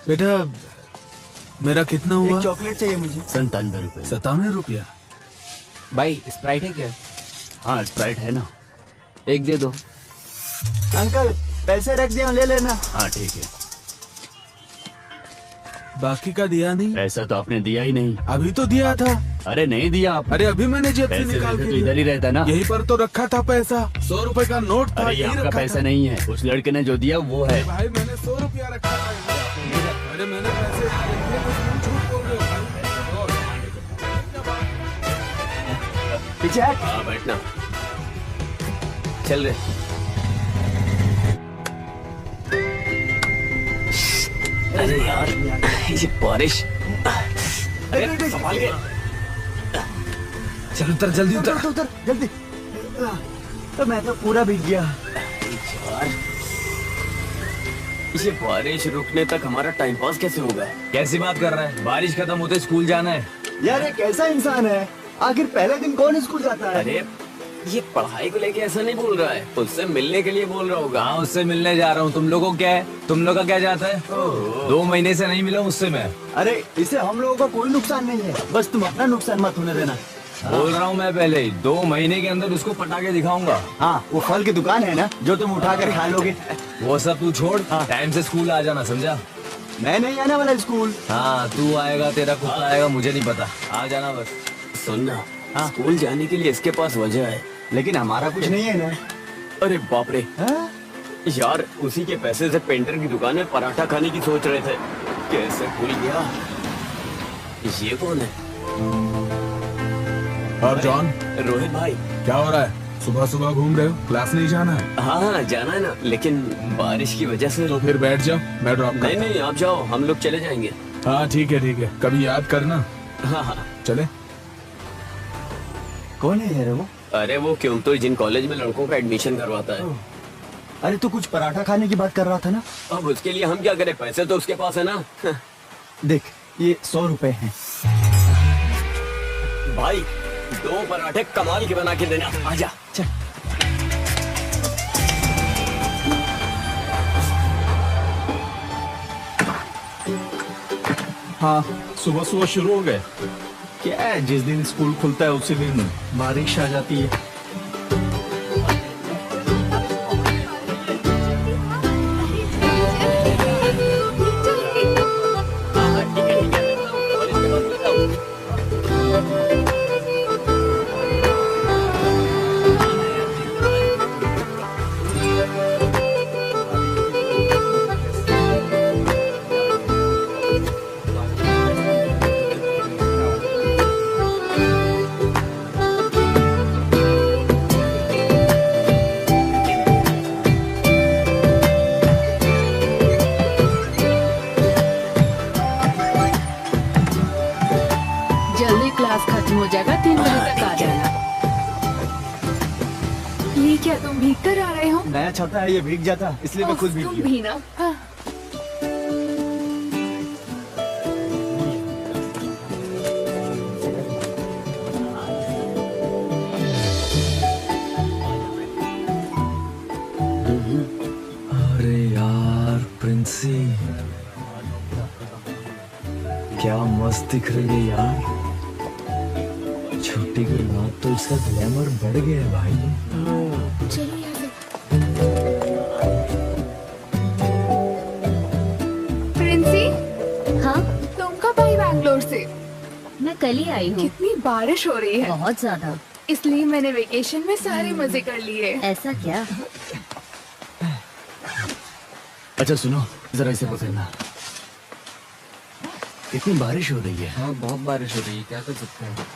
बेटा मेरा कितना हुआ? एक चॉकलेट चाहिए मुझे। 97 रुपए। 97 रुपया। भाई स्प्राइट है क्या? हाँ स्प्राइट है ना। एक दे दो। अंकल पैसे रख दिए, ले लेना। हाँ ठीक है। बाकी का दिया नहीं? पैसा तो आपने दिया ही नहीं। अभी तो दिया था। अरे नहीं दिया आप। अरे अभी मैंने जेब से पैसे निकाल वैसे के तो इधर ही रहता ना। यहीं पर तो रखा था पैसा। 100 रुपए का नोट था। अरे ये यहीं आपका रखा पैसा था। नहीं है, उस लड़के ने जो दिया वो है। भाई मैंने 100 रुपया रखा था। अरे मैंने पैसे झूठ बोल रहे हो भाई। पीछे हट। हाँ बैठना। चल रहे। अरे यार ये बारिश। अरे संभाल के। चल उतर जल्दी उतर। उतर उतर जल्दी। तो मैं तो पूरा भीग गया। यार ये बारिश रुकने तक हमारा टाइम पास कैसे होगा? कैसी बात कर रहा है? बारिश खत्म होते स्कूल जाना है। यार ये कैसा इंसान है? आखिर पहले दिन कौन स्कूल जाता है? अरे ये पढ़ाई को लेके ऐसा नहीं बोल रहा है, उससे मिलने के लिए बोल रहा होगा। हाँ उससे मिलने जा रहा हूँ। तुम लोगों को क्या है? तुम लोग का क्या जाता है? 2 महीने से नहीं मिला उससे मैं। अरे इसे हम लोगों को कोई नुकसान नहीं है, बस तुम अपना नुकसान मत होने देना। बोल रहा हूँ मैं पहले ही 2 महीने के अंदर उसको पटा के दिखाऊंगा। हाँ वो फल की दुकान है ना जो तुम उठा कर खा लोगे। वो सब तू छोड़, टाइम से स्कूल आ जाना, समझा? मैं नहीं आने वाला स्कूल। हाँ तू आएगा, तेरा कुत्ता आएगा, मुझे नहीं पता। आ जाना बस। सुनना, स्कूल जाने के लिए इसके पास वजह है, लेकिन हमारा कुछ नहीं है ना। अरे बाप रे। हाँ? यार उसी के पैसे से पेंटर की दुकान में पराठा खाने की सोच रहे थे, कैसे भूल गया। ये कौन है? और जॉन रोहित भाई। क्या हो रहा है? सुबह सुबह घूम रहे हो? क्लास नहीं जाना है? हाँ जाना है ना, लेकिन बारिश की वजह से। तो फिर बैठ जाओ, मैं ड्रॉप नहीं नहीं आप जाओ, हम लोग चले जाएंगे। हाँ ठीक है, कभी याद करना। हाँ हाँ। चले। कौन है यार वो? अरे वो क्यों तो जिन कॉलेज में लड़कों का एडमिशन करवाता है। अरे तू कुछ पराठा खाने की बात कर रहा था ना? अब उसके लिए हम क्या करें, पैसे तो उसके पास है ना। देख ये 100 रुपए हैं। भाई 2 पराठे कमाल के बना के देना। आजा चल। हाँ सुबह सुबह शुरू हो गए। क्या है, जिस दिन स्कूल खुलता है उसी दिन बारिश आ जाती है। जल्दी क्लास खत्म हो जाएगा, 3 बजे तक आ जाना। ये क्या तुम भीग कर आ रहे हो? नया छाता है, ये भीग जाता इसलिए मैं खुद भीग तुम गया। भी ना। हाँ। अरे यार प्रिंसी, क्या मस्त दिख रही है यार। छुट्टी के बाद तो इसका ग्लैमर बढ़ गया है भाई। प्रिंसी, हाँ तुम कब आई बैंगलोर से? मैं कल ही आई हूँ। कितनी बारिश हो रही है, बहुत ज्यादा। इसलिए मैंने वेकेशन में सारे मजे कर लिए। ऐसा क्या? अच्छा सुनो, जरा इसे पकड़ना। इतनी बारिश हो रही है। हाँ बहुत बारिश हो रही है, क्या कर सकते हैं।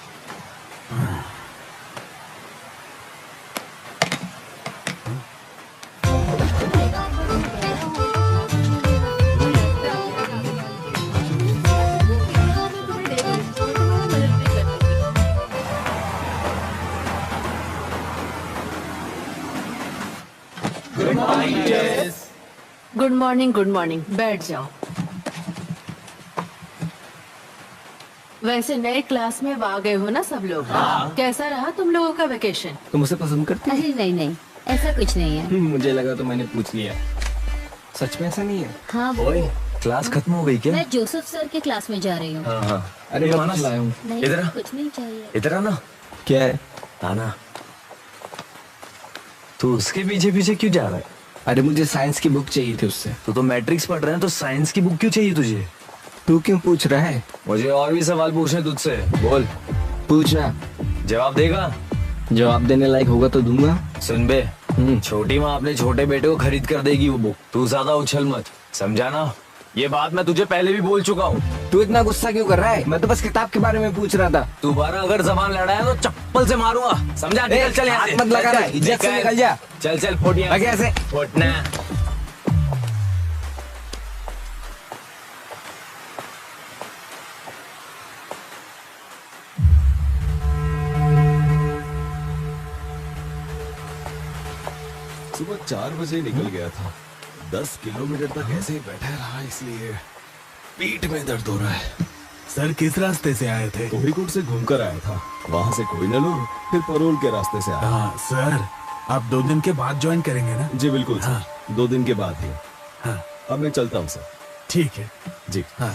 Good morning, good morning. बैठ जाओ। वैसे नए क्लास में आ गए हो ना सब लोग? कैसा रहा तुम लोगों का वेकेशन? तुम उसे पसंद करती अरे नहीं नहीं, ऐसा कुछ नहीं है। मुझे लगा तो मैंने पूछ लिया। सच में ऐसा नहीं है? हाँ ओए क्लास खत्म हो गई क्या? मैं जोसेफ सर के क्लास में जा रही हूँ। हाँ हाँ। अरे खाना लाया हूँ। नहीं इधर आ। कुछ नहीं चाहिए। इधर आना। क्या है? आना। तू उसके पीछे पीछे क्यों जा रहा है? अरे मुझे साइंस की बुक चाहिए थी उससे। तू तो मैट्रिक्स पढ़ रहा है तो साइंस की बुक क्यों चाहिए तुझे? तू क्यों पूछ रहा है? मुझे और भी सवाल पूछने तुझसे। बोल। पूछना। जवाब देगा? जवाब देने लायक होगा तो दूंगा। सुन बे, छोटी माँ अपने छोटे बेटे को खरीद कर देगी वो बुक। तू ज्यादा उछल मत, समझा ना? ये बात मैं तुझे पहले भी बोल चुका हूँ। तू इतना गुस्सा क्यों कर रहा है? मैं तो बस किताब के बारे में पूछ रहा था। दोबारा अगर जबान लड़ाया तो चप्पल से मारूंगा, समझा? निकल चल यहाँ से। हाथ मत लगाना, चल, इज्जत से निकल जा। चल चल फोट यहाँ आगे ऐसे। फोटना। सुबह 4 बजे निकल गया था। 10 किलोमीटर तक ऐसे ही बैठा रहा, इसलिए पीठ में दर्द हो रहा है। सर किस रास्ते से आए थे? कोहरीकोट से घूमकर आया था, वहाँ से कोइनलूर, फिर परोल के रास्ते से आया। हाँ सर, आप 2 दिन के बाद ज्वाइन करेंगे ना? जी बिल्कुल सर, 2 दिन के बाद ही। हाँ अब मैं चलता हूँ सर। ठीक है। जी हाँ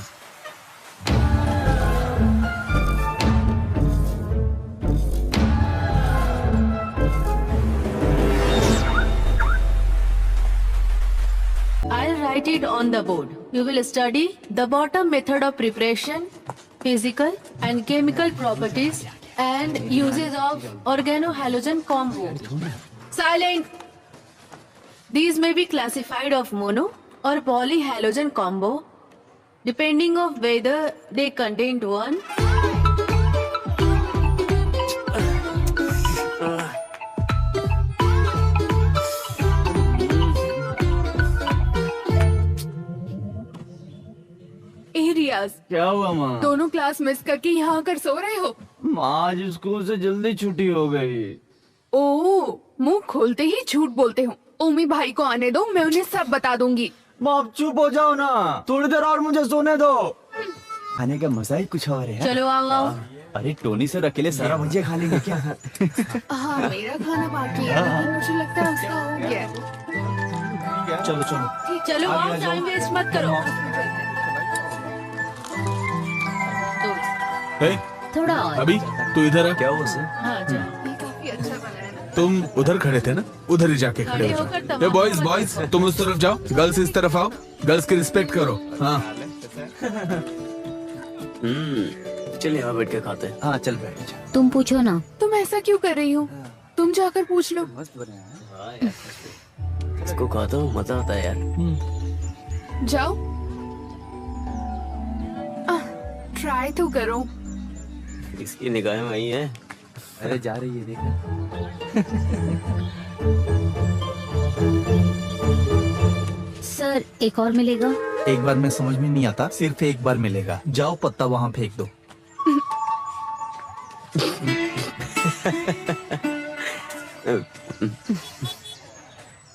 I'll write it on the board. You will study the bottom method of preparation, physical and chemical properties, and uses of organohalogen compound. Silent. These may be classified of mono or polyhalogen combo, depending of whether they contain one. रियाज, क्या हुआ माँ? दोनों class miss करके यहाँ आकर सो रहे हो? माँ आज स्कूल से जल्दी छुट्टी हो गई। ओह, मुंह खोलते ही झूठ बोलते हो। ओमी भाई को आने दो, मैं उन्हें सब बता दूंगी। माँ चुप हो जाओ ना, थोड़ी देर और मुझे सोने दो। खाने का मजा ही कुछ और है। चलो आओ आओ। अरे टोनी सर अकेले सारा मुझे खा लेंगे क्या? हाँ, मेरा खाना बाकी है, लेकिन मुझे लगता है उसका हो गया है। चलो चलो। चलो आओ, टाइम वेस्ट मत करो। थोड़ा और। अभी तू इधर आ। क्या हुआ सर? हाँ जाओ। ये काफी अच्छा बना है ना? तुम उधर खड़े थे ना, उधर ही जाके खड़े खड़े हो होकर जाओ। तमाम ये बॉयज तुम उस तरफ जाओ, गर्ल्स इस तरफ आओ। गर्ल्स की रिस्पेक्ट करो। हाँ चल यहाँ बैठ के खाते हैं। हाँ चल बैठ जा। तुम पूछो ना। तुम ऐसा क्यों कर रही हो? तुम जाकर पूछ लो। इसको खाता हूँ, मजा आता है यार। जाओ, ट्राई तो करो। इसकी निगाहें वही है। अरे जा रही है देखना। सर एक और मिलेगा? एक बार में समझ में नहीं आता, सिर्फ एक बार मिलेगा। जाओ पत्ता वहाँ फेंक दो।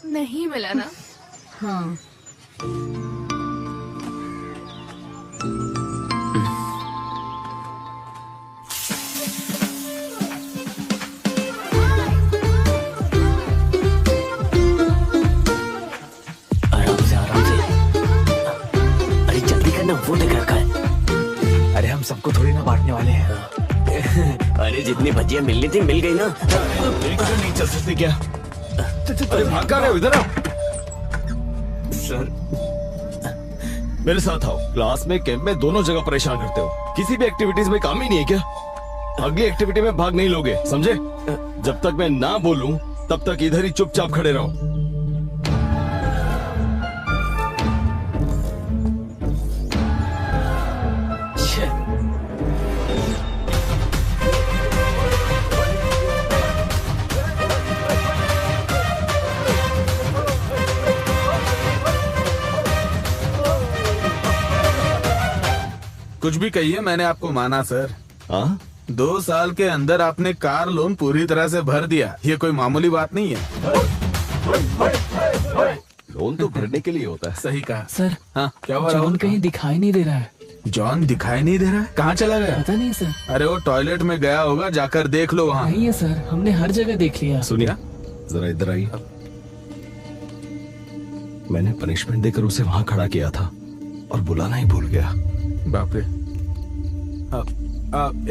नहीं मिला ना? हाँ। आराम से आराम से। अरे जल्दी करना, वो देख रखा है। अरे हम सबको थोड़ी ना बांटने वाले हैं। अरे जितनी भजिया मिलनी थी मिल गई ना। नहीं चल सकते क्या? अरे भाग रहे हो, इधर आओ। सर मेरे साथ आओ। क्लास में, कैंप में, दोनों जगह परेशान करते हो। किसी भी एक्टिविटीज में काम ही नहीं है क्या? अगली एक्टिविटी में भाग नहीं लोगे, समझे? जब तक मैं ना बोलूं तब तक इधर ही चुपचाप खड़े रहो। कुछ भी कहिए, मैंने आपको माना सर। हाँ 2 साल के अंदर आपने कार लोन पूरी तरह से भर दिया। ये कोई मामूली बात नहीं है। लोन तो भरने के लिए होता है। सही कहा सर हाँ क्या हुआ? जॉन राहुल? कहीं दिखाई नहीं दे रहा है। जॉन दिखाई नहीं दे रहा है? कहाँ चला गया? पता नहीं सर। अरे वो टॉयलेट में गया होगा, जाकर देख लो वहाँ। नहीं है सर, हमने हर जगह देख लिया। सुनिए जरा इधर आइए। मैंने पनिशमेंट देकर उसे वहां खड़ा किया था और बुलाना ही भूल गया। बाप रे।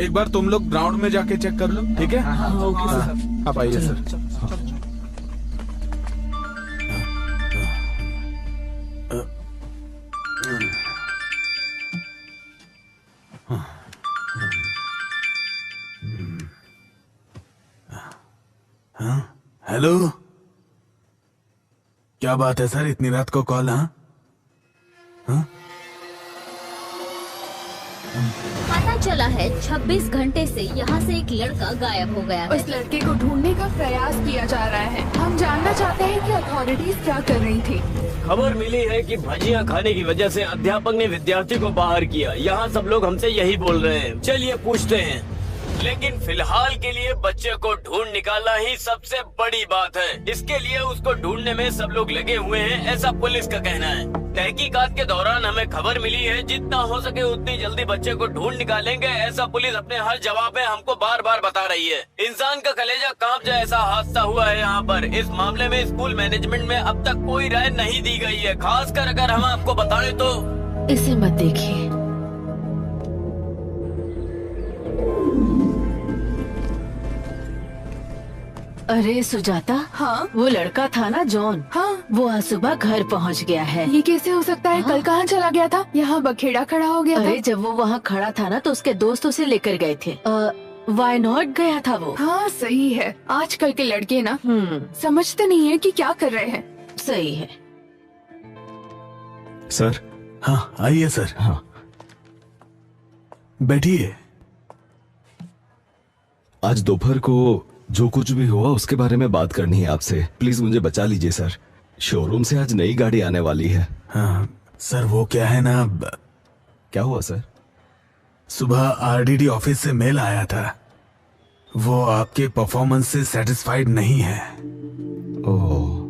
एक बार तुम लोग ग्राउंड में जाके चेक कर लो, ठीक है? Okay sir. आप आइए सर। हेलो, क्या बात है सर, इतनी रात को कॉल? हाँ, पता चला है 26 घंटे से यहाँ से एक लड़का गायब हो गया है। उस लड़के को ढूंढने का प्रयास किया जा रहा है। हम जानना चाहते हैं कि अथॉरिटीज क्या कर रही थी। खबर मिली है कि भजिया खाने की वजह से अध्यापक ने विद्यार्थी को बाहर किया। यहाँ सब लोग हमसे यही बोल रहे हैं। चलिए पूछते हैं, लेकिन फिलहाल के लिए बच्चे को ढूंढ निकालना ही सबसे बड़ी बात है। इसके लिए उसको ढूंढने में सब लोग लगे हुए हैं, ऐसा पुलिस का कहना है। तहकीकात के दौरान हमें खबर मिली है जितना हो सके उतनी जल्दी बच्चे को ढूंढ निकालेंगे, ऐसा पुलिस अपने हर जवाब में हमको बार बार बता रही है। इंसान का कलेजा कांप जाए ऐसा हादसा हुआ है यहाँ पर। इस मामले में स्कूल मैनेजमेंट में अब तक कोई राय नहीं दी गई है। खासकर अगर हम आपको बताएं तो इसे मत देखिए। अरे सुजाता, हाँ वो लड़का था ना जॉन, हाँ, वो आज सुबह घर पहुंच गया है। ये कैसे हो सकता है? कल कहाँ चला गया था? यहाँ बखेड़ा खड़ा हो गया अरे था। जब वो वहाँ खड़ा था ना तो उसके दोस्त उसे लेकर गए थे। वाई नॉट गया था वो। हाँ सही है। आजकल के लड़के ना समझते नहीं है कि क्या कर रहे हैं। सही है। सर। हाँ आइए सर। हाँ बैठिए। आज दोपहर को जो कुछ भी हुआ उसके बारे में बात करनी है आपसे। प्लीज मुझे बचा लीजिए सर। शोरूम से आज नई गाड़ी आने वाली है। हाँ सर, वो क्या है ना, क्या हुआ सर? सुबह आरडीडी ऑफिस से मेल आया था। वो आपके परफॉर्मेंस से सेटिस्फाइड नहीं है। ओह,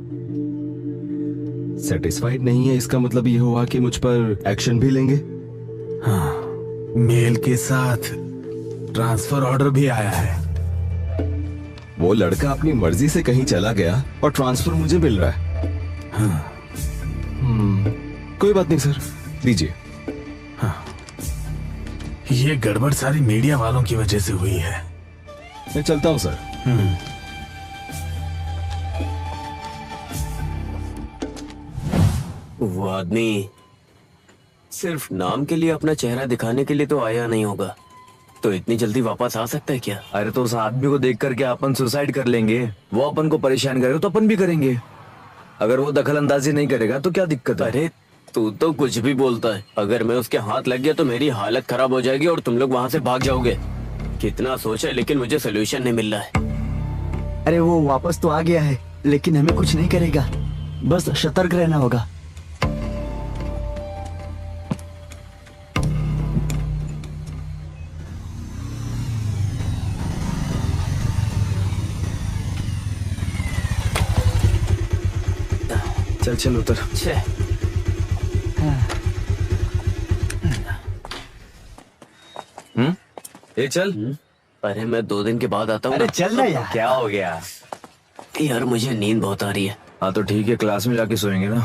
सेटिस्फाइड नहीं है, इसका मतलब ये हुआ कि मुझ पर एक्शन भी लेंगे? हाँ, मेल के साथ ट्रांसफर ऑर्डर भी आया है। वो लड़का अपनी मर्जी से कहीं चला गया और ट्रांसफर मुझे मिल रहा है। हाँ। कोई बात नहीं सर, दीजिए। हाँ, ये गड़बड़ सारी मीडिया वालों की वजह से हुई है। मैं चलता हूँ सर। वो आदमी सिर्फ नाम के लिए अपना चेहरा दिखाने के लिए तो आया नहीं होगा, तो इतनी जल्दी वापस आ सकता है क्या? अरे तो उस आदमी को देख करके अपन सुसाइड कर लेंगे। वो अपन को परेशान करेगा तो अपन भी करेंगे। अगर वो दखल अंदाजी नहीं करेगा तो क्या दिक्कत है? अरे तू तो कुछ भी बोलता है। अगर मैं उसके हाथ लग गया तो मेरी हालत खराब हो जाएगी और तुम लोग वहाँ से भाग जाओगे। कितना सोचा लेकिन मुझे सोल्यूशन नहीं मिल रहा है। अरे वो वापस तो आ गया है, लेकिन हमें कुछ नहीं करेगा। बस सतर्क रहना होगा। चल चल उतर। ये चल। अरे मैं 2 दिन के बाद आता हूँ। अरे चल ना यार। क्या हो गया? यार मुझे नींद बहुत आ रही है। हाँ तो ठीक है, क्लास में जाके सोएंगे ना।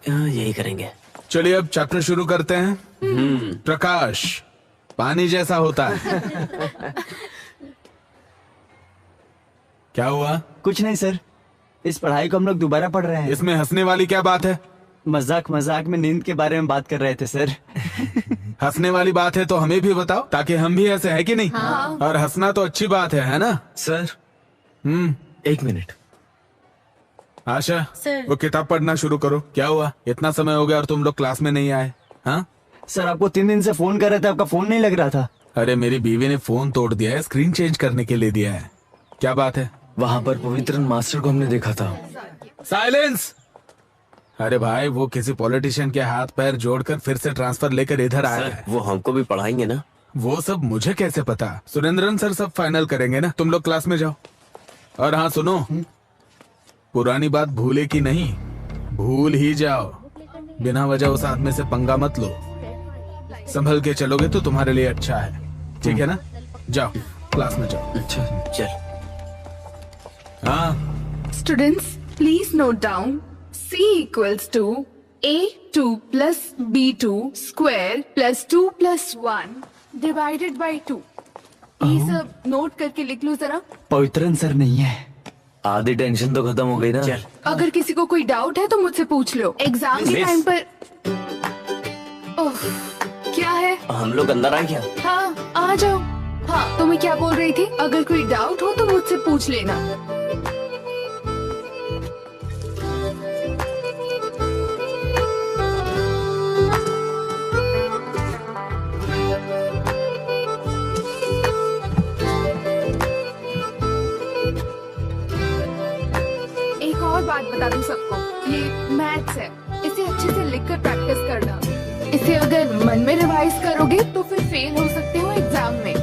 हाँ, यही करेंगे। चलिए अब चैप्टर शुरू करते हैं। प्रकाश पानी जैसा होता है। क्या हुआ? कुछ नहीं सर, इस पढ़ाई को हम लोग दोबारा पढ़ रहे हैं। इसमें हंसने वाली क्या बात है? मजाक मजाक में नींद के बारे में बात कर रहे थे सर। हंसने वाली बात है तो हमें भी बताओ, ताकि हम भी हंसे, है कि नहीं? हाँ। और हंसना तो अच्छी बात है ना? Sir 1 minute. आशा सर। वो किताब पढ़ना शुरू करो। क्या हुआ? इतना समय हो गया और तुम लोग क्लास में नहीं आए? हाँ सर, आपको 3 दिन से फोन कर रहे थे, आपका फोन नहीं लग रहा था। अरे मेरी बीवी ने फोन तोड़ दिया है, स्क्रीन चेंज करने के लिए दिया है। क्या बात है? वहाँ पर पवित्रन मास्टर को हमने देखा था। साइलेंस! अरे भाई, वो किसी पॉलिटिशियन के हाथ पैर जोड़कर फिर से ट्रांसफर लेकर इधर आया है। वो हमको भी पढ़ाएंगे ना? वो सब मुझे कैसे पता? सुरेंद्रन सर सब फाइनल करेंगे ना। तुम लोग क्लास में जाओ। और हाँ सुनो, पुरानी बात भूले की नहीं, भूल ही जाओ। बिना वजह उस आदमी से पंगा मत लो। संभल के चलोगे तो तुम्हारे लिए अच्छा है, ठीक है ना? जाओ क्लास में जाओ। अच्छा चल। हाँ students please note down C equals to A2 plus B2 square plus 2 plus 1 divided by 2. ये सब नोट करके लिख लो जरा। पवित्र आंसर नहीं है। आधी टेंशन तो खत्म हो गई ना। अगर किसी को कोई डाउट है तो मुझसे पूछ लो। एग्जाम के टाइम पर ओह, क्या है? हम लोग अंदर आए क्या? हाँ आ जाओ। हाँ तो मैं क्या बोल रही थी, अगर कोई डाउट हो तो मुझसे पूछ लेना। एक और बात बता दूं सबको, ये मैथ्स है, इसे अच्छे से लिखकर प्रैक्टिस करना। इसे अगर मन में रिवाइज करोगे तो फिर फेल हो सकते हो एग्जाम में।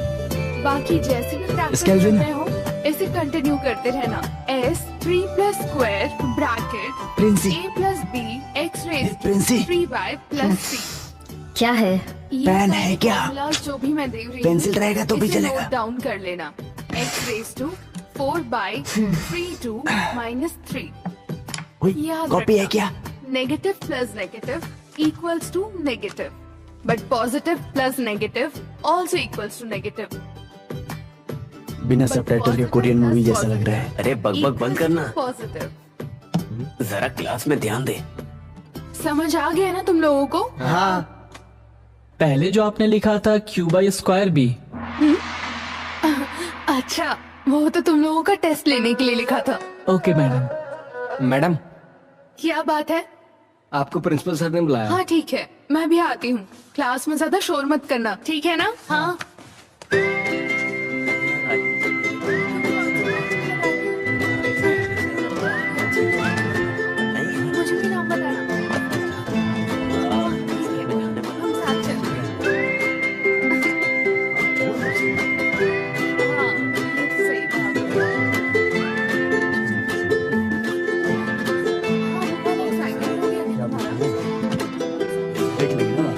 बाकी जैसे भी प्रैक्टिस कर रहे हो इसे कंटिन्यू करते रहना। S3 plus square bracket Princy. A plus B x raised to Princy. 3y plus C। क्या है? ये पेन सारे है क्या? formulas जो भी मैं दे रही हूँ, पेंसिल रहेगा तो भी इसे चलेगा। नोट डाउन कर लेना। x raised to 4/32 minus 3। Copy है क्या? Negative plus negative equals to negative, but positive plus negative also equals to negative. बिना सबटाइटल के कोरियन मूवी जैसा लग रहा है। अरे बकबक बंद करना, पॉजिटिव। जरा क्लास में ध्यान दे। समझ आ गया ना तुम लोगों को? हाँ। पहले जो आपने लिखा था Q by square B। अच्छा, वो तो तुम लोगों का टेस्ट लेने के लिए लिखा था। Okay madam. मैडम, क्या बात है? आपको प्रिंसिपल सर ने बुलाया। हाँ ठीक है, मैं भी आती हूँ। क्लास में ज्यादा शोर मत करना, ठीक है ना? हाँ। मुझे भी नाम बताना। हम साथ चलेंगे। हाँ, सही बात है। देख लेंगे ना।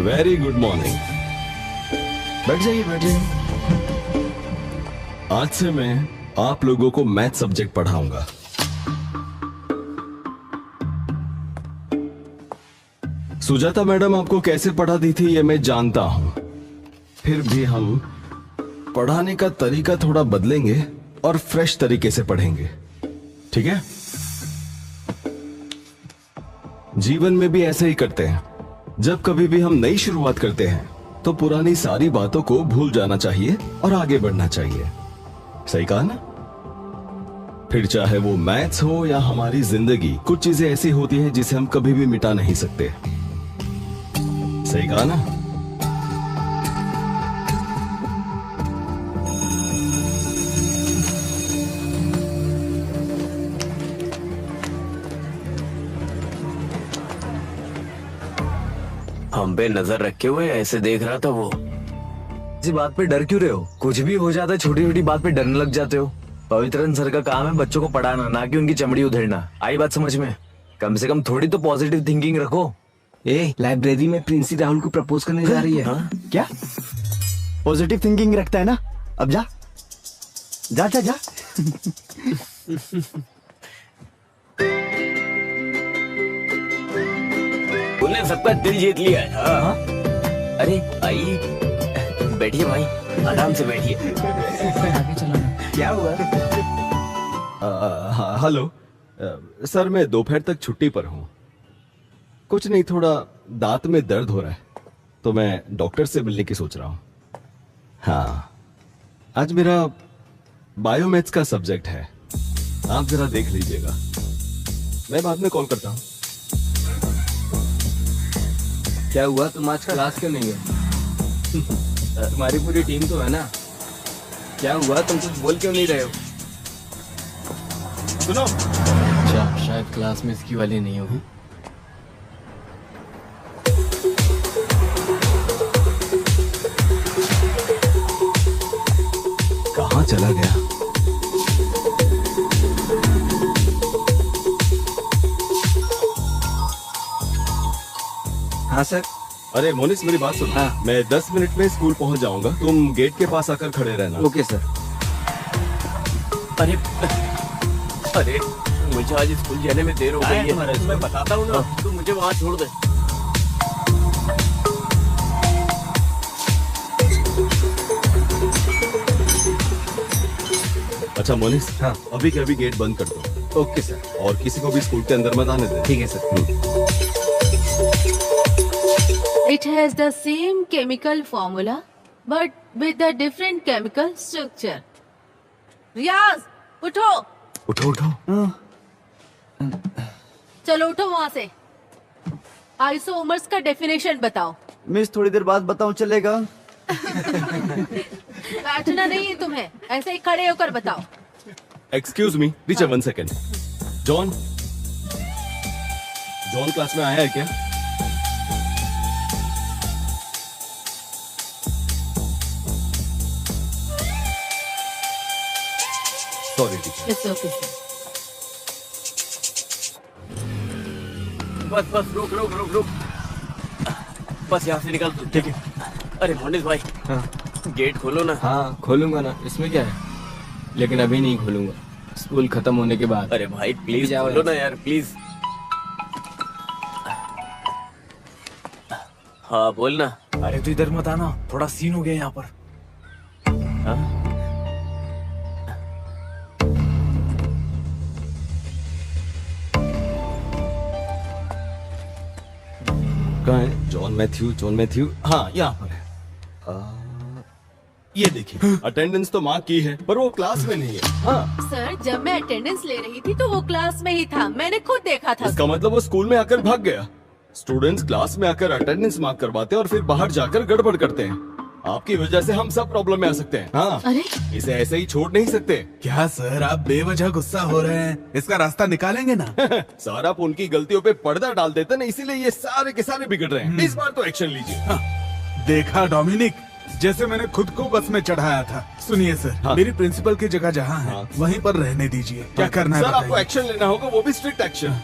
Very good morning. बैठ जाइए बैठ जाइए। आज से मैं आप लोगों को मैथ सब्जेक्ट पढ़ाऊंगा। सुजाता मैडम आपको कैसे पढ़ाती थी ये मैं जानता हूं, फिर भी हम पढ़ाने का तरीका थोड़ा बदलेंगे और फ्रेश तरीके से पढ़ेंगे, ठीक है? जीवन में भी ऐसे ही करते हैं। जब कभी भी हम नई शुरुआत करते हैं तो पुरानी सारी बातों को भूल जाना चाहिए और आगे बढ़ना चाहिए। सही कहा ना? फिर चाहे वो मैथ्स हो या हमारी जिंदगी, कुछ चीजें ऐसी होती हैं जिसे हम कभी भी मिटा नहीं सकते। सही कहा ना? हम पे नजर रखे हुए ऐसे देख रहा था वो। इसी बात पे डर क्यों रहे हो? कुछ भी हो जाता है, छोटी छोटी बात पे डरने लग जाते हो। पवित्रन सर का काम है बच्चों को पढ़ाना, ना कि उनकी चमड़ी उधेड़ना। आई बात समझ में? कम से कम थोड़ी तो पॉजिटिव थिंकिंग रखो। लाइब्रेरी में प्रिंसी राहुल को प्रपोज करने जा रही है। हाँ? क्या पॉजिटिव थिंकिंग रखता है ना? अब जा जा जा, जा। तूने सबका दिल जीत लिया है। हाँ? अरे आइए, बैठिए भाई, आराम से बैठिए। आगे चलो ना। क्या हुआ? हेलो सर, मैं दोपहर तक छुट्टी पर हूं। कुछ नहीं, थोड़ा दांत में दर्द हो रहा है तो मैं डॉक्टर से मिलने की सोच रहा हूं। हाँ, आज मेरा बायोमैथ्स का सब्जेक्ट है, आप जरा देख लीजिएगा। मैं बाद में कॉल करता हूं। क्या हुआ, तुम आज क्लास क्यों नहीं गए? तुम्हारी पूरी टीम तो है ना। क्या हुआ, तुम कुछ बोल क्यों नहीं रहे हो? सुनो, अच्छा, शायद क्लास में इसकी वाली नहीं होगी। कहाँ चला गया? हाँ सर। अरे मोनिस मेरी बात सुन। हाँ। मैं 10 मिनट में स्कूल पहुंच जाऊंगा, तुम गेट के पास आकर खड़े रहना। Okay sir. अरे अरे मुझे आज स्कूल जाने में देर हो गई है। मैं बताता हूँ ना, तू मुझे वहाँ छोड़ दे। अच्छा मोनिस, हाँ। अभी के अभी गेट बंद कर दो ओके सर। और किसी को भी स्कूल के अंदर मत आने दे। ठीक है sir. It has the same chemical formula, but with a different chemical structure. रियाज, उठो। उठो उठो। चलो उठो वहाँ से। आइसोमर्स का डेफिनेशन बताओ। मिस थोड़ी देर बाद बताऊं चलेगा? बैठना नहीं है तुम्हें, ऐसे ही खड़े होकर बताओ। Excuse me teacher, 1 second. John, John class में आया है क्या? Sorry teacher. It's okay, sir. बस बस रुक रुक रुक रुक, बस यहाँ से निकल तू। ठीक है। अरे मोनिस भाई, गेट खोलो ना। हाँ खोलूंगा ना, इसमें क्या है, लेकिन अभी नहीं खोलूंगा, स्कूल खत्म होने के बाद। अरे भाई प्लीज जाओ खोलो ना यार, प्लीज। हाँ बोलना। अरे तू इधर मत आना, थोड़ा सीन हो गया यहाँ पर। कहाँ है? जॉन मैथ्यू, जॉन मैथ्यू, हाँ यहाँ पर है। ये देखिए, अटेंडेंस तो मार्क की है पर वो क्लास में नहीं है। हाँ, सर जब मैं अटेंडेंस ले रही थी तो वो क्लास में ही था, मैंने खुद देखा था। इसका मतलब वो स्कूल में आकर भाग गया। स्टूडेंट्स क्लास में आकर अटेंडेंस मार्क करवाते हैं और फिर बाहर जाकर गड़बड़ करते हैं। आपकी वजह से हम सब प्रॉब्लम में आ सकते हैं। हाँ, अरे इसे ऐसे ही छोड़ नहीं सकते। क्या सर, आप बेवजह गुस्सा हो रहे हैं? इसका रास्ता निकालेंगे ना? सर आप उनकी गलतियों पे पर्दा डाल देते ना, इसीलिए ये सारे के सारे बिगड़ रहे हैं। इस बार तो एक्शन लीजिए। हाँ, देखा डोमिनिक, जैसे मैंने खुद को बस में चढ़ाया था। सुनिए सर, हाँ। मेरी प्रिंसिपल की जगह जहाँ है हाँ। वहीं पर रहने दीजिए। क्या करना है सर आपको बताइए। एक्शन लेना होगा, वो भी स्ट्रिक्ट एक्शन।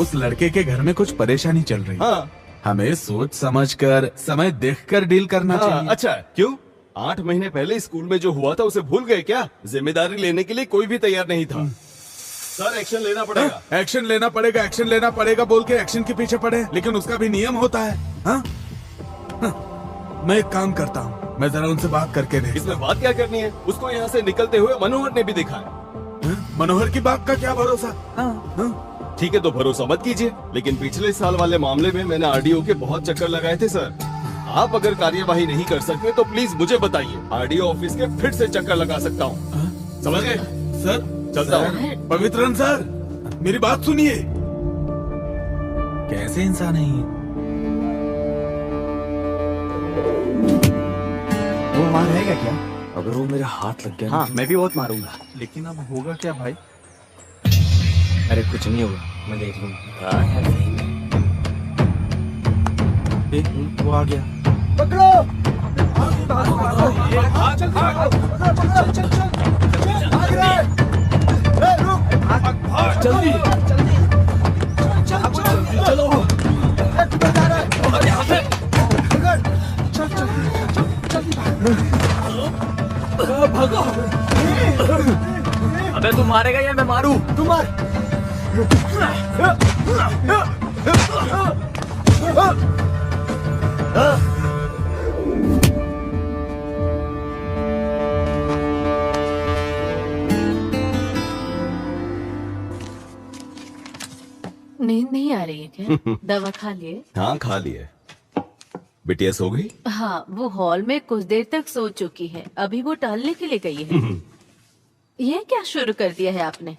उस लड़के के घर में कुछ परेशानी चल रही है। हाँ, हमें सोच समझकर, समय देखकर डील करना हाँ, चाहिए। अच्छा क्यों? 8 महीने पहले स्कूल में जो हुआ था उसे भूल गए क्या? जिम्मेदारी लेने के लिए कोई भी तैयार नहीं था। सर एक्शन लेना पड़ेगा। एक्शन लेना पड़ेगा, एक्शन लेना पड़ेगा बोल के एक्शन के पीछे पड़े, लेकिन उसका भी नियम होता है। हाँ? हाँ, मैं एक काम करता हूँ, मैं जरा उनसे बात करके देखता इसमें बात क्या करनी है? उसको यहाँ से निकलते हुए मनोहर ने भी देखा है। हूँ। मनोहर की बात का क्या भरोसा? हाँ? ठीक है तो भरोसा मत कीजिए, लेकिन पिछले साल वाले मामले में मैंने आरडीओ के बहुत चक्कर लगाए थे सर। आप अगर कार्यवाही नहीं कर सकते तो प्लीज मुझे बताइए, आरडीओ ऑफिस के फिर से चक्कर लगा सकता हूँ। समझ गए? सर चलता हूँ। सर, पवित्रन सर, मेरी बात सुनिए। कैसे इंसान है ये? वो मार रहेगा क्या? अगर वो मेरे हाथ लग गया ना, हाँ मैं भी बहुत मारूंगा। लेकिन अब होगा क्या भाई? अरे कुछ नहीं होगा, मैं देख लूंगा। हाँ यार सही में। वो आ गया। जल्दी चलो। भागो। अबे तू मारेगा या मैं मारूं? तुम मार। नींद नहीं आ रही है क्या? दवा खा लिए? हाँ खा लिए। बिटिया सो गई? हाँ, वो हॉल में कुछ देर तक सो चुकी है, अभी वो टहलने के लिए गई है। ये क्या शुरू कर दिया है आपने?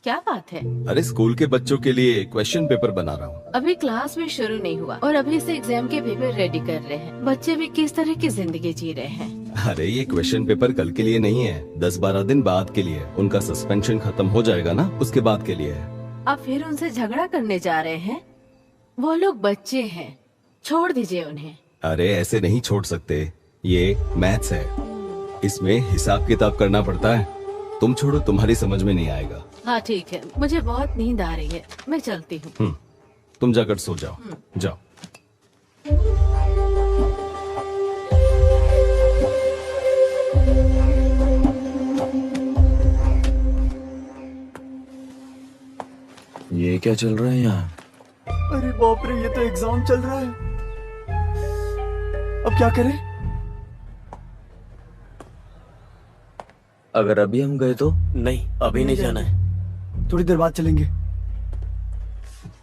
क्या बात है? अरे स्कूल के बच्चों के लिए क्वेश्चन पेपर बना रहा हूँ। अभी क्लास भी शुरू नहीं हुआ और अभी से एग्जाम के पेपर रेडी कर रहे हैं। बच्चे भी किस तरह की जिंदगी जी रहे हैं। अरे ये क्वेश्चन पेपर कल के लिए नहीं है, 10-12 दिन बाद के लिए। उनका सस्पेंशन खत्म हो जाएगा ना, उसके बाद के लिए है। अब फिर उनसे झगड़ा करने जा रहे हैं? वो लोग बच्चे हैं, छोड़ दीजिए उन्हें। अरे ऐसे नहीं छोड़ सकते, ये मैथ्स है, इसमें हिसाब किताब करना पड़ता है। तुम छोड़ो, तुम्हारी समझ में नहीं आएगा। हाँ ठीक है, मुझे बहुत नींद आ रही है, मैं चलती हूँ। तुम जाकर सो जाओ, जाओ। ये क्या चल रहा है यहाँ? अरे बाप रे, ये तो एग्जाम चल रहा है। अब क्या करें? अगर अभी हम गए तो? नहीं, अभी नहीं जाना है। थोड़ी देर बाद चलेंगे।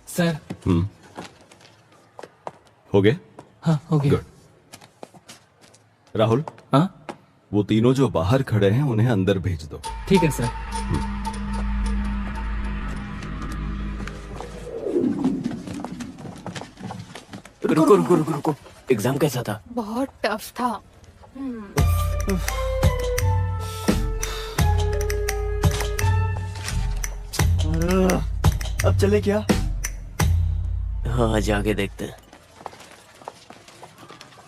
सर। हो गया? हाँ हो गया। राहुल, हाँ वो तीनों जो बाहर खड़े हैं उन्हें अंदर भेज दो। ठीक है सर। रुको रुको रुको रुको, एग्जाम कैसा था? बहुत टफ था। अब चले क्या? हाँ, जाके देखते हैं।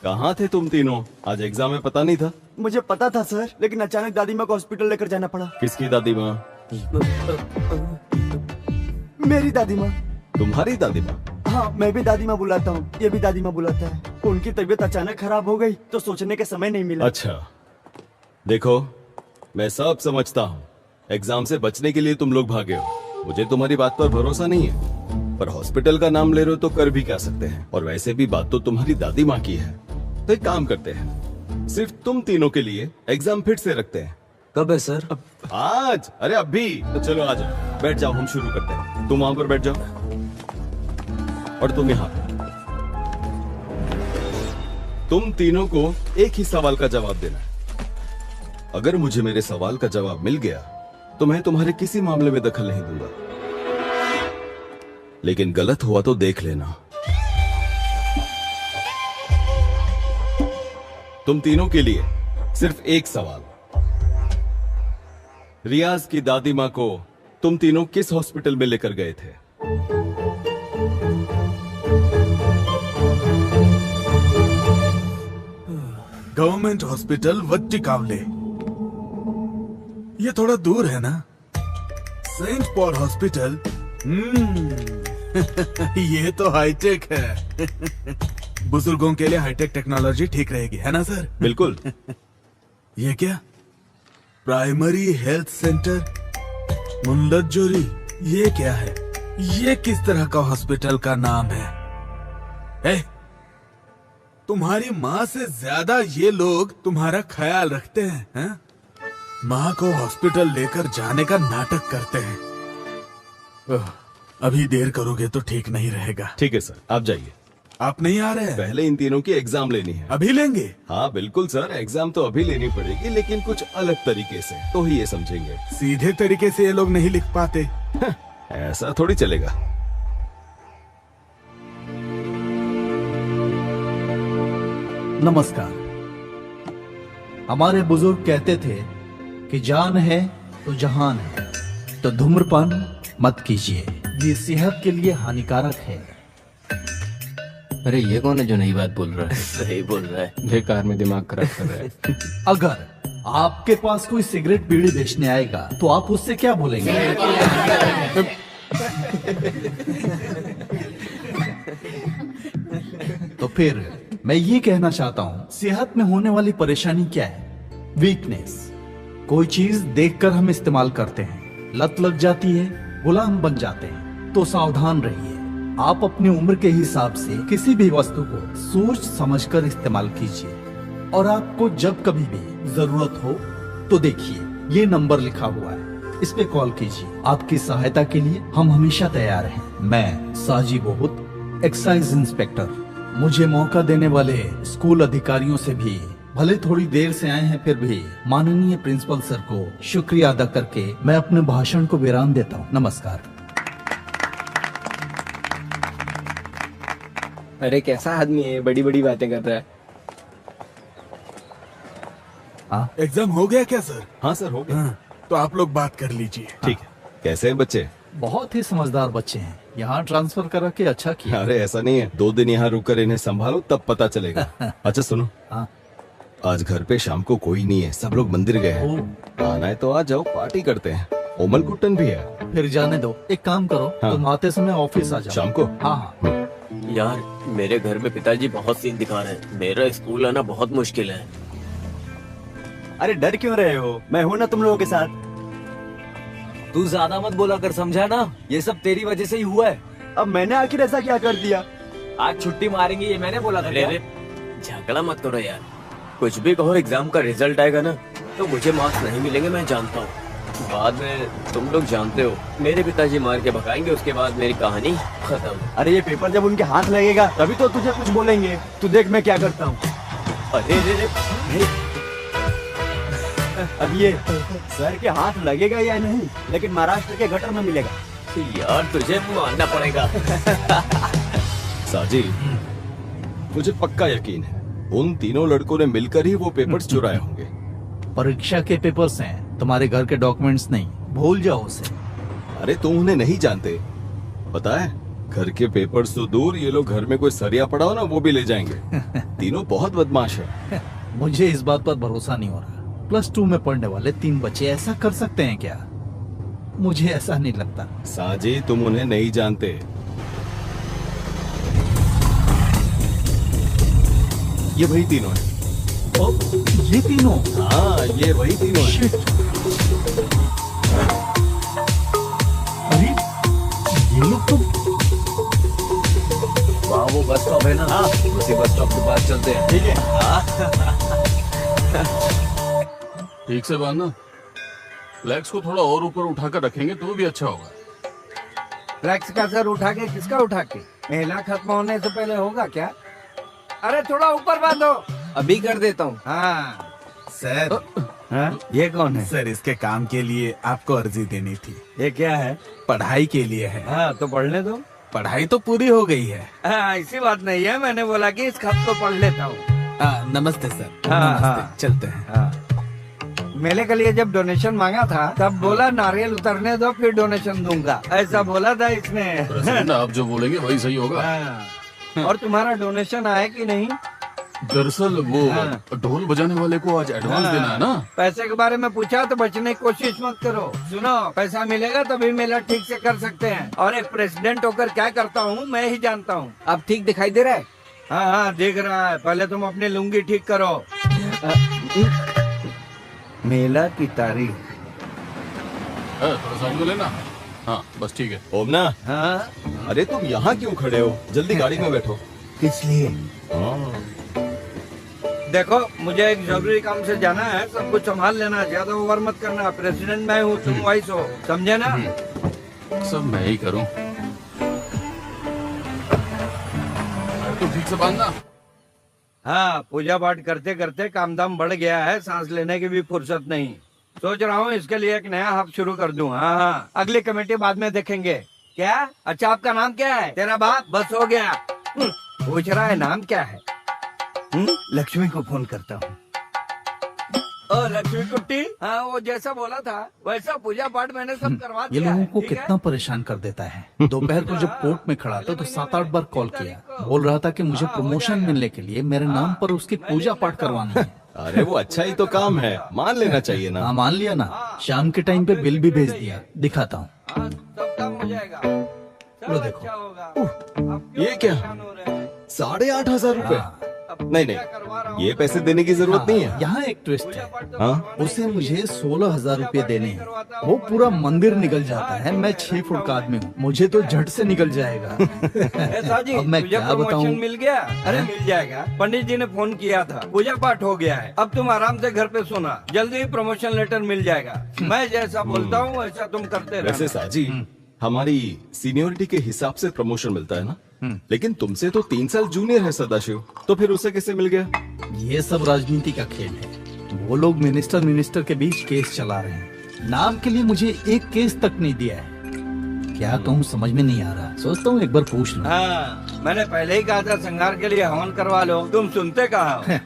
कहाँ थे तुम तीनों? आज एग्जाम में पता नहीं था? मुझे पता था सर, लेकिन अचानक दादी माँ को हॉस्पिटल लेकर जाना पड़ा। किसकी दादी माँ? मेरी दादी माँ। तुम्हारी दादी माँ? हाँ, मैं भी दादी माँ बुलाता हूँ, ये भी दादी माँ बुलाता है। उनकी तबीयत अचानक खराब हो गई तो सोचने का समय नहीं मिला। अच्छा, देखो मैं सब समझता हूँ। एग्जाम से बचने के लिए तुम लोग भागे हो। मुझे तुम्हारी बात पर भरोसा नहीं है, पर हॉस्पिटल का नाम ले रहे हो तो कर भी क्या सकते हैं। और वैसे भी बात तो तुम्हारी दादी माँ की है, तो एक काम करते हैं, सिर्फ तुम तीनों के लिए एग्जाम फिर से रखते हैं। कब है सर? आज। अरे अभी तो चलो आ जाओ, बैठ जाओ, हम शुरू करते हैं। तुम वहां पर बैठ जाओ और तुम यहाँ। तुम तीनों को एक ही सवाल का जवाब देना है। अगर मुझे मेरे सवाल का जवाब मिल गया तो मैं तुम्हारे किसी मामले में दखल नहीं दूंगा, लेकिन गलत हुआ तो देख लेना। तुम तीनों के लिए सिर्फ एक सवाल। रियाज की दादी माँ को तुम तीनों किस हॉस्पिटल में लेकर गए थे? Government hospital Vattikavale. ये थोड़ा दूर है ना? Saint Paul hospital. ये तो हाईटेक है। बुजुर्गों के लिए हाईटेक टेक्नोलॉजी ठीक रहेगी, है ना सर? बिल्कुल। ये क्या? Primary health centre Mundjori. ये क्या है? ये किस तरह का हॉस्पिटल का नाम है? तुम्हारी माँ से ज्यादा ये लोग तुम्हारा ख्याल रखते हैं? माँ को हॉस्पिटल लेकर जाने का नाटक करते हैं। अभी देर करोगे तो ठीक नहीं रहेगा। ठीक है सर, आप जाइए। आप नहीं आ रहे हैं? पहले इन तीनों की एग्जाम लेनी है। अभी लेंगे? हाँ बिल्कुल सर, एग्जाम तो अभी लेनी पड़ेगी, लेकिन कुछ अलग तरीके से, तो ही ये समझेंगे। सीधे तरीके से ये लोग नहीं लिख पाते। ऐसा थोड़ी चलेगा। नमस्कार। हमारे बुजुर्ग कहते थे कि जान है तो जहान है, तो धूम्रपान मत कीजिए, ये सेहत के लिए हानिकारक है। अरे ये कौन है जो नई बात बोल रहा है? सही बोल रहा है। बेकार में दिमाग खराब कर रहा है। अगर आपके पास कोई सिगरेट बीड़ी बेचने आएगा तो आप उससे क्या बोलेंगे? तो फिर मैं ये कहना चाहता हूँ, सेहत में होने वाली परेशानी क्या है? वीकनेस। कोई चीज देखकर हम इस्तेमाल करते हैं, लत लग जाती है, गुलाम बन जाते हैं। तो सावधान रहिए। आप अपनी उम्र के हिसाब से किसी भी वस्तु को सोच समझकर इस्तेमाल कीजिए। और आपको जब कभी भी जरूरत हो तो देखिए, ये नंबर लिखा हुआ है, इस पे कॉल कीजिए। आपकी सहायता के लिए हम हमेशा तैयार हैं। मैं साजी बहुत, एक्साइज इंस्पेक्टर। मुझे मौका देने वाले स्कूल अधिकारियों से भी, भले थोड़ी देर से आए हैं फिर भी, माननीय प्रिंसिपल सर को शुक्रिया अदा करके मैं अपने भाषण को विराम देता हूँ। नमस्कार। अरे कैसा आदमी है, बड़ी बड़ी बातें कर रहा है। एग्जाम हो गया क्या सर? हाँ सर, हो गया। तो आप लोग बात कर लीजिए। ठीक है। कैसे हैं बच्चे? बहुत ही समझदार बच्चे हैं, यहाँ ट्रांसफर करा के अच्छा किया। अरे ऐसा नहीं है, 2 दिन यहाँ रुककर इन्हें संभालो तब पता चलेगा। अच्छा सुनो, हाँ। आज घर पे शाम को कोई नहीं है, सब लोग मंदिर गए हैं। आना है तो आ जाओ, पार्टी करते हैं। ओमल कुट्टन भी है। फिर जाने दो, एक काम करो, हाँ। तुम आते समय ऑफिस आ जाओ। शाम को? हाँ हाँ। यार मेरे घर में पिताजी बहुत सीन दिखा रहे हैं। मेरा स्कूल आना बहुत मुश्किल है। अरे डर क्यों रहे हो, मैं हूँ ना तुम लोगों के साथ। तू ज्यादा मत बोला कर, समझा ना? ये सब तेरी वजह से ही हुआ है। अब मैंने आखिर ऐसा क्या कर दिया? आज छुट्टी मारेंगे ये मैंने बोला था। अरे अरे झगड़ा मत करो यार। कुछ भी कहो, एग्जाम का रिजल्ट आएगा ना तो मुझे मार्क्स नहीं मिलेंगे, मैं जानता हूँ। बाद में तुम लोग जानते हो मेरे पिताजी मार के भगाएंगे, उसके बाद मेरी कहानी खत्म। अरे ये पेपर जब उनके हाथ लगेगा तभी तो तुझे कुछ बोलेंगे। तू देख मैं क्या करता हूँ। अरे अरे अब ये सर के हाथ लगेगा या नहीं, लेकिन महाराष्ट्र के गटर में मिलेगा। यार तुझे मानना पड़ेगा। साजिद, मुझे पक्का यकीन है उन तीनों लड़कों ने मिलकर ही वो पेपर्स चुराए होंगे। परीक्षा के पेपर्स हैं, तुम्हारे घर के डॉक्यूमेंट्स नहीं, भूल जाओ उसे। अरे तुम उन्हें नहीं जानते, पता है घर के पेपर्स तो दूर, ये लोग घर में कोई सरिया पड़ा हो ना वो भी ले जाएंगे। तीनों बहुत बदमाश है। मुझे इस बात पर भरोसा नहीं हो रहा। +2 में पढ़ने वाले 3 बच्चे ऐसा कर सकते हैं क्या? मुझे ऐसा नहीं लगता। साजिद तुम उन्हें नहीं जानते। ये वही तीनों हैं। ये तीनों? हाँ ये वही तीनों हैं। अरे ये लोग तो वहाँ वो बस स्टॉप है ना, उसी बस स्टॉप के पास चलते हैं। ठीक है। ठीक से बांधना। फ्लैक्स को थोड़ा और ऊपर उठाकर रखेंगे तो भी अच्छा होगा। फ्लैक्स का सर उठा के किसका उठा के? मेला खत्म होने से पहले होगा क्या? अरे थोड़ा ऊपर बांधो। अभी कर देता हूँ। हाँ सर। हाँ? ये कौन है? सर इसके काम के लिए आपको अर्जी देनी थी। ये क्या है? पढ़ाई के लिए है। हाँ तो पढ़ने दो। पढ़ाई तो पूरी हो गई है। हाँ ऐसी बात नहीं है, मैंने बोला कि इस खत को पढ़ लेता हूँ। नमस्ते सर। हाँ, नमस्ते। हाँ। चलते हैं। हाँ। मेले के लिए जब डोनेशन मांगा था तब बोला नारियल उतरने दो फिर डोनेशन दूंगा, ऐसा बोला था इसने। प्रेसिडेंट आप जो बोलेंगे वही सही होगा। हाँ। और तुम्हारा डोनेशन आया कि नहीं? दरअसल वो ढोल बजाने वाले को आज एडवांस देना है ना। पैसे के बारे में पूछा तो बचने की कोशिश मत करो। सुनो, पैसा मिलेगा तभी मेला ठीक से कर सकते हैं, और एक प्रेसिडेंट होकर क्या करता हूँ मैं ही जानता हूँ। अब ठीक दिखाई दे रहा है? हाँ हाँ दिख रहा है। पहले तुम अपनी लुंगी ठीक करो। मेला की तारीख थोड़ा साइड में लेना। हाँ बस ठीक है। ओमना। हाँ? अरे तुम यहाँ क्यों खड़े हो, जल्दी गाड़ी में बैठो। किस लिए? देखो मुझे एक जरूरी काम से जाना है, सब कुछ संभाल लेना, ज्यादा ओवर मत करना। प्रेसिडेंट मैं हूँ, तुम वाइस हो, समझे ना? सब मैं ही करूँ। तो ठीक से बांधना। हाँ पूजा पाठ करते करते काम धाम बढ़ गया है, सांस लेने की भी फुर्सत नहीं। सोच रहा हूँ इसके लिए एक नया हब शुरू कर दूं। हाँ हाँ अगली कमेटी बाद में देखेंगे। क्या? अच्छा आपका नाम क्या है? तेरा बाप? बस हो गया। पूछ रहा है नाम क्या है? लक्ष्मी को फोन करता हूँ। लक्ष्मी कुट्टी, हाँ वो जैसा बोला था वैसा पूजा पाठ मैंने सब करवा ये दिया लोगों है, को ठीक है? कितना परेशान कर देता है। दोपहर को जब कोर्ट में खड़ा था तो 7-8 बार कॉल किया, बोल रहा था कि मुझे प्रमोशन मिलने के लिए मेरे नाम पर उसकी पूजा पाठ करवानी है। अरे वो अच्छा ही तो काम है, मान लेना चाहिए ना। हाँ मान लिया ना। शाम के टाइम पे बिल भी भेज दिया, दिखाता हूँ। सब काम हो जाएगा, लो सब देखो। अच्छा होगा। ये क्या? 8,500 रुपए? नहीं नहीं, ये पैसे देने की जरूरत नहीं है। यहाँ एक ट्विस्ट है। हाँ? उसे मुझे 16,000 रुपए देने हैं। वो पूरा मंदिर निकल जाता है। मैं 6 फुट का आदमी हूँ, मुझे तो झट से निकल जाएगा। ऐसा जी, अब मैं तुझे क्या प्रमोशन बताऊँ? मिल गया? अरे मिल जाएगा, पंडित जी ने फोन किया था, पूजा पाठ हो गया है, अब तुम आराम से घर पे सोना, जल्दी ही प्रमोशन लेटर मिल जाएगा। मैं जैसा बोलता हूँ वैसा तुम करते वैसे रहना। साजी, हमारी सीनियोरिटी के हिसाब से प्रमोशन मिलता है ना, लेकिन तुमसे तो 3 साल जूनियर है सदाशिव, तो फिर उसे कैसे मिल गया? ये सब राजनीति का खेल है। वो लोग मिनिस्टर के बीच केस चला रहे हैं। नाम के लिए मुझे एक केस तक नहीं दिया है। क्या कहूँ समझ में नहीं आ रहा, सोचता हूँ एक बार पूछ लूं। हाँ मैंने पहले ही कहा था श्रृंगार के लिए हवन करवा लो, तुम सुनते कहाँ?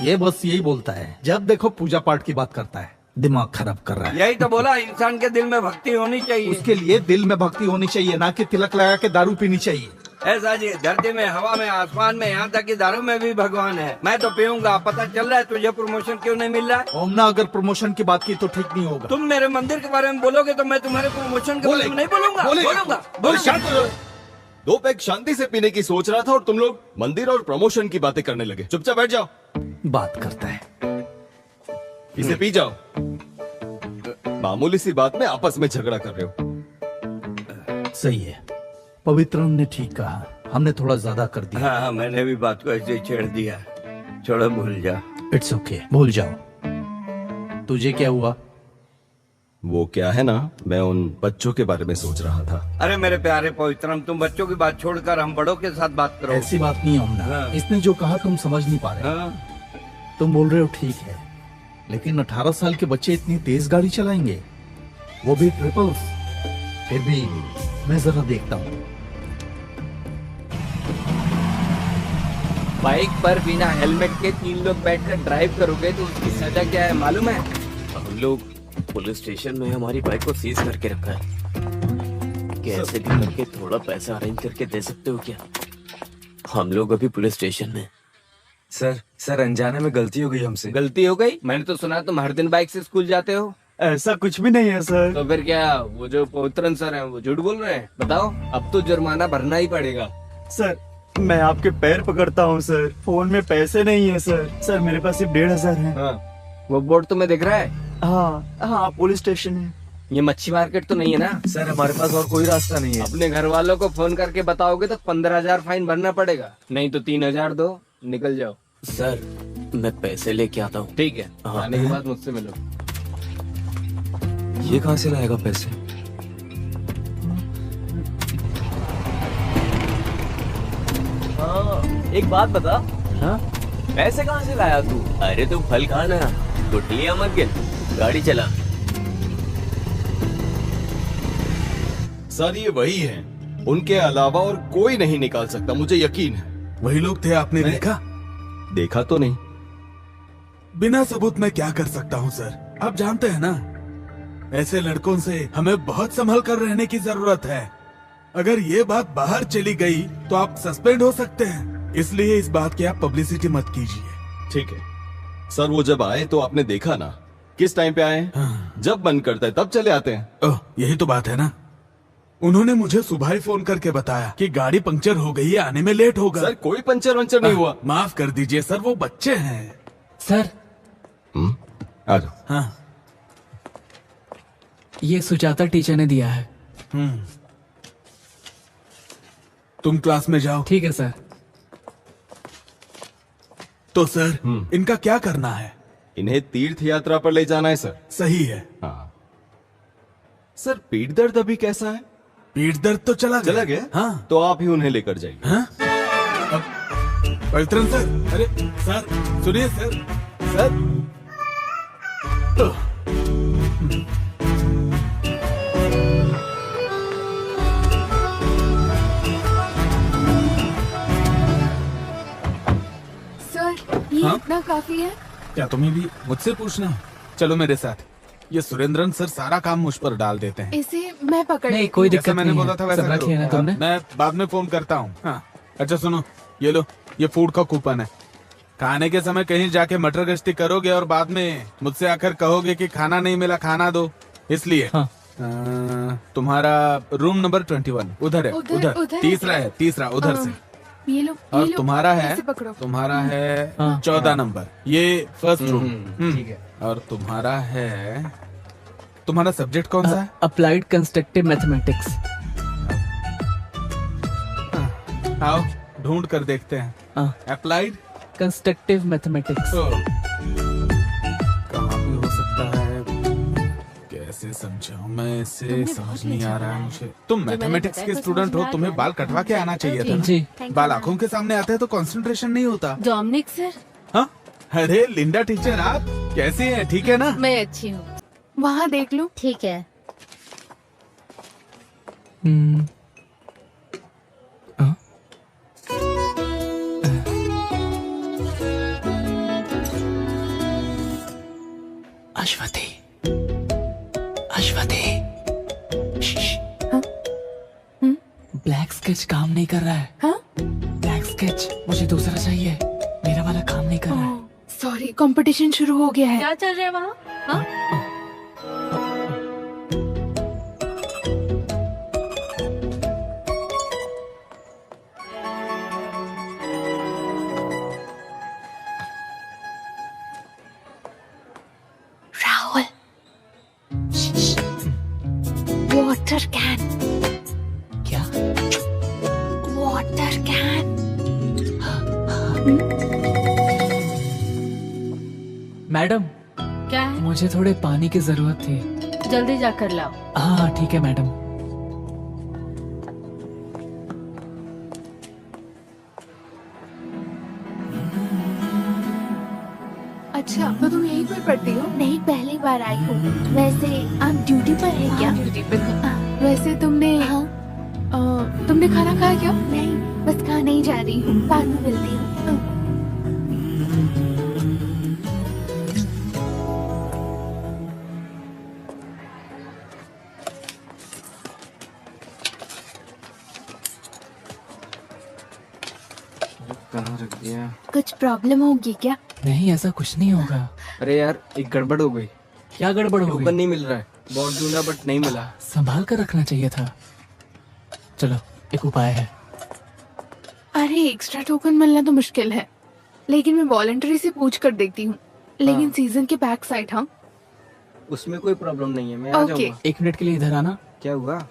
ये बस यही बोलता है, जब देखो पूजा पाठ की बात करता है, दिमाग खराब कर रहा है। यही तो बोला, इंसान के दिल में भक्ति होनी चाहिए। उसके लिए दिल में भक्ति होनी चाहिए, ना कि तिलक लगा के दारू पीनी चाहिए। ऐसा जी, धरती में, हवा में, आसमान में, यहाँ तक कि दारू में भी भगवान है। मैं तो पीऊंगा। पता चल रहा है तुझे प्रमोशन क्यों नहीं मिल रहा है? ओमना, अगर प्रमोशन की बात की तो ठीक नहीं होगा। तुम मेरे मंदिर के बारे में बोलोगे तो मैं तुम्हारे प्रमोशन के बारे में नहीं बोलूंगा। बोलूंगा। 2 पैक शांति से पीने की सोच रहा था और तुम लोग मंदिर और प्रमोशन की बातें करने लगे। चुपचाप बैठ जाओ। बात करता है। इसे पी जाओ। मामूली सी बात में आपस में झगड़ा कर रहे हो। सही है, पवित्रन ने ठीक कहा, हमने थोड़ा ज्यादा कर दिया। हाँ, मैंने भी बात को ऐसे ही छेड़ दिया। छोड़ो, भूल जा। इट्स ओके, भूल जाओ। तुझे क्या हुआ? वो क्या है ना, मैं उन बच्चों के बारे में सोच रहा था। अरे मेरे प्यारे पवित्रम, तुम बच्चों की बात छोड़कर हम बड़ों के साथ बात करो। ऐसी बात नहीं है ओमना। इसने जो कहा तुम समझ नहीं पा रहे। तुम बोल रहे हो ठीक है, लेकिन 18 साल के बच्चे इतनी तेज गाड़ी चलाएंगे, वो भी ट्रिपल्स। फिर भी मैं जरा देखता हूँ। बाइक पर बिना हेलमेट के 3 लोग बैठकर ड्राइव करोगे तो उसकी सजा क्या है मालूम है? हम लोग पुलिस स्टेशन में हमारी बाइक को सीज करके रखा है। कैसे भी करके थोड़ा पैसा अरेंज करके दे सकते हो क्या? हम लोग अभी पुलिस स्टेशन में। सर अनजाने में गलती हो गई हमसे। गलती हो गई? मैंने तो सुना तुम हर दिन बाइक से स्कूल जाते हो। ऐसा कुछ भी नहीं है सर। तो फिर क्या वो जो पवित्रन सर हैं वो झूठ बोल रहे हैं? बताओ, अब तो जुर्माना भरना ही पड़ेगा। सर मैं आपके पैर पकड़ता हूँ सर, फोन में पैसे नहीं है सर। सर मेरे पास सिर्फ 1500 है। हाँ, वो बोर्ड तुम्हें दिख रहा है? हाँ, पुलिस स्टेशन है। ये मच्छी मार्केट तो नहीं है ना? सर हमारे पास और कोई रास्ता नहीं है। अपने घर वालों को फोन करके बताओगे तो 15,000 फाइन भरना पड़ेगा, नहीं तो 3,000 दो, निकल जाओ। सर मैं पैसे लेके आता हूँ। ठीक है, आने के बाद मुझसे मिलो। ये कहाँ से लाएगा पैसे? एक बात बता। हाँ? पैसे कहाँ से लाया तू? अरे तू फल खाना, गुठलियां मत गिन, गाड़ी चला। सर ये वही है, उनके अलावा और कोई नहीं निकाल सकता, मुझे यकीन है। वही लोग थे, आपने देखा? देखा तो नहीं। बिना सबूत मैं क्या कर सकता हूँ सर? आप जानते हैं ना, ऐसे लड़कों से हमें बहुत संभल कर रहने की जरूरत है। अगर ये बात बाहर चली गई तो आप सस्पेंड हो सकते हैं, इसलिए इस बात की आप पब्लिसिटी मत कीजिए। ठीक है सर, वो जब आए तो आपने देखा ना किस टाइम पे आए। जब मन करता है तब चले आते हैं। यही तो बात है ना। उन्होंने मुझे सुबह ही फोन करके बताया कि गाड़ी पंक्चर हो गई है, आने में लेट होगा। सर कोई पंचर वंचर नहीं हुआ। माफ कर दीजिए सर, वो बच्चे हैं। सर आ जाओ। हाँ, ये सुजाता टीचर ने दिया है। तुम क्लास में जाओ। ठीक है सर। तो सर इनका क्या करना है? इन्हें तीर्थ यात्रा पर ले जाना है सर। सही है। हाँ सर, पीठ दर्द अभी कैसा है? पीठ दर्द तो चला गया। हाँ, तो आप ही उन्हें लेकर जाइए। हाँ? पवित्रन सर, अरे सर सुनिए सर। सर ये इतना काफी है? क्या तुम्हें भी मुझसे पूछना है? चलो मेरे साथ। ये सुरेंद्रन सर सारा काम मुझ पर डाल देते हैं। इसे मैं पकड़ नहीं, कोई जैसा दिक्कत मैंने नहीं बोला है। था वैसा सब रख करो। लिया ना तुमने? मैं बाद में फोन करता हूँ। हाँ। अच्छा सुनो, ये लो, ये फूड का कूपन है। खाने के समय कहीं जाके मटर गश्ती करोगे और बाद में मुझसे आकर कहोगे कि खाना नहीं मिला, खाना दो, इसलिए। हाँ। तुम्हारा रूम नंबर 21 उधर है। उधर तीसरा है, तीसरा उधर से। ये लो, और ये लो, तुम्हारा है, ऐसे पकड़ो। तुम्हारा है 14 नंबर, ये फर्स्ट रूम। ठीक है। और तुम्हारा है, तुम्हारा सब्जेक्ट कौन सा है? Applied constructive mathematics. आओ ढूंढ कर देखते हैं। Applied constructive mathematics. कहाँ भी हो सकता है, कैसे समझाऊं मैं इसे, समझ नहीं आ रहा है मुझे। तुम मैथमेटिक्स के स्टूडेंट हो, तुम्हें बाल कटवा के आना चाहिए था। जी। बाल आंखों के सामने आते हैं तो कंसंट्रेशन नहीं होता। Dominic sir. हाँ, अरे लिंडा टीचर, आप कैसे हैं? ठीक है ना? मैं अच्छी हूँ। वहाँ देख लो। ठीक है। अश्वती, अश्वती, ब्लैक स्केच काम नहीं कर रहा है। हाँ? ब्लैक स्केच मुझे दूसरा चाहिए, मेरा वाला काम नहीं कर रहा है। सॉरी, कंपटीशन शुरू हो गया है। क्या चल रहा है वहाँ? हाँ? Water can. क्या? Water can. मैडम, क्या है? मुझे थोड़े पानी की जरूरत थी। जल्दी जाकर लाओ। हाँ ठीक है मैडम। अच्छा, तो तुम यहीं पर पढ़ती हो? नहीं, पहली बार आई हूँ। वैसे आप ड्यूटी पर है क्या? ड्यूटी पर हूँ। वैसे तुमने खाना खाया क्या? नहीं, बस खाने ही जा रही हूँ, बाद में मिलती हूँ। कहाँ रख दिया? कुछ प्रॉब्लम होगी क्या? नहीं, ऐसा कुछ नहीं होगा। अरे यार, एक गड़बड़ हो गई। क्या गड़बड़ हो टोकन गई? नहीं मिल रहा है। बहुत ढूंढा बट नहीं मिला। संभाल कर रखना चाहिए था। चलो, एक उपाय है। अरे एक्स्ट्रा टोकन मिलना तो मुश्किल है, लेकिन मैं वॉलंटरी से पूछ कर देखती हूँ। लेकिन सीजन के बैक साइड। हाँ, उसमें कोई प्रॉब्लम नहीं है, मैं आ ओके। जाऊंगा। 1 मिनट के लिए इधर आना। क्या हुआ?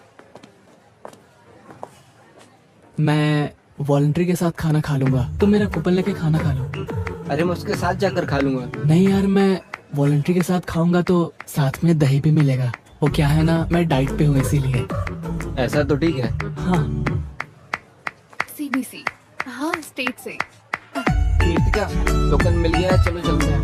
मैं वॉलंटरी के साथ खाना खा लूंगा, तुम मेरा कूपन लेके खाना खा लो। अरे मैं उसके साथ जाकर खा लूंगा। नहीं यार, मैं वॉलंटरी के साथ खाऊंगा तो साथ में दही भी मिलेगा। वो क्या है ना, मैं डाइट पे हूँ इसीलिए। ऐसा तो ठीक है। हाँ। सीबीसी। हाँ, स्टेट से। कीर्तिका, टोकन मिल गया है, चलो चलते हैं।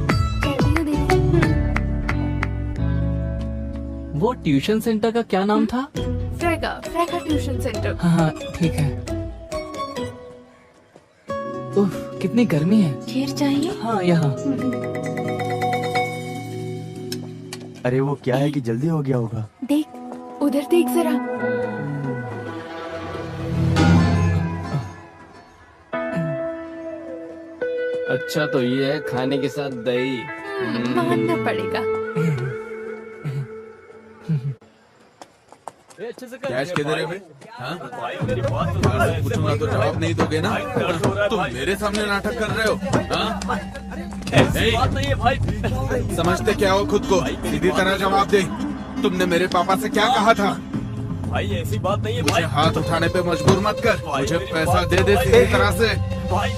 वो ट्यूशन सेंटर का क्या नाम था? फ्रेगा ट्यूशन सेंटर। हाँ ठीक है। उफ, कितनी गर्मी है। खीर चाहिए? हाँ, यहाँ। अरे वो क्या है कि जल्दी हो गया होगा। देख, उधर देख जरा। अच्छा, तो ये है खाने के साथ दही। मानना पड़ेगा। कैश किधर है भाई? हाँ? पूछूंगा तो जवाब नहीं दोगे ना? तुम मेरे सामने नाटक कर रहे हो? हाँ? ऐसी बात नहीं है भाई। समझते क्या हो खुद को? सीधी तरह जवाब दे। तुमने मेरे पापा से क्या कहा था? भाई ऐसी बात नहीं है मुझे भाई। हाथ उठाने पे मजबूर मत कर। मुझे पैसा दे दे सीधी तरह से। भाई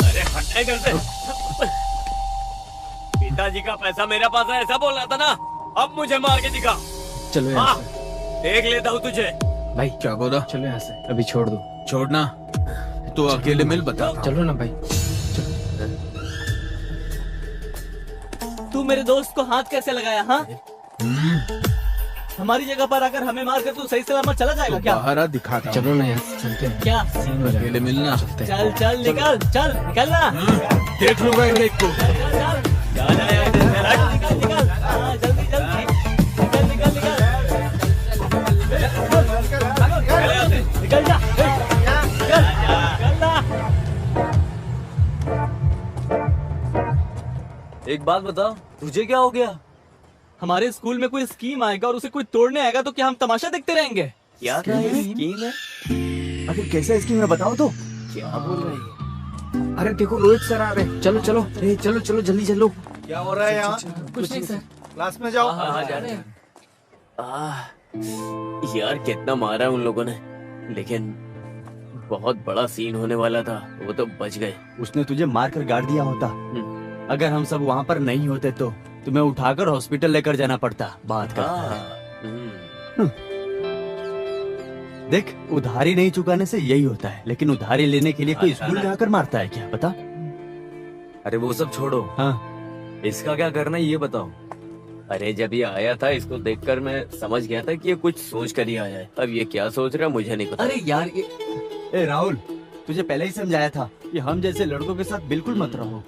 अरे हटने इधर से। पिताजी का पैसा मेरे पास है, ऐसा बोल रहा था ना। अब मुझे मार के दिखा। चलो यहाँ हाँ, से। देख लेता हूँ तुझे। भाई क्या बोला? चलो यहाँ से, अभी छोड़ दो। छोड़ना तो अकेले मिल बता। चलो ना भाई। तू मेरे दोस्त को हाथ कैसे लगाया? हाँ, हमारी जगह पर आकर हमें मार कर तू सही सलामत चला जाएगा क्या? बाहर आ, दिखाता हूँ। चलो ना यहाँ से, चलते हैं। क्या? अकेले मिलना। चल चल निकल, चल निकलना। देख लूंगा एक को। निकल निकल, हाँ, जल्दी जल्दी निकल निकल निकल निकल जा, एक बात बताओ, तुझे क्या हो गया? हमारे स्कूल में कोई स्कीम आएगा और उसे कोई तोड़ने आएगा तो क्या हम तमाशा देखते रहेंगे? क्या स्कीम है? अरे कैसा स्कीम है बताओ तो। क्या बोल रही है? अरे देखो, रोहित सर आ रहे हैं। चलो चलो, ए, चलो चलो जल्दी चलो। क्या हो रहा है यहाँ? कुछ नहीं सर। क्लास में जाओ। हाँ, जा रहे हैं। यार कितना मारा उन लोगों ने, लेकिन बहुत बड़ा सीन होने वाला था, वो तो बच गए। उसने तुझे मार कर गाड़ दिया होता। अगर हम सब वहाँ पर नहीं होते तो तुम्हें उठाकर हॉस्पिटल लेकर जाना पड़ता। बात कर। देख, उधारी नहीं चुकाने से यही होता है, लेकिन उधारी लेने के लिए कोई स्कूल में आकर मारता है क्या? बता। अरे वो सब छोड़ो। हाँ, इसका क्या करना है ये बताओ। अरे जब ये आया था, इसको देखकर मैं समझ गया था कि ये कुछ सोच कर ही आया है। अब ये क्या सोच रहा है मुझे नहीं पता। अरे यार ये ए राहुल, तुझे पहले ही समझाया था कि हम जैसे लड़कों के साथ बिल्कुल मत रहो।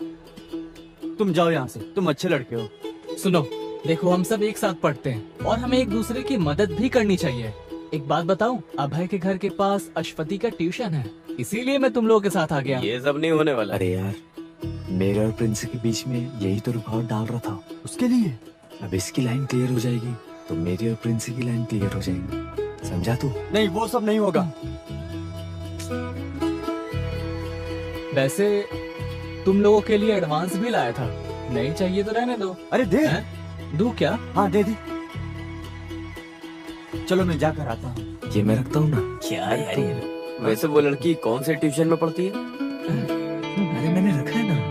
तुम जाओ यहाँ से, तुम अच्छे लड़के हो। सुनो, देखो हम सब एक साथ पढ़ते हैं और हमें एक दूसरे की मदद भी करनी चाहिए। एक बात बताऊं, अभय के घर के पास अश्वती का ट्यूशन है, इसीलिए मैं तुम लोगों के साथ आ गया। ये सब नहीं होने वाला। अरे यार, मेरे और प्रिंस के बीच में यही तो रुकावट डाल रहा था। उसके लिए अब इसकी लाइन क्लियर हो जाएगी तो मेरी और प्रिंस की लाइन क्लियर हो जाएगी। समझा तू? नहीं, वो सब नहीं होगा। वैसे तुम लोगों के लिए एडवांस भी लाया था। नहीं चाहिए तो रहने दो। अरे दे। दूं क्या? हाँ दे दे। चलो मैं जाकर आता हूँ। ये मैं रखता हूँ ना। क्या यार ये? वैसे वो लड़की कौन से ट्यूशन में पढ़ती है? अरे मैंने रखा है ना।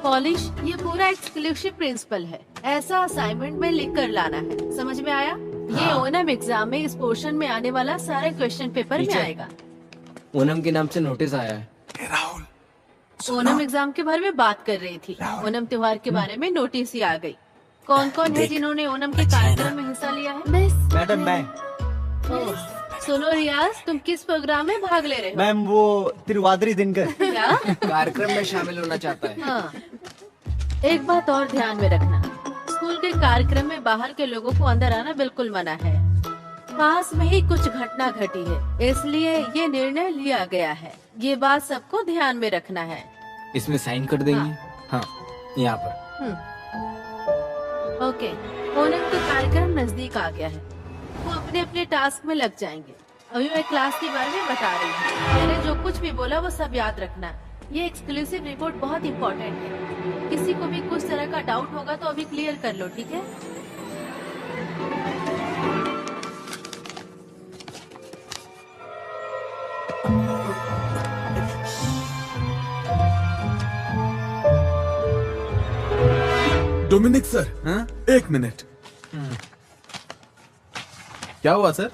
पॉलिश, ये पूरा एक्सक्लूसिव प्रिंसिपल है। ऐसा असाइनमेंट में लिख कर लाना है, समझ में आया? ये ओनम एग्जाम में इस पोर्शन में आने वाला सारा क्वेश्चन पेपर में आएगा। ओनम के नाम से नोटिस आया है। ओनम एग्जाम के बारे में बात कर रही थी। ओनम त्योहार के बारे में नोटिस ही आ गई। कौन कौन है जिन्होंने ओनम के कार्यक्रम में हिस्सा लिया है? मैडम मैं। सुनो रियाज, तुम किस प्रोग्राम में भाग ले रहे हो? मैम वो तिरुवादिरी दिनकर। क्या? कार्यक्रम में शामिल होना चाहता है। हाँ। एक बात और ध्यान में रखना, स्कूल के कार्यक्रम में बाहर के लोगों को अंदर आना बिल्कुल मना है। पास में ही कुछ घटना घटी है, इसलिए ये निर्णय लिया गया है। ये बात सबको ध्यान में रखना है। इसमें साइन कर देंगे। हाँ, यहाँ पर। ओके, ओनम का कार्यक्रम नजदीक आ गया है। वो अपने अपने टास्क में लग जाएंगे। अभी मैं क्लास के बारे में बता रही हूँ। मैंने जो कुछ भी बोला वो सब याद रखना। ये एक्सक्लूसिव रिपोर्ट बहुत इम्पोर्टेंट है। किसी को भी कुछ तरह का डाउट होगा तो अभी क्लियर कर लो, ठीक है? डोमिनिक सर, हाँ? 1 मिनट। क्या हुआ सर?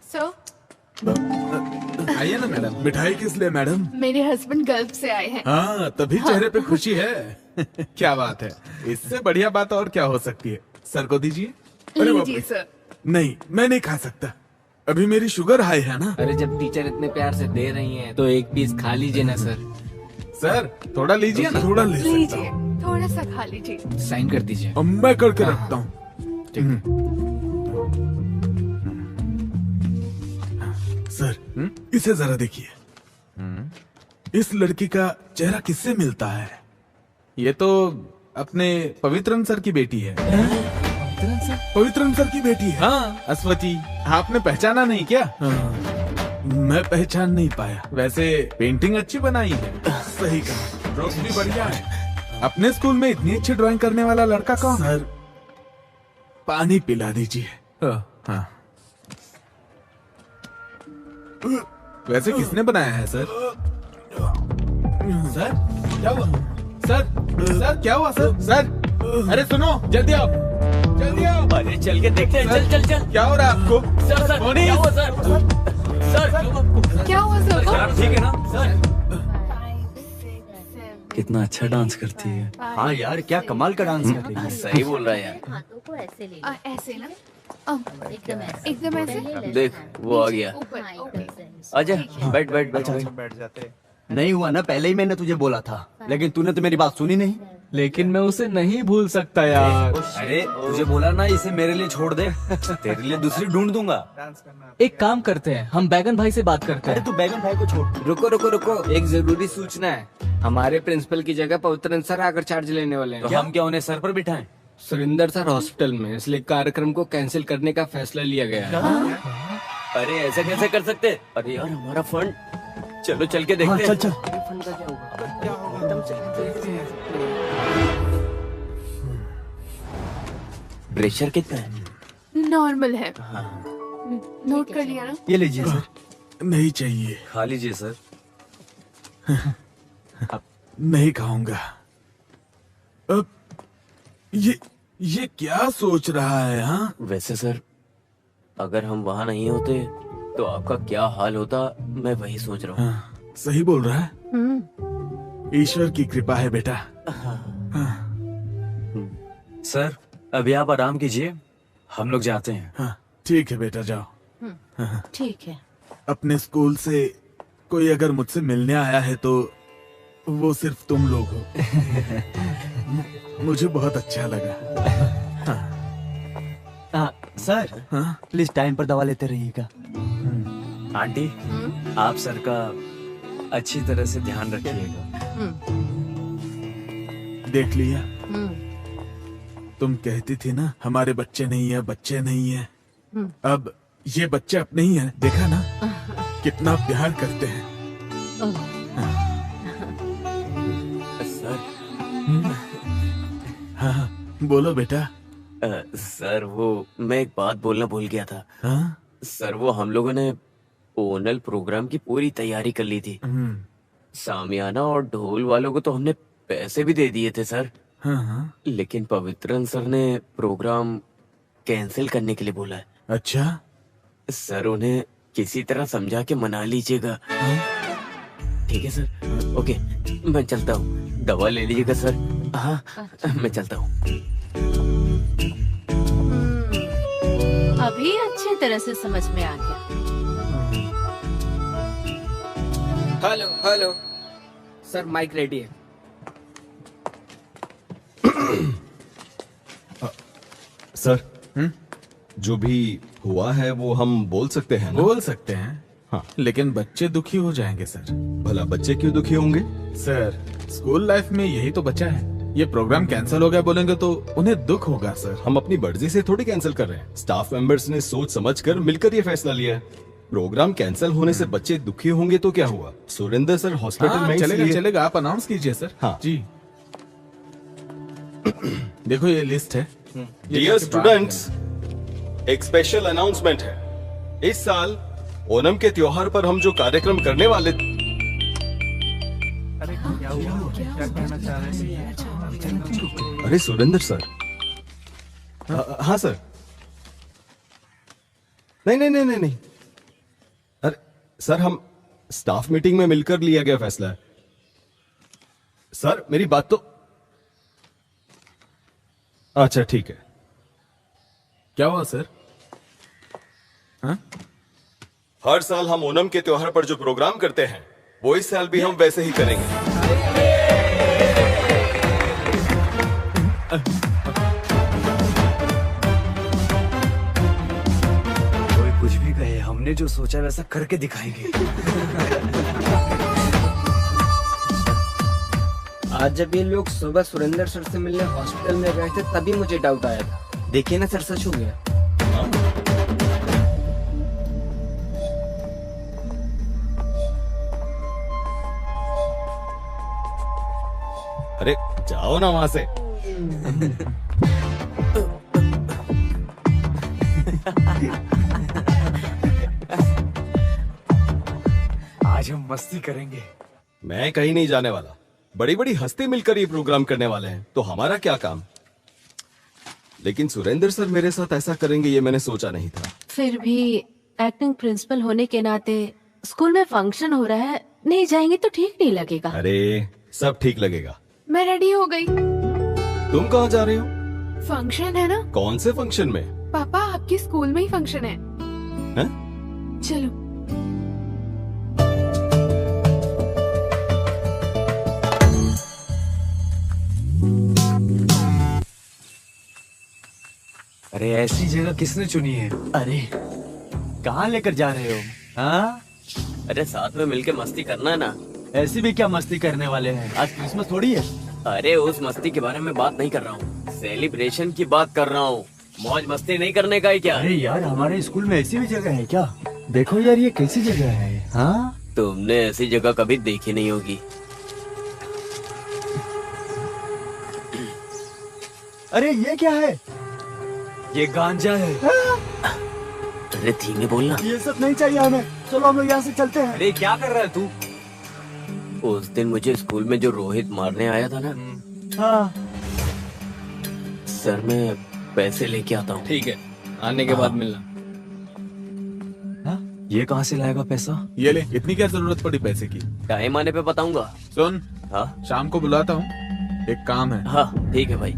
सो आइए ना मैडम। मिठाई किस लिए मैडम? मेरे हस्बैंड गल्फ से आए हैं। हाँ, तभी चेहरे पे खुशी है। क्या बात है, इससे बढ़िया बात और क्या हो सकती है। सर को दीजिए। अरे बाप लीजिए रे। सर। नहीं, मैं नहीं खा सकता, अभी मेरी शुगर हाई है ना। अरे जब टीचर इतने प्यार से दे रही हैं तो एक पीस खा लीजिए ना सर। सर थोड़ा लीजिए ना। थोड़ा ले सकता लीजिए, थोड़ा सा खा लीजिए। साइन कर दीजिए। हूँ। मैं करके रखता हूँ। सर, इसे जरा देखिए। इस लड़की का चेहरा किससे मिलता है? ये तो अपने पवित्रन सर की बेटी है। पवित्रन सर की बेटी है? हाँ, अश्वती। आपने पहचाना नहीं क्या? हाँ, मैं पहचान नहीं पाया। वैसे पेंटिंग अच्छी बनाई है। सही कहा, ड्राइंग भी बढ़िया है। अपने स्कूल में इतनी अच्छी ड्राइंग करने वाला लड़का कौन है? सर, पानी पिला दीजिए। हाँ। वैसे किसने बनाया है सर? सर क्या हुआ? सर क्या हुआ सर? सर अरे सुनो, जल्दी आओ, जल्दी आओ। अरे चल के देखते हैं। चल चल चल। क्या हो रहा है आपको? सर क्या हुआ सर? सर क्या हुआ सर को? ठीक है ना सर? कितना अच्छा डांस करती है। हाँ यार, क्या कमाल का डांस कर रही है। सही बोल रहा है यार। हाथों को ऐसे ले ऐसे ना, एकदम एकदम ऐसे। देख वो आ गया। ऊपर, ओके। आजा, बैठ बैठ बैठ। बैठ जाते। नहीं हुआ ना, पहले ही मैंने तुझे बोला था, लेकिन तूने तो मेरी बात सुनी नहीं। लेकिन मैं उसे नहीं भूल सकता यार। अरे तुझे बोला ना इसे मेरे लिए छोड़ दे, तेरे लिए दूसरी ढूंढ दूंगा। एक काम करते हैं, हम बैगन भाई से बात करते हैं। तू बैगन भाई को छोड़। रुको रुको रुको, एक जरूरी सूचना है। हमारे प्रिंसिपल की जगह पवित्रन सर आकर चार्ज लेने वाले हैं। तो हम क्या उन्हें सर पर बिठाएं? सुरेंद्र सर हॉस्पिटल में, इसलिए कार्यक्रम को कैंसिल करने का फैसला लिया गया है। अरे ऐसा कैसे कर सकते? अरे यार हमारा फंड। चलो चल के देखते हैं। चल। फंड का क्या होगा? प्रेशर कितना है? नॉर्मल है। नोट कर लिया ना? ये लीजिए सर। नहीं चाहिए। खा लीजिए सर। नहीं खाऊंगा। अब ये क्या सोच रहा है? हाँ, वैसे सर, अगर हम वहाँ नहीं होते तो आपका क्या हाल होता, मैं वही सोच रहा हूँ। हाँ, सही बोल रहा है। ईश्वर की कृपा है बेटा। हाँ। सर अभी आप आराम कीजिए, हम लोग जाते हैं। हाँ, ठीक है बेटा, जाओ। हाँ, ठीक है। अपने स्कूल से कोई अगर मुझसे मिलने आया है तो वो सिर्फ तुम लोग हो। मुझे बहुत अच्छा लगा। सर प्लीज टाइम पर दवा लेते रहिएगा। आंटी, आप सर का अच्छी तरह से ध्यान रखिएगा। देख लिया, तुम कहती थी ना हमारे बच्चे नहीं है, बच्चे नहीं है। अब ये बच्चे अपने ही हैं, देखा ना कितना प्यार करते हैं। सर। हाँ, बोलो बेटा। सर वो मैं एक बात बोलना भूल गया था। हाँ? सर वो हम लोगों ने ओनल प्रोग्राम की पूरी तैयारी कर ली थी। सामियाना और ढोल वालों को तो हमने पैसे भी दे दिए थे सर। हाँ? लेकिन पवित्रन सर ने प्रोग्राम कैंसिल करने के लिए बोला है। अच्छा सर, उन्हें किसी तरह समझा के मना लीजिएगा। ठीक है सर? ओके, मैं चलता हूँ। दवा ले लीजिएगा सर। हाँ, मैं चलता हूँ। अभी अच्छी तरह से समझ में आ गया। Hello hello sir, mike ready है। सर, जो भी हुआ है वो हम बोल सकते हैं ना? बोल सकते हैं। हाँ, लेकिन बच्चे दुखी हो जाएंगे सर। भला बच्चे क्यों दुखी होंगे? सर, स्कूल लाइफ में यही तो बचा है। ये प्रोग्राम कैंसिल हो गया बोलेंगे तो उन्हें दुख होगा सर। हम अपनी मर्जी से थोड़ी कैंसिल कर रहे हैं। स्टाफ मेंबर्स ने सोच समझकर मिलकर ये फैसला लिया है। प्रोग्राम कैंसिल होने से बच्चे दुखी होंगे तो क्या हुआ? सुरेंद्र सर हॉस्पिटल हाँ, में चलेगा इसलिए- चलेगा, आप अनाउंस कीजिए सर। हाँ। जी देखो ये लिस्ट है। डियर स्टूडेंट्स, एक स्पेशल अनाउंसमेंट है। इस साल ओणम के त्योहार पर हम जो कार्यक्रम करने वाले अरे सुरेंद्र सर। हाँ सर। नहीं। अरे सर, हम स्टाफ मीटिंग में मिलकर लिया गया फैसला है। सर मेरी बात तो अच्छा ठीक है। क्या हुआ सर? हाँ? हर साल हम ओणम के त्योहार पर जो प्रोग्राम करते हैं वो इस साल भी हम वैसे ही करेंगे। कोई कुछ भी कहे, हमने जो सोचा वैसा करके दिखाएंगे। आज जब ये लोग सुबह सुरेंद्र सर से मिलने हॉस्पिटल में गए थे तभी मुझे डाउट आया था। देखिए ना सर, सच हो गया। अरे जाओ ना वहां से। आज हम मस्ती करेंगे। मैं कहीं नहीं जाने वाला। बड़ी बड़ी हस्ती मिलकर ये प्रोग्राम करने वाले हैं तो हमारा क्या काम? लेकिन सुरेंद्र सर मेरे साथ ऐसा करेंगे ये मैंने सोचा नहीं था। फिर भी एक्टिंग प्रिंसिपल होने के नाते स्कूल में फंक्शन हो रहा है, नहीं जाएंगे तो ठीक नहीं लगेगा। अरे सब ठीक लगेगा। मैं रेडी हो गई। तुम कहाँ जा रहे हो? फंक्शन है ना? कौन से फंक्शन में? पापा आपके स्कूल में ही फंक्शन है। हैं? चलो। अरे ऐसी जगह किसने चुनी है? अरे कहाँ लेकर जा रहे हो? हाँ, अरे साथ में मिलके मस्ती करना है ना। ऐसी भी क्या मस्ती करने वाले हैं? आज क्रिसमस थोड़ी है। अरे उस मस्ती के बारे में बात नहीं कर रहा हूँ, सेलिब्रेशन की बात कर रहा हूँ। मौज मस्ती नहीं करने का ही क्या? अरे यार, हमारे स्कूल में ऐसी भी जगह है क्या? देखो यार, ये कैसी जगह है? हाँ, तुमने ऐसी जगह कभी देखी नहीं होगी। अरे ये क्या है? ये गांजा है। अरे धीमे बोलना। ये सब नहीं चाहिए हमें। चलो हम लोग यहाँ से चलते हैं। अरे क्या कर रहा है तू? उस दिन मुझे स्कूल में जो रोहित मारने आया था ना, हाँ, सर मैं पैसे लेके आता हूँ। ठीक है, आने के बाद मिलना। ये कहाँ से लाएगा पैसा? ये ले, इतनी क्या जरूरत पड़ी पैसे की? टाइम आने पे बताऊंगा। सुन, हाँ शाम को बुलाता हूँ, एक काम है। हाँ ठीक है भाई।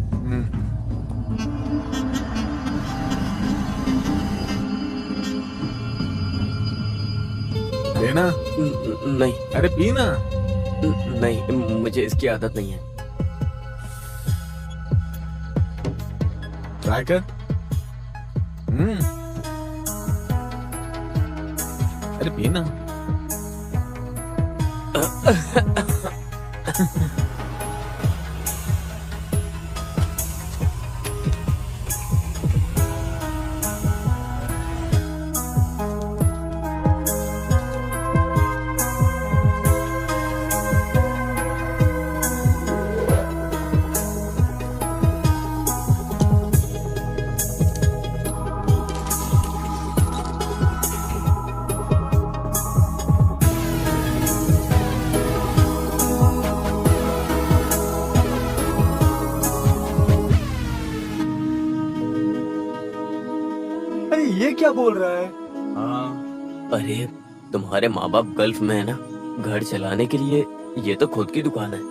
लेना? नहीं। अरे पीना। नहीं, मुझे इसकी आदत नहीं है। ट्राई कर। अरे पीना। अरे ये क्या बोल रहा है? हाँ, अरे तुम्हारे माँ बाप गल्फ में है ना, घर चलाने के लिए ये तो खुद की दुकान है।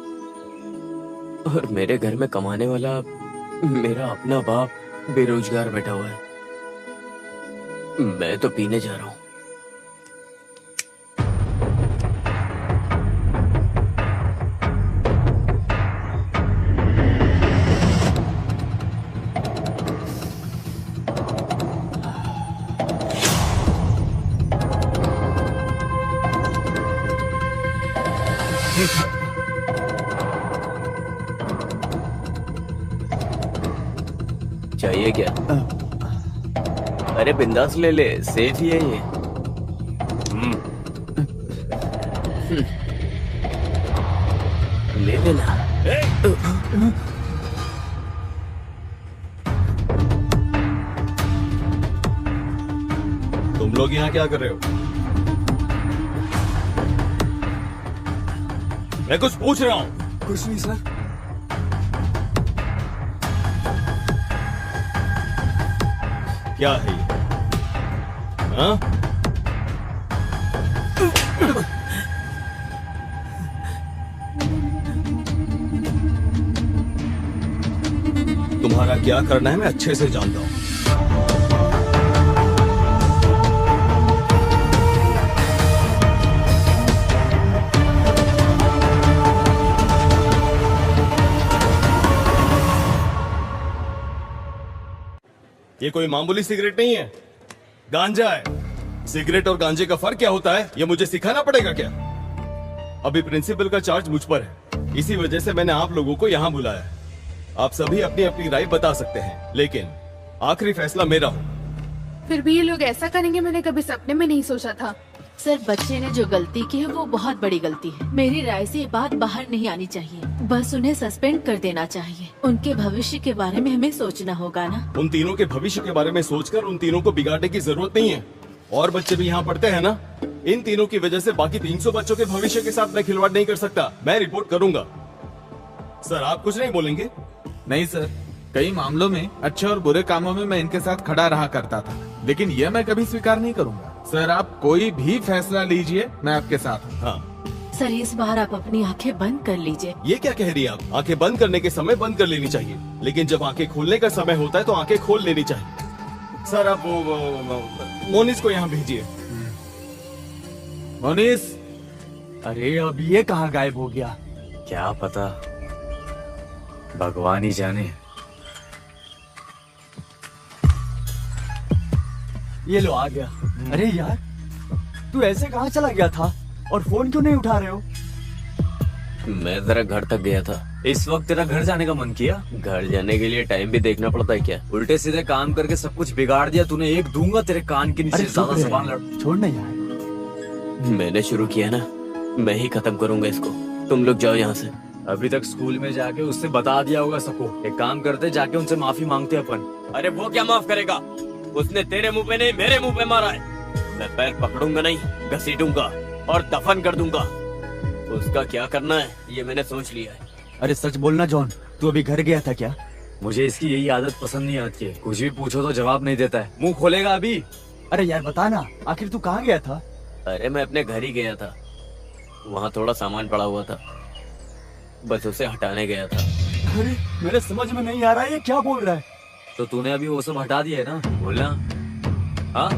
और मेरे घर में कमाने वाला मेरा अपना बाप बेरोजगार बैठा हुआ है। मैं तो पीने जा रहा हूँ। चाहिए क्या? अरे बिंदास ले ले, सेफ ही है ये। ले लेना। तुम लोग यहाँ क्या कर रहे हो? मैं कुछ पूछ रहा हूँ। कुछ नहीं सर। क्या है ये? हाँ? तुम्हारा क्या करना है मैं अच्छे से जानता हूं। ये कोई मामूली सिगरेट नहीं है, गांजा है। सिगरेट और गांजे का फर्क क्या होता है ये मुझे सिखाना पड़ेगा क्या? अभी प्रिंसिपल का चार्ज मुझ पर है, इसी वजह से मैंने आप लोगों को यहाँ बुलाया है। आप सभी अपनी अपनी राय बता सकते हैं, लेकिन आखिरी फैसला मेरा हो। फिर भी ये लोग ऐसा करेंगे मैंने कभी सपने में नहीं सोचा था। सर, बच्चे ने जो गलती की है वो बहुत बड़ी गलती है। मेरी राय से ये बात बाहर नहीं आनी चाहिए, बस उन्हें सस्पेंड कर देना चाहिए। उनके भविष्य के बारे में हमें सोचना होगा ना। उन तीनों के भविष्य के बारे में सोचकर उन तीनों को बिगाड़ने की जरूरत नहीं है। और बच्चे भी यहाँ पढ़ते हैं ना। इन तीनों की वजह से बाकी 300 बच्चों के भविष्य के साथ मैं खिलवाड़ नहीं कर सकता। मैं रिपोर्ट करूंगा। सर, आप कुछ नहीं बोलेंगे? नहीं सर, कई मामलों में अच्छे और बुरे कामों में मैं इनके साथ खड़ा रहा करता था, लेकिन यह मैं कभी स्वीकार नहीं करूंगा। सर, आप कोई भी फैसला लीजिए, मैं आपके साथ हूँ। हाँ सर, इस बार आप अपनी आंखें बंद कर लीजिए। ये क्या कह रही है आप? आंखें बंद करने के समय बंद कर लेनी चाहिए, लेकिन जब आंखें खोलने का समय होता है तो आंखें खोल लेनी चाहिए। सर, आप वो मोनिस को यहाँ भेजिए। मोनिस, अरे अब ये कहाँ गायब हो गया? क्या पता, भगवान ही जाने। ये लो आ गया। अरे यार, तू ऐसे कहाँ चला गया था और फोन क्यों नहीं उठा रहे हो? मैं जरा घर तक गया था। इस वक्त तेरा घर जाने का मन किया? घर जाने के लिए टाइम भी देखना पड़ता है क्या? उल्टे सीधे काम करके सब कुछ बिगाड़ दिया तूने। एक दूंगा तेरे कान के नीचे। ज्यादा जबान लड़। छोड़ ना यार। मैंने शुरू किया ना, मैं ही खत्म करूंगा इसको। तुम लोग जाओ यहाँ से। अभी तक स्कूल में जाके उससे बता दिया होगा सबको। एक काम करते, जाके उनसे माफी मांगते अपन। अरे वो क्या माफ करेगा? उसने तेरे मुंह पे नहीं मेरे मुंह पे मारा है। मैं पैर पकड़ूंगा नहीं, घसीटूंगा और दफन कर दूंगा। उसका क्या करना है ये मैंने सोच लिया है। अरे सच बोलना जॉन, तू अभी घर गया था क्या? मुझे इसकी यही आदत पसंद नहीं आती है। कुछ भी पूछो तो जवाब नहीं देता है। मुंह खोलेगा अभी? अरे यार बता ना, आखिर तू कहाँ गया था? अरे मैं अपने घर ही गया था, वहाँ थोड़ा सामान पड़ा हुआ था, बस उसे हटाने गया था। अरे मेरे समझ में नहीं आ रहा है ये क्या बोल रहा है। तो तूने अभी वो सब हटा दिया है ना? बोलना। हाँ,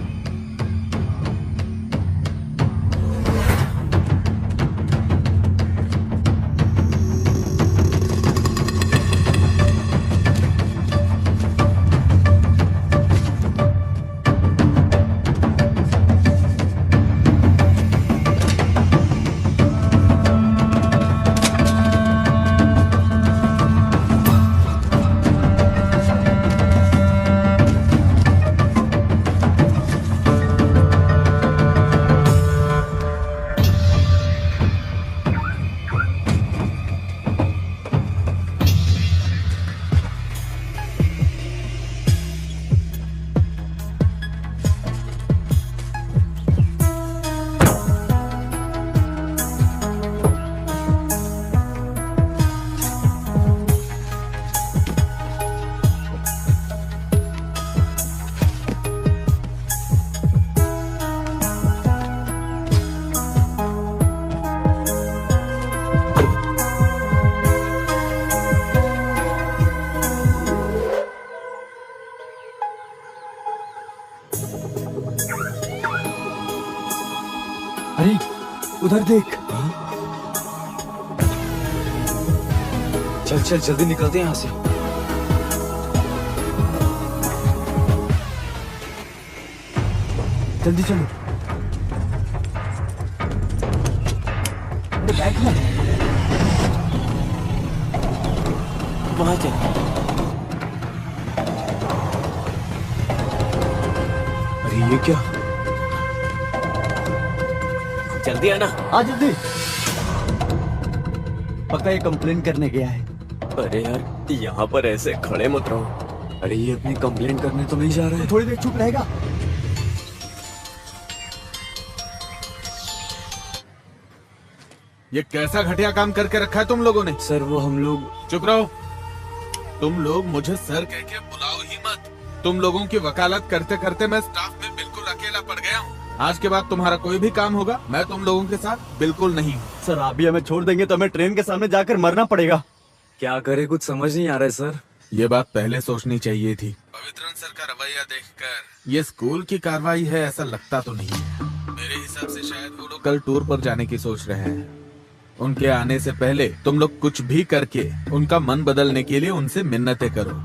अरे उधर देख। चल चल जल्दी निकलते हैं यहाँ से। जल्दी चलो। अरे बैठ ना। वहाँ चल। अरे ये क्या? जल्दी आना। आ जल्दी। पक्का ये कंप्लेन करने गया है। अरे यार यहाँ पर ऐसे खड़े मत रहो। अरे ये अपनी कंप्लेन करने तो नहीं जा रहा है। थोड़ी देर चुप रहेगा। ये कैसा घटिया काम करके रखा है तुम लोगों ने? सर वो हम लोग। चुप रहो। तुम लोग मुझे सर कह के बुलाओ ही मत। तुम लोगों की वकालत करते करते मैं स्टाफ में बिल्कुल अकेला पड़ गया हूँ। आज के बाद तुम्हारा कोई भी काम होगा मैं तुम लोगों के साथ बिल्कुल नहीं हूँ। सर आप भी हमें छोड़ देंगे तो हमें ट्रेन के सामने जाकर मरना पड़ेगा। क्या करे कुछ समझ नहीं आ रहा है सर। ये बात पहले सोचनी चाहिए थी। पवित्रन सर का रवैया देखकर ये स्कूल की कार्रवाई है ऐसा लगता तो नहीं है। मेरे हिसाब से शायद वो लोग कल टूर पर जाने की सोच रहे हैं। उनके आने से पहले तुम लोग कुछ भी करके उनका मन बदलने के लिए उनसे मिन्नतें करो।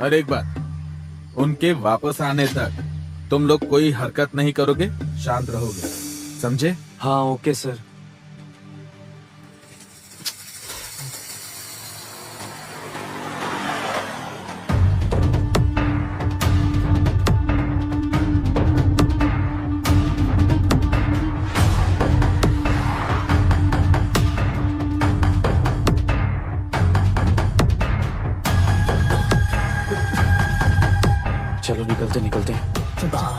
और एक बात, उनके वापस आने तक तुम लोग कोई हरकत नहीं करोगे, शांत रहोगे, समझे? हाँ ओके सर। चलो निकलते हैं।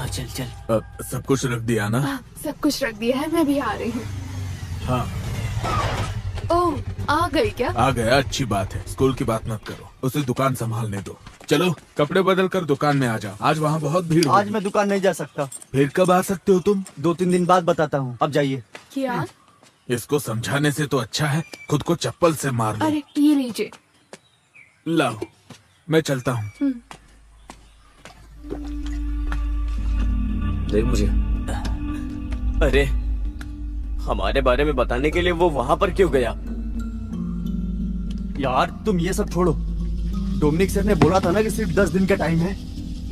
चल चल। अब सब कुछ रख दिया ना? सब कुछ रख दिया है, मैं भी आ रही हूँ। हाँ ओह आ गई क्या? आ गया, अच्छी बात है। स्कूल की बात मत करो, उसे दुकान संभालने दो। चलो कपड़े बदल कर दुकान में आ जाओ, आज वहाँ बहुत भीड़ आज होगी। मैं दुकान नहीं जा सकता। फिर कब आ सकते हो तुम? 2-3 दिन बाद बताता हूँ, अब जाइए। क्या? इसको समझाने से तो अच्छा है खुद को चप्पल से मार लो। अरे ये लीजिए। लाओ मैं चलता हूँ। देख मुझे। अरे हमारे बारे में बताने के लिए वो वहाँ पर क्यों गया? यार तुम ये सब छोड़ो। डोमिनिक सर ने बोला था ना कि सिर्फ 10 दिन का टाइम है।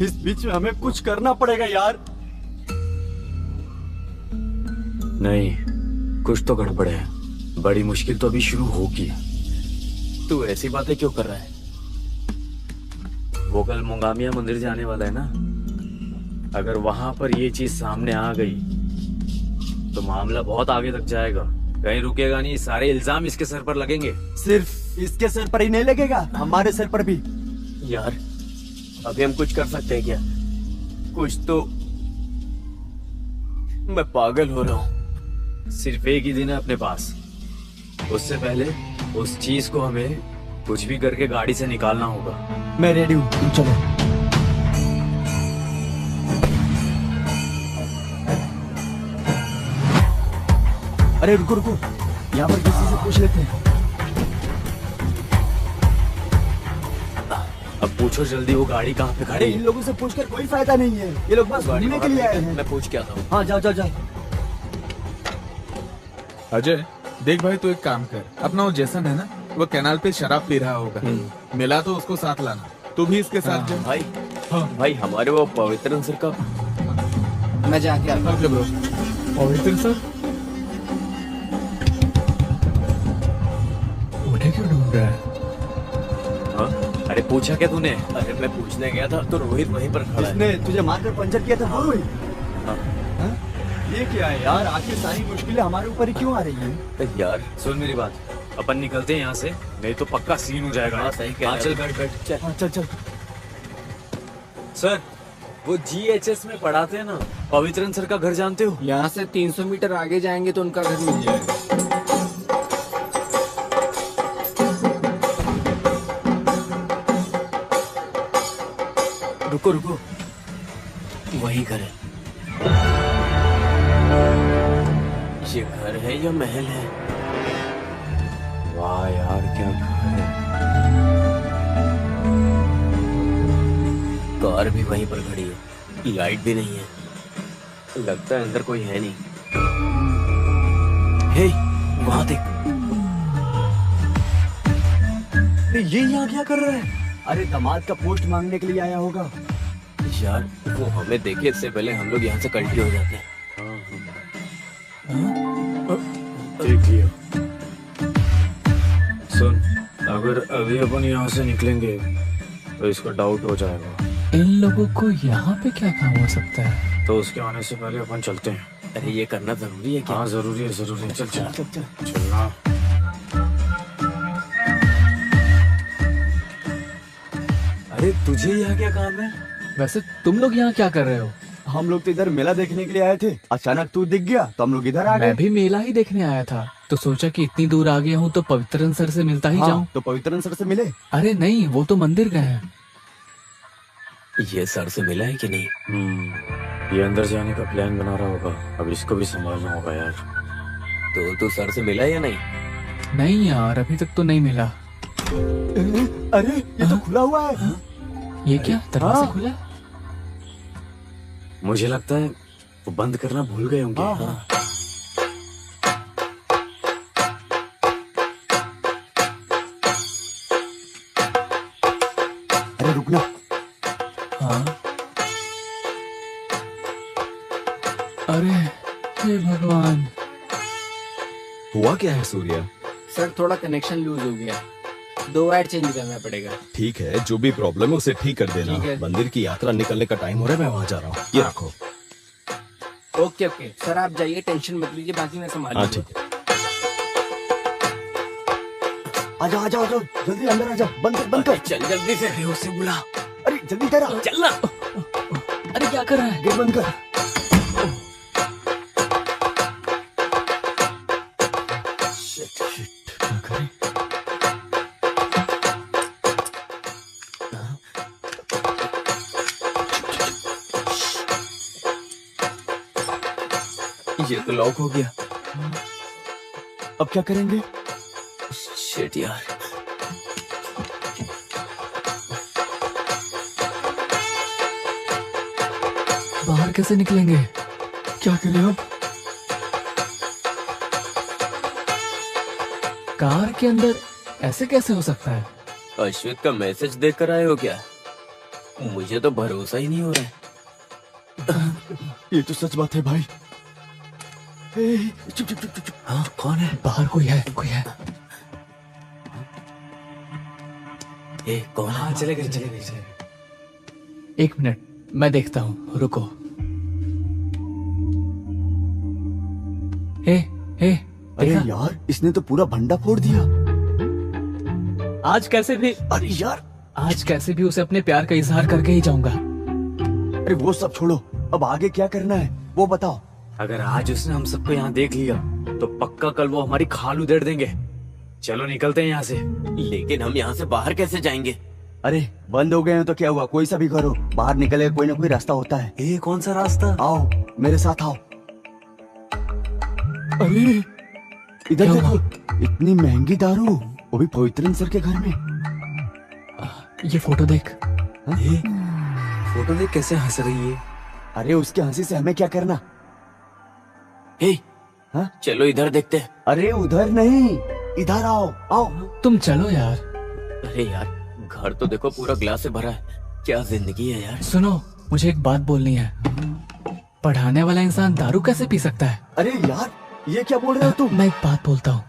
इस बीच में हमें कुछ करना पड़ेगा यार। नहीं कुछ तो गड़बड़ है। बड़ी मुश्किल तो अभी शुरू होगी। तू ऐसी बातें क्यों कर रहा है? वो कल मुंगामिया मंदिर जाने वाला है ना। अगर वहां पर ये चीज सामने आ गई तो मामला बहुत आगे तक जाएगा। कहीं रुकेगा नहीं, सारे इल्जाम इसके सर पर लगेंगे। सिर्फ इसके सर पर ही नहीं लगेगा, हमारे सर पर भी। यार अभी हम कुछ कर सकते हैं क्या? कुछ तो। मैं पागल हो रहा हूँ। सिर्फ एक ही दिन है अपने पास। उससे पहले उस चीज को हमें कुछ भी करके गाड़ी से निकालना होगा। मैं रेडी हूँ, तुम चलो। अरे रुको रुको, यहाँ पर किसी से पूछ लेते हैं। अब पूछो जल्दी, वो गाड़ी कहाँ पे अरे खड़ी इन है? लोगों से पूछकर कोई फायदा नहीं है, ये लोग बस घूमने के लिए आए हैं। मैं पूछ के आता हूँ। हाँ जाओ जाओ जाओ। अजय देख भाई, तू एक काम कर, अपना वो जैसन है ना, वो कैनाल पे शराब पी रहा होगा, मिला तो उसको साथ लाना। तू भी इसके साथ जा। भाई भाई हमारे वो पवित्रन सर का। मैं जाके आता हूँ। Okay bro. पवित्र सर मुझे क्यों ढूंढ रहा है? हाँ? अरे पूछा क्या तूने? अरे मैं पूछने गया था तो रोहित वहीं पर खड़ा है। इसने तुझे मारकर पंचर किया था वो रोहित? हाँ। हाँ? ये क्या है यार, आखिर सारी मुश्किलें हमारे ऊपर ही क्यों आ रही है? यार सुन मेरी बात, अपन निकलते हैं यहाँ से, नहीं तो पक्का सीन हो जाएगा। हाँ, सही कह रहा है। चल बैठ बैठ चल। हाँ चल चल। सर वो GHS में पढ़ाते हैं ना, पवित्रन सर का घर जानते हो? यहाँ से 300 मीटर आगे जाएंगे तो उनका घर मिल जाएगा। रुको रुको, वही घर है। ये घर है या महल है? वाह यार क्या घर है। कार भी वहीं पर खड़ी है, लाइट भी नहीं है। लगता है अंदर कोई है नहीं। हे, वहां देख। ये यहाँ क्या कर रहा है? अरे दामाद का पोस्ट मांगने के लिए आया होगा। यार वो हमें देखे इससे पहले हम लोग यहाँ से कल्टी हो जाते हैं। देख लिया। सुन, अगर अभी अपन यहाँ से निकलेंगे तो इसको डाउट हो जाएगा। इन लोगों को यहाँ पे क्या काम हो सकता है? तो उसके आने से पहले अपन चलते हैं। अरे ये करना जरूरी है क्या? हाँ जरूरी है जरूरी है। चल चल चल चल। चलना। अरे तुझे यहाँ क्या काम है? वैसे तुम लोग यहाँ क्या कर रहे हो? हम लोग तो इधर मेला देखने के लिए आए थे, अचानक तू दिख गया तो हम लोग इधर आ गए। मैं भी मेला ही देखने आया था, तो सोचा कि इतनी दूर आ गया हूँ तो पवित्रन सर से मिलता ही जाऊँ। तो पवित्रन सर से मिले? अरे नहीं, वो तो मंदिर गए हैं। ये सर से मिला है कि नहीं? ये अंदर जाने का प्लान बना रहा होगा, अब इसको भी संभालना होगा यार। तो तू सर से मिला या नहीं? नहीं यार, अभी तक तो नहीं मिला। अरे ये तो खुला हुआ है। ये क्या दरवाजा खुला है? मुझे लगता है वो बंद करना भूल गए होंगे। अरे रुकना। हाँ। अरे हे भगवान, हुआ क्या है सूर्या? सर थोड़ा कनेक्शन लूज हो गया, 2 वायर चेंज करना पड़ेगा। ठीक है, जो भी प्रॉब्लम है उसे ठीक कर देना। ठीक है। मंदिर की यात्रा निकलने का टाइम हो रहा है, मैं वहाँ जा रहा हूँ। ये रखो। ओके ओके सर, आप जाइए, टेंशन मत लीजिए, बाकी मैं संभाल हाँ लूंगा। ठीक है। आजा आजा आजा, जल्दी अंदर आजा, बंद कर। चल जल्दी से। अरे उसे बुला। अरे जल्दी कर। चलना। अरे क्या कर रहा है? गेट बंद कर। क्या करें? ये तो लॉक हो गया। अब क्या करेंगे? शिट यार। बाहर कैसे निकलेंगे? क्या करें अब? कार के अंदर ऐसे कैसे हो सकता है? अश्वित का मैसेज देख कर आए हो क्या? मुझे तो भरोसा ही नहीं हो रहा है। ये तो सच बात है भाई। चुप चुप चुप चुप। हाँ, कौन है? बाहर कोई है, कोई है। कौन है? हाँ चले गए। एक मिनट, मैं देखता हूँ, रुको। हे अरे देखा? यार, इसने तो पूरा भंडा फोड़ दिया। आज कैसे भी उसे अपने प्यार का इजहार करके ही जाऊंगा। अरे वो सब छोड़ो, अब आगे क्या करना है वो बताओ। अगर आज उसने हम सबको यहाँ देख लिया तो पक्का कल वो हमारी खाल उधेड़ देंगे। चलो निकलते हैं यहाँ से। लेकिन हम यहाँ से बाहर कैसे जाएंगे? अरे बंद हो गए हैं तो क्या हुआ, कोई सा भी करो, बाहर निकले कोई ना कोई रास्ता होता है। ये कौन सा रास्ता? आओ मेरे साथ आओ। अरे इधर देखो, इतनी महंगी दारू, वो भी पवित्रन सर के घर में। ये फोटो देख। ये फोटो देख कैसे हंस रही है। अरे उसके हंसी से हमें क्या करना? हाँ? चलो इधर देखते हैं। अरे उधर नहीं, इधर आओ आओ। तुम चलो यार। अरे यार, घर तो देखो पूरा ग्लास से भरा है। क्या जिंदगी है यार। सुनो, मुझे एक बात बोलनी है। पढ़ाने वाला इंसान दारू कैसे पी सकता है? अरे यार, ये क्या बोल रहे हो तुम? मैं एक बात बोलता हूँ,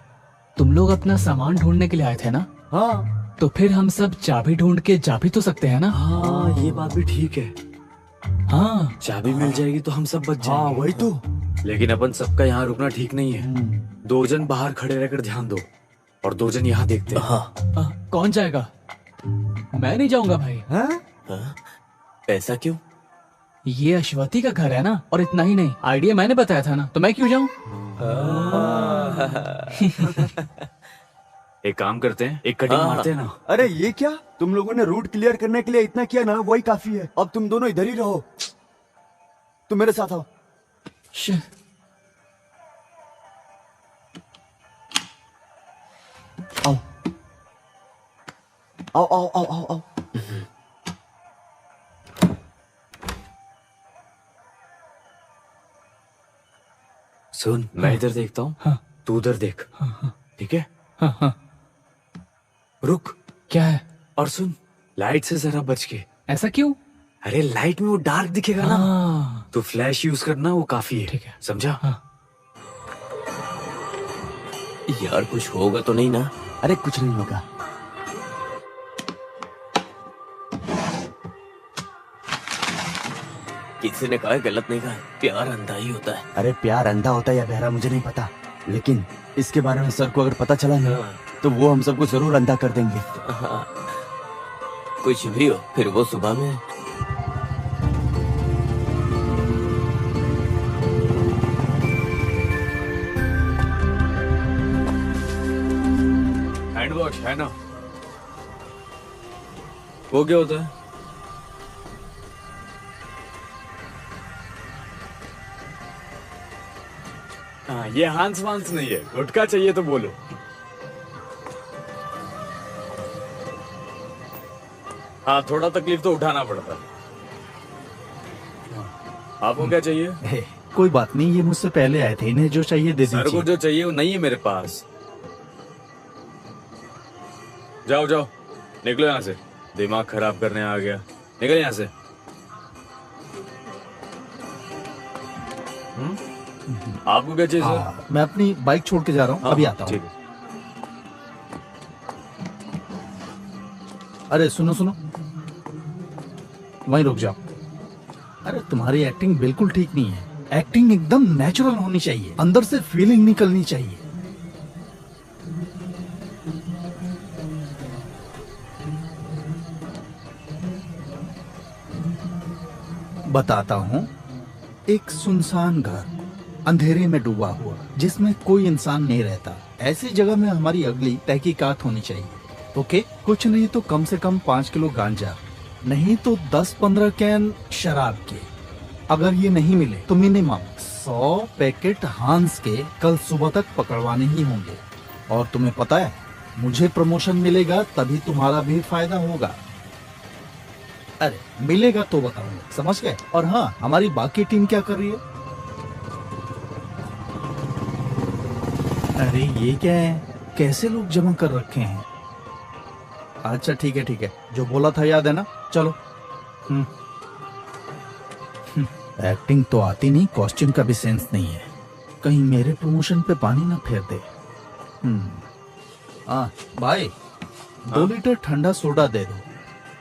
तुम लोग अपना सामान ढूंढने के लिए आए थे ना? हाँ। तो फिर हम सब चाबी ढूंढ के जा भी तो सकते हैं ना? हाँ ये बात भी ठीक है। हाँ, चाबी मिल जाएगी तो हम सब बच जाएंगे। हाँ वही तो। लेकिन अपन सबका यहाँ रुकना ठीक नहीं है। 2 जन बाहर खड़े रहकर ध्यान दो और 2 जन यहाँ देखते हैं। हाँ। कौन जाएगा? मैं नहीं जाऊंगा भाई। हाँ? ऐसा क्यों? ये अश्वती का घर है ना, और इतना ही नहीं, आइडिया मैंने बताया था ना, तो मैं क्यों जाऊं? एक काम करते हैं, एक कटिंग मारते हैं ना। अरे ये क्या, तुम लोगों ने रूट क्लियर करने के लिए इतना किया ना, वही काफी है। अब तुम दोनों इधर ही रहो, तुम मेरे साथ आओ। आओ आओ आओ आओ आओ आओ। सुन, मैं इधर देखता हूँ, हाँ। तू उधर देख। ठीक है? हाँ। रुक। क्या है? और सुन, लाइट से जरा बच के। ऐसा क्यों? अरे लाइट में वो डार्क दिखेगा ना, तो फ्लैश यूज करना, वो काफी है। ठीक है, समझा? यार कुछ होगा तो नहीं ना? अरे कुछ नहीं होगा। किसी ने कहा है, गलत नहीं कहा है। प्यार अंधा ही होता है। अरे प्यार अंधा होता है या बहरा मुझे नहीं पता, लेकिन इसके बारे में सर को अगर पता चला ना तो वो हम सबको जरूर अंधा कर देंगे। हाँ, कुछ भी हो, फिर वो सुबह में हैंड वॉश है ना? वो क्या होता है? हाँ, ये हांस वांस नहीं है। गुटखा चाहिए तो बोलो। हाँ, थोड़ा तकलीफ तो उठाना पड़ता है। आपको क्या चाहिए? कोई बात नहीं, ये मुझसे पहले आए थे, इन्हें जो चाहिए दे सर को दीजिए। जो चाहिए वो नहीं है मेरे पास। जाओ जाओ, निकलो यहाँ से। दिमाग खराब करने आ गया। निकल यहाँ से। आपको क्या चाहिए सर? मैं अपनी बाइक छोड़ के जा रहा हूँ, अभी आता हूँ। ठीक है। अरे सुनो सुनो, वहीं रुक जाओ। अरे तुम्हारी एक्टिंग बिल्कुल ठीक नहीं है। एक्टिंग एकदम नेचुरल होनी चाहिए, अंदर से फीलिंग निकलनी चाहिए। बताता हूँ, एक सुनसान घर अंधेरे में डूबा हुआ जिसमें कोई इंसान नहीं रहता, ऐसी जगह में हमारी अगली तहकीकात होनी चाहिए। ओके, कुछ नहीं तो कम से कम 5 किलो गांजा, नहीं तो 10-15 कैन शराब के। अगर ये नहीं मिले तो मिनिमम 100 पैकेट हांस के कल सुबह तक पकड़वाने ही होंगे। और तुम्हें पता है, मुझे प्रमोशन मिलेगा तभी तुम्हारा भी फायदा होगा। अरे मिलेगा तो बताऊंगा, समझ गए? और हाँ, हमारी बाकी टीम क्या कर रही है? अरे ये क्या है, कैसे लोग जमा कर रखे हैं? अच्छा ठीक है ठीक है, जो बोला था याद है ना? चलो। एक्टिंग तो आती नहीं, कॉस्ट्यूम का भी सेंस नहीं है। कहीं मेरे प्रमोशन पे पानी ना फेर दे। भाई 2 लीटर ठंडा सोडा दे दो,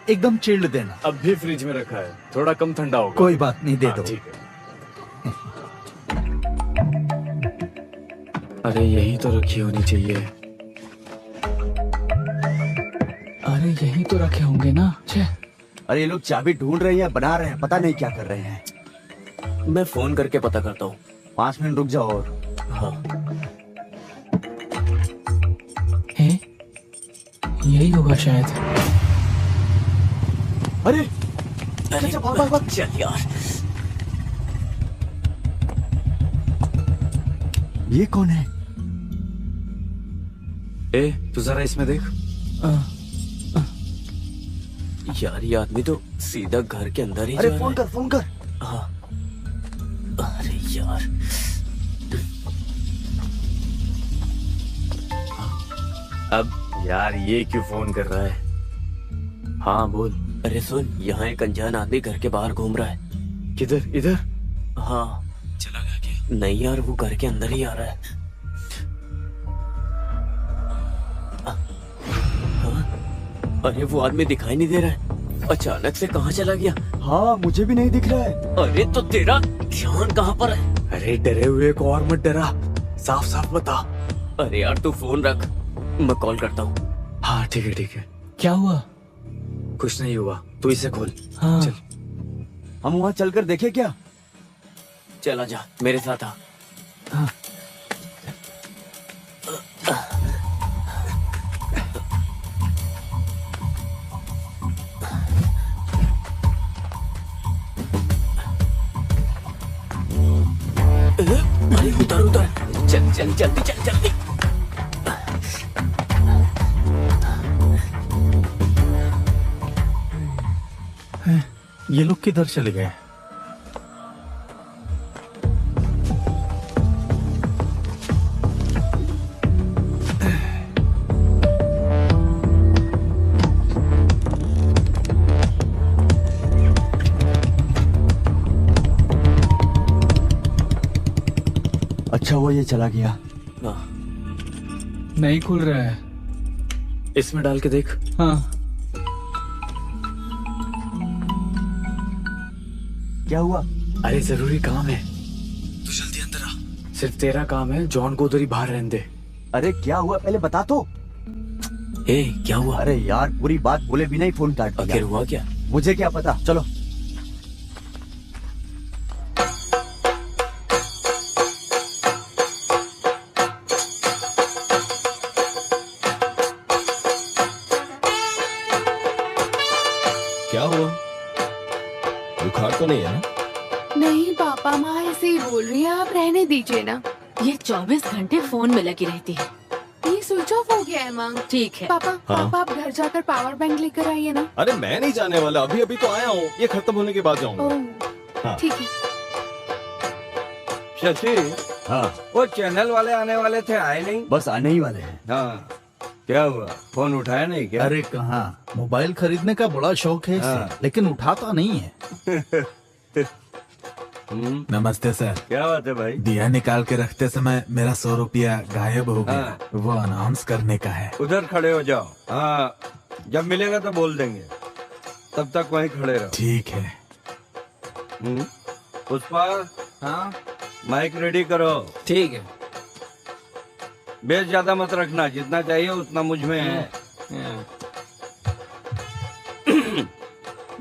एकदम चिल्ड देना। अब भी फ्रिज में रखा है, थोड़ा कम ठंडा होगा। कोई बात नहीं, दे दो। ठीक है। अरे यही तो रखी होनी चाहिए। अरे यही तो रखे होंगे ना। छे, अरे ये लोग चाबी ढूंढ रहे हैं या बना रहे हैं, पता नहीं क्या कर रहे हैं। मैं फोन करके पता करता हूँ। 5 मिनट रुक जाओ। और हाँ, है यही होगा शायद। अरे अरे भाग चल यार। ये कौन है? ए, तू जरा इसमें देख। यार ये आदमी तो सीधा घर के अंदर ही अरे जा रहा है। फोन कर। हाँ, अरे यार, अब यार ये क्यों फोन कर रहा है? हाँ बोल। अरे सुन, यहाँ एक अनजान आदमी घर के बाहर घूम रहा है। किधर? इधर? हाँ, चला गया क्या? नहीं यार, वो घर के अंदर ही आ रहा है। हाँ? अरे वो आदमी दिखाई नहीं दे रहा है, अचानक से कहाँ चला गया? हाँ मुझे भी नहीं दिख रहा है। अरे तो तेरा ध्यान कहाँ पर है? अरे डरे हुए को और मत डरा, साफ साफ बता। अरे यार तू फोन रख, मैं कॉल करता हूँ। हाँ ठीक है। क्या हुआ? कुछ नहीं हुआ, तू इसे खोल। हाँ। चल, हम वहाँ चलकर देखे क्या? चला जा, मेरे साथ आ। हाँ। अरे उतर, चल जल्दी। ये लोग किधर चले गए? अच्छा वो ये चला गया। नहीं खुल रहा है। इसमें डाल के देख। हाँ। क्या हुआ? अरे जरूरी काम है, तू जल्दी अंदर आ। सिर्फ तेरा काम है, जॉन को उधर ही बाहर रहने दे। अरे क्या हुआ पहले बता तो। ए, क्या हुआ? अरे यार पूरी बात बोले बिना ही फोन काट दिया। आखिर हुआ क्या? मुझे क्या पता, चलो। क्या हुआ? बुखार तो नहीं है ना? नहीं पापा, माँ ऐसे ही बोल रही है, आप रहने दीजिए ना। ये 24 घंटे फोन में लगी रहती है। ये स्विच ऑफ हो गया है माँ। ठीक है पापा हाँ? पापा आप घर जाकर पावर बैंक लेकर आइए ना। अरे मैं नहीं जाने वाला, अभी अभी तो आया हूँ, ये खत्म होने के बाद जाऊंगा। ओह हाँ। ठीक है। शशि, हाँ वो चैनल वाले आने वाले थे, आए नहीं? बस आने ही वाले हैं। हाँ, क्या हुआ? फोन उठाया नहीं क्या? अरे कहाँ, मोबाइल खरीदने का बड़ा शौक है इसे, हाँ। लेकिन उठाता नहीं है। नमस्ते सर। क्या बात है भाई? दिया निकाल के रखते समय मेरा 100 रुपया गायब हो गया। हाँ। वो अनाउंस करने का है। उधर खड़े हो जाओ। हाँ, जब मिलेगा तो बोल देंगे, तब तक वहीं खड़े रहो। ठीक है। पुष्पा, हाँ माइक रेडी करो। ठीक है। बेस ज्यादा मत रखना, जितना चाहिए उतना मुझ में है।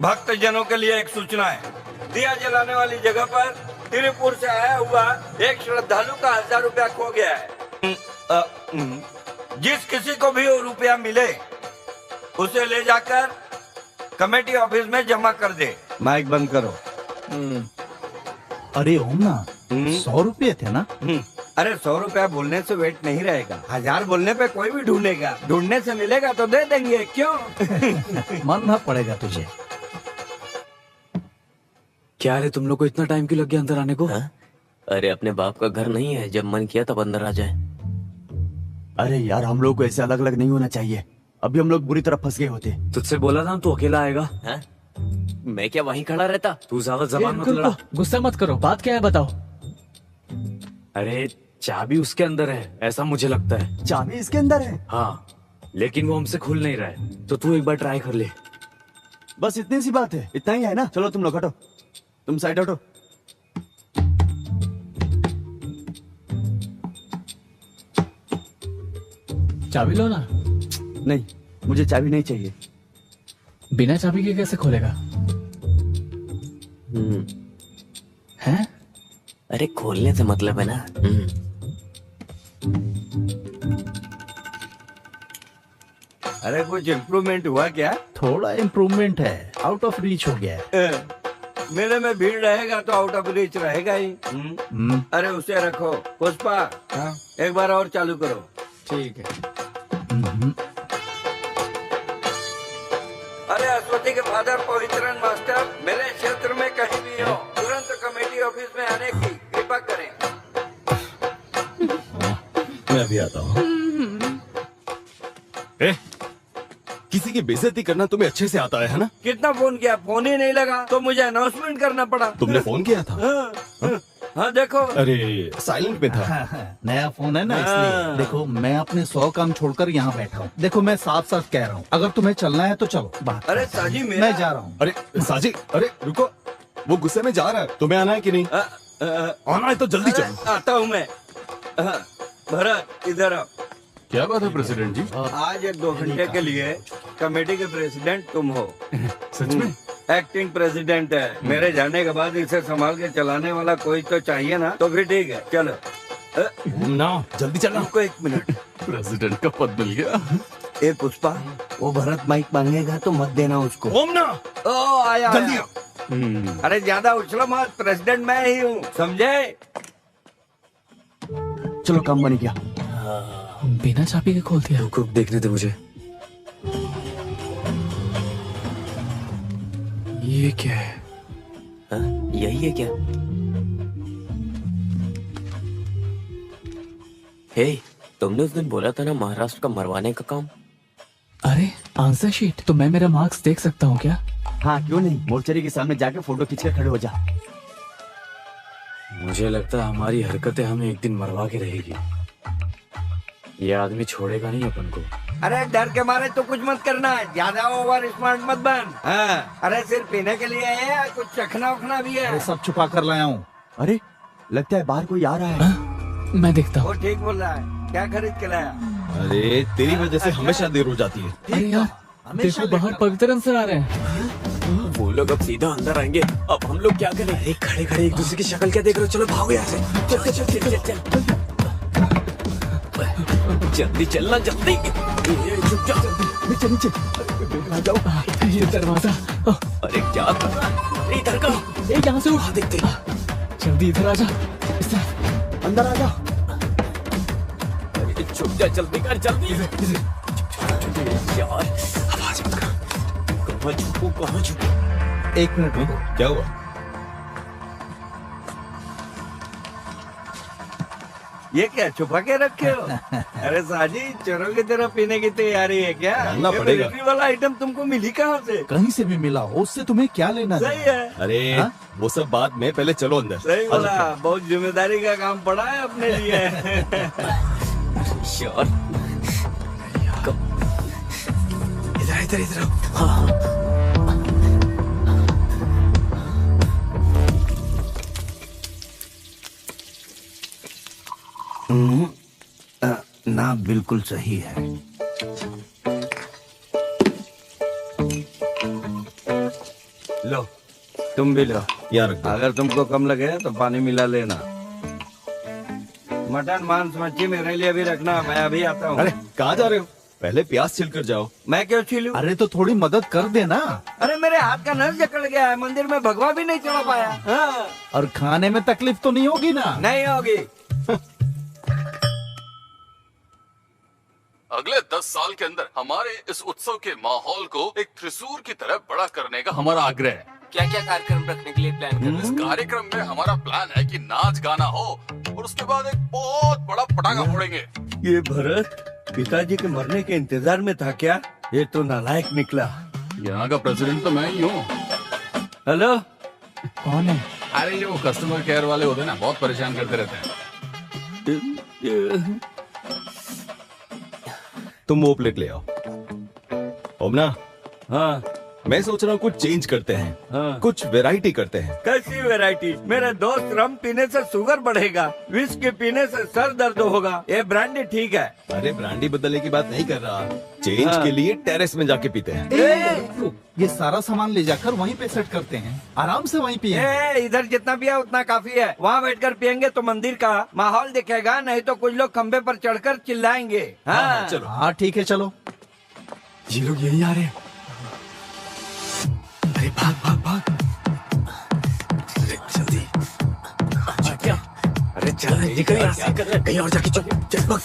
भक्त जनों के लिए एक सूचना है। दिया जलाने वाली जगह पर तिरुपुर से आया हुआ एक श्रद्धालु का 1000 रुपया खो गया है। जिस किसी को भी वो रुपया मिले उसे ले जाकर कमेटी ऑफिस में जमा कर दे। माइक बंद करो। अरे ओम ना, 100 रुपये थे ना? अरे 100 रुपया बोलने से वेट नहीं रहेगा, 1000 बोलने पे कोई भी ढूंढेगा, ढूंढने से मिलेगा तो दे देंगे, क्यों? मानना पड़ेगा तुझे। क्या रे, तुम लोग को इतना टाइम क्यों लग गया अंदर आने को? हाँ? अरे अपने बाप का घर नहीं है, जब मन किया तब अंदर आ जाए। अरे यार हम लोग को ऐसे अलग अलग नहीं होना चाहिए, अभी हम लोग बुरी तरह फंस गए होते। तुझसे बोला था तू अकेला आएगा। हाँ? मैं क्या वहीं खड़ा रहता? तू ज्यादा ये जबान मत अंकल लड़ा। को गुस्सा मत करो, बात क्या है बताओ। अरे चाबी उसके अंदर है, ऐसा मुझे लगता है। चाबी इसके अंदर है? हाँ, लेकिन वो हमसे खुल नहीं रहा है, तो तू एक बार ट्राई कर ले। बस इतनी सी बात है, इतना ही है ना? चलो तुम लोग हटो, तुम साइड हटो। चाबी लो ना। नहीं, मुझे चाबी नहीं चाहिए। बिना चाबी के कैसे खोलेगा? हैं? अरे खोलने से मतलब है ना। अरे कुछ इम्प्रूवमेंट हुआ क्या? थोड़ा इम्प्रूवमेंट है, आउट ऑफ रीच हो गया है। मेरे में भीड़ रहेगा तो आउट ऑफ रीच रहेगा ही। अरे उसे रखो। पुष्पा, एक बार और चालू करो। ठीक है। अरे अश्वती के फादर पवित्रन मास्टर मेरे क्षेत्र में कहीं भी हो, तुरंत कमेटी ऑफिस में आने की कृपा करें। मैं भी आता हूँ। किसी की बेइज्जती करना तुम्हें अच्छे से आता है ना? कितना फोन किया, फोन ही नहीं लगा, तो मुझे अनाउंसमेंट करना पड़ा। तुमने फोन किया था? हाँ देखो। अरे साइलेंट में था। नया फोन है ना, इसलिए। देखो मैं अपने 100 काम छोड़कर यहाँ बैठा हूँ। देखो मैं साफ साफ कह रहा हूँ, अगर तुम्हें चलना है तो चलो। बात अरे साजी मेरा। मैं जा रहा हूँ। अरे साजी, अरे रुको, वो गुस्से में जा रहा है, तुम्हें आना है कि नहीं? आना है तो जल्दी चलो। आता हूँ मैं। भरत इधर आओ। क्या बात है प्रेसिडेंट जी? आज 1-2 घंटे के लिए कमेटी के प्रेसिडेंट तुम हो। सच में? एक्टिंग प्रेसिडेंट है। मेरे जाने के बाद इसे संभाल के चलाने वाला कोई तो चाहिए ना, तो फिर ठीक है, चलो ना, जल्दी चलो। रुको 1 मिनट। प्रेसिडेंट का पद मिल गया। ए पुष्पा, वो भरत माइक मांगेगा तो मत देना उसको। ओम ना, ओ आया जल्दी आया। अरे ज्यादा उछलो मत, प्रेसिडेंट मैं ही हूँ, समझे? चलो काम बन गया। बिना चाबी के खोल दिया। रुक देखने दे मुझे। ये क्या है? हाँ? यही है क्या? हे, तुमने उस दिन बोला था ना महाराष्ट्र का मरवाने का काम। अरे आंसर शीट, तो मैं मेरा मार्क्स देख सकता हूँ क्या? हाँ क्यों नहीं, मोर्चरी के सामने जाके फोटो खींच के खड़े हो जा। मुझे लगता है हमारी हरकतें हमें एक दिन मरवा के रहेगी। ये आदमी छोड़ेगा नहीं अपन को। अरे डर के मारे तो कुछ मत करना, ज्यादा ओवर स्मार्ट मत बन। हाँ, अरे सिर्फ पीने के लिए है, कुछ चखना उखना भी है। अरे सब छुपा कर लाया हूँ। अरे लगता है बाहर कोई आ रहा है। मैं देखता हूँ। वो ठीक बोल रहा है, क्या खरीद के लाया? अरे तेरी वजह से हमेशा देर हो जाती है। अरे यार देखो बाहर पवित्रन सर आ रहे हैं। वो लोग अब सीधा अंदर आएंगे, अब हम लोग क्या करें? अरे खड़े खड़े एक दूसरे की शक्ल क्या देख रहे हो? चलो भागो यहाँ से, चल चल चल चल चल जल्दी चलना, जल्दी। चुप जा, नीचे नीचे आ जाओ। ये दरवाजा। अरे क्या कर रहा है? इधर का यहाँ से उठ। देखते जल्दी इधर आ जा, अंदर आ जा। अरे छुप जा, जल्दी कर, जल्दी। यार आवाज मत कर, कहाँ छुपू कहाँ छुपू? एक मिनट रुको। क्या हुआ? ये क्या छुपा के रखे हो? अरे साजी, चोरों की तरह पीने की तैयारी है क्या? जानना ये पड़ेगा। मिलिट्री वाला आइटम तुमको मिली कहाँ से? कहीं से भी मिला हो, उससे तुम्हें क्या लेना सही देना? है, अरे वो सब बाद में, पहले चलो अंदर। सही बोला, बहुत जिम्मेदारी का काम पड़ा है अपने लिए। यार इधर इधर इधर। हाँ ना बिल्कुल सही है। लो तुम भी लो यार। अगर तुमको कम लगे तो पानी मिला लेना। मटन मांस मच्छी मेरे लिए भी रखना, मैं अभी आता हूँ। अरे कहाँ जा रहे हो? पहले प्याज छिल कर जाओ। मैं क्यों छीलूं? अरे तो थोड़ी मदद कर देना। अरे मेरे हाथ का नस जकड़ गया है, मंदिर में भगवा भी नहीं चढ़ा पाया। हाँ। और खाने में तकलीफ तो नहीं होगी ना? नहीं होगी। अगले 10 साल के अंदर हमारे इस उत्सव के माहौल को एक त्रिशूर की तरह बड़ा करने का हमारा आग्रह है। क्या क्या कार्यक्रम रखने के लिए प्लान कर रहे इस कार्यक्रम में हमारा प्लान है कि नाच गाना हो और उसके बाद एक बहुत बड़ा पटाखा फोड़ेंगे। ये भरत पिताजी के मरने के इंतजार में था क्या? ये तो नालायक निकला। यहाँ का प्रेसिडेंट तो मैं ही हूँ। हेलो, कौन है? अरे ये वो कस्टमर केयर वाले होते हैं ना, बहुत परेशान करते रहते हैं। तुम वो प्लेट ले आओ। ओमना, हाँ मैं सोच रहा हूँ कुछ चेंज करते हैं। हाँ। कुछ वैरायटी करते हैं। कैसी वैरायटी? मेरे दोस्त, रम पीने से शुगर बढ़ेगा, विस्की पीने से सर दर्द होगा, ये ब्रांडी ठीक है। अरे ब्रांडी बदलने की बात नहीं कर रहा, चेंज हाँ। के लिए टेरेस में जाके पीते हैं। ये सारा सामान ले जाकर वहीं पे सेट करते हैं, आराम से वहीं पिए। इधर जितना पिया उतना काफी है, वहाँ बैठकर पियेंगे तो मंदिर का माहौल दिखेगा, नहीं तो कुछ लोग खंबे पर चढ़कर चिल्लाएंगे। हाँ चलो। हाँ ठीक है, चलो। ये लोग यही आ रहे हैं। अरे भाग भाग भाग, अरे जल्दी। क्या? अरे चल निकल यहाँ से, कहीं और जाके चल चल भाग।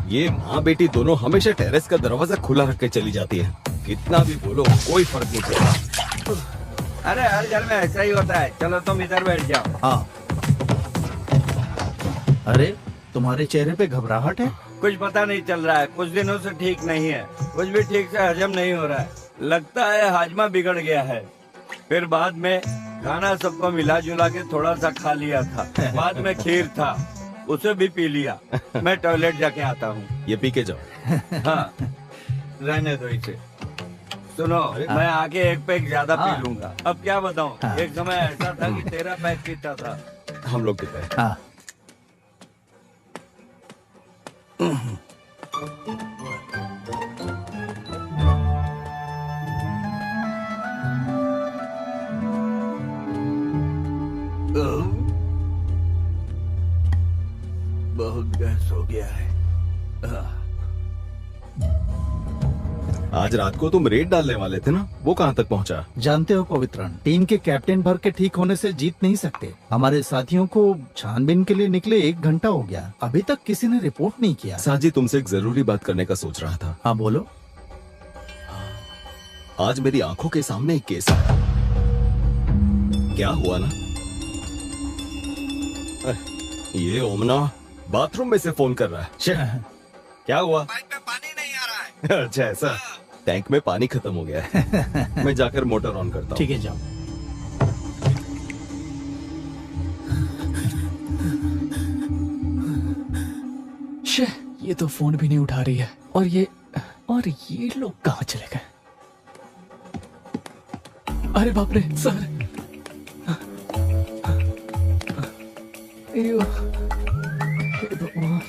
ये माँ बेटी दोनों हमेशा टेरेस का दरवाजा खुला रख के चली जाती है। कितना भी बोलो कोई फर्क नहीं पड़ता। अरे हर घर में ऐसा ही होता है। चलो तुम इधर बैठ जाओ। हाँ। अरे तुम्हारे चेहरे पे घबराहट है? कुछ पता नहीं चल रहा है, कुछ दिनों से ठीक नहीं है, कुछ भी ठीक से हजम नहीं हो रहा है, लगता है हाजमा बिगड़ गया है। फिर बाद में खाना सबको मिला जुला के थोड़ा सा खा लिया था, बाद में खीर था, उसे भी पी लिया। मैं टॉयलेट जाके आता हूँ। ये पी के जाओ। हाँ रहने दो इसे। सुनो, मैं आगे एक पैक ज्यादा पी लूंगा। अब क्या बताऊँ, एक समय ऐसा था कि 13 पैक पीता था। हम लोग पीते हैं। हाँ। बहुत गैस हो गया है। आज रात को तुम रेड डालने वाले थे ना, वो कहाँ तक पहुँचा? जानते हो पवित्रन, टीम के कैप्टन भर के ठीक होने से जीत नहीं सकते। हमारे साथियों को छानबीन के लिए निकले 1 घंटा हो गया, अभी तक किसी ने रिपोर्ट नहीं किया। साजी तुमसे एक जरूरी बात करने का सोच रहा था। हाँ बोलो। आज मेरी आंखों के सामने एक केस है। क्या हुआ ना, ये ओमना बाथरूम में से फोन कर रहा है। क्या हुआ? पाइप में पानी नहीं आ रहा है। अच्छा ऐसा, टैंक में पानी खत्म हो गया है। मैं जाकर मोटर ऑन करता हूँ। ठीक है, जाओ। ये तो फोन भी नहीं उठा रही है। और ये लोग कहाँ चले गए? अरे बाप रे सर। अयो, हे भगवान।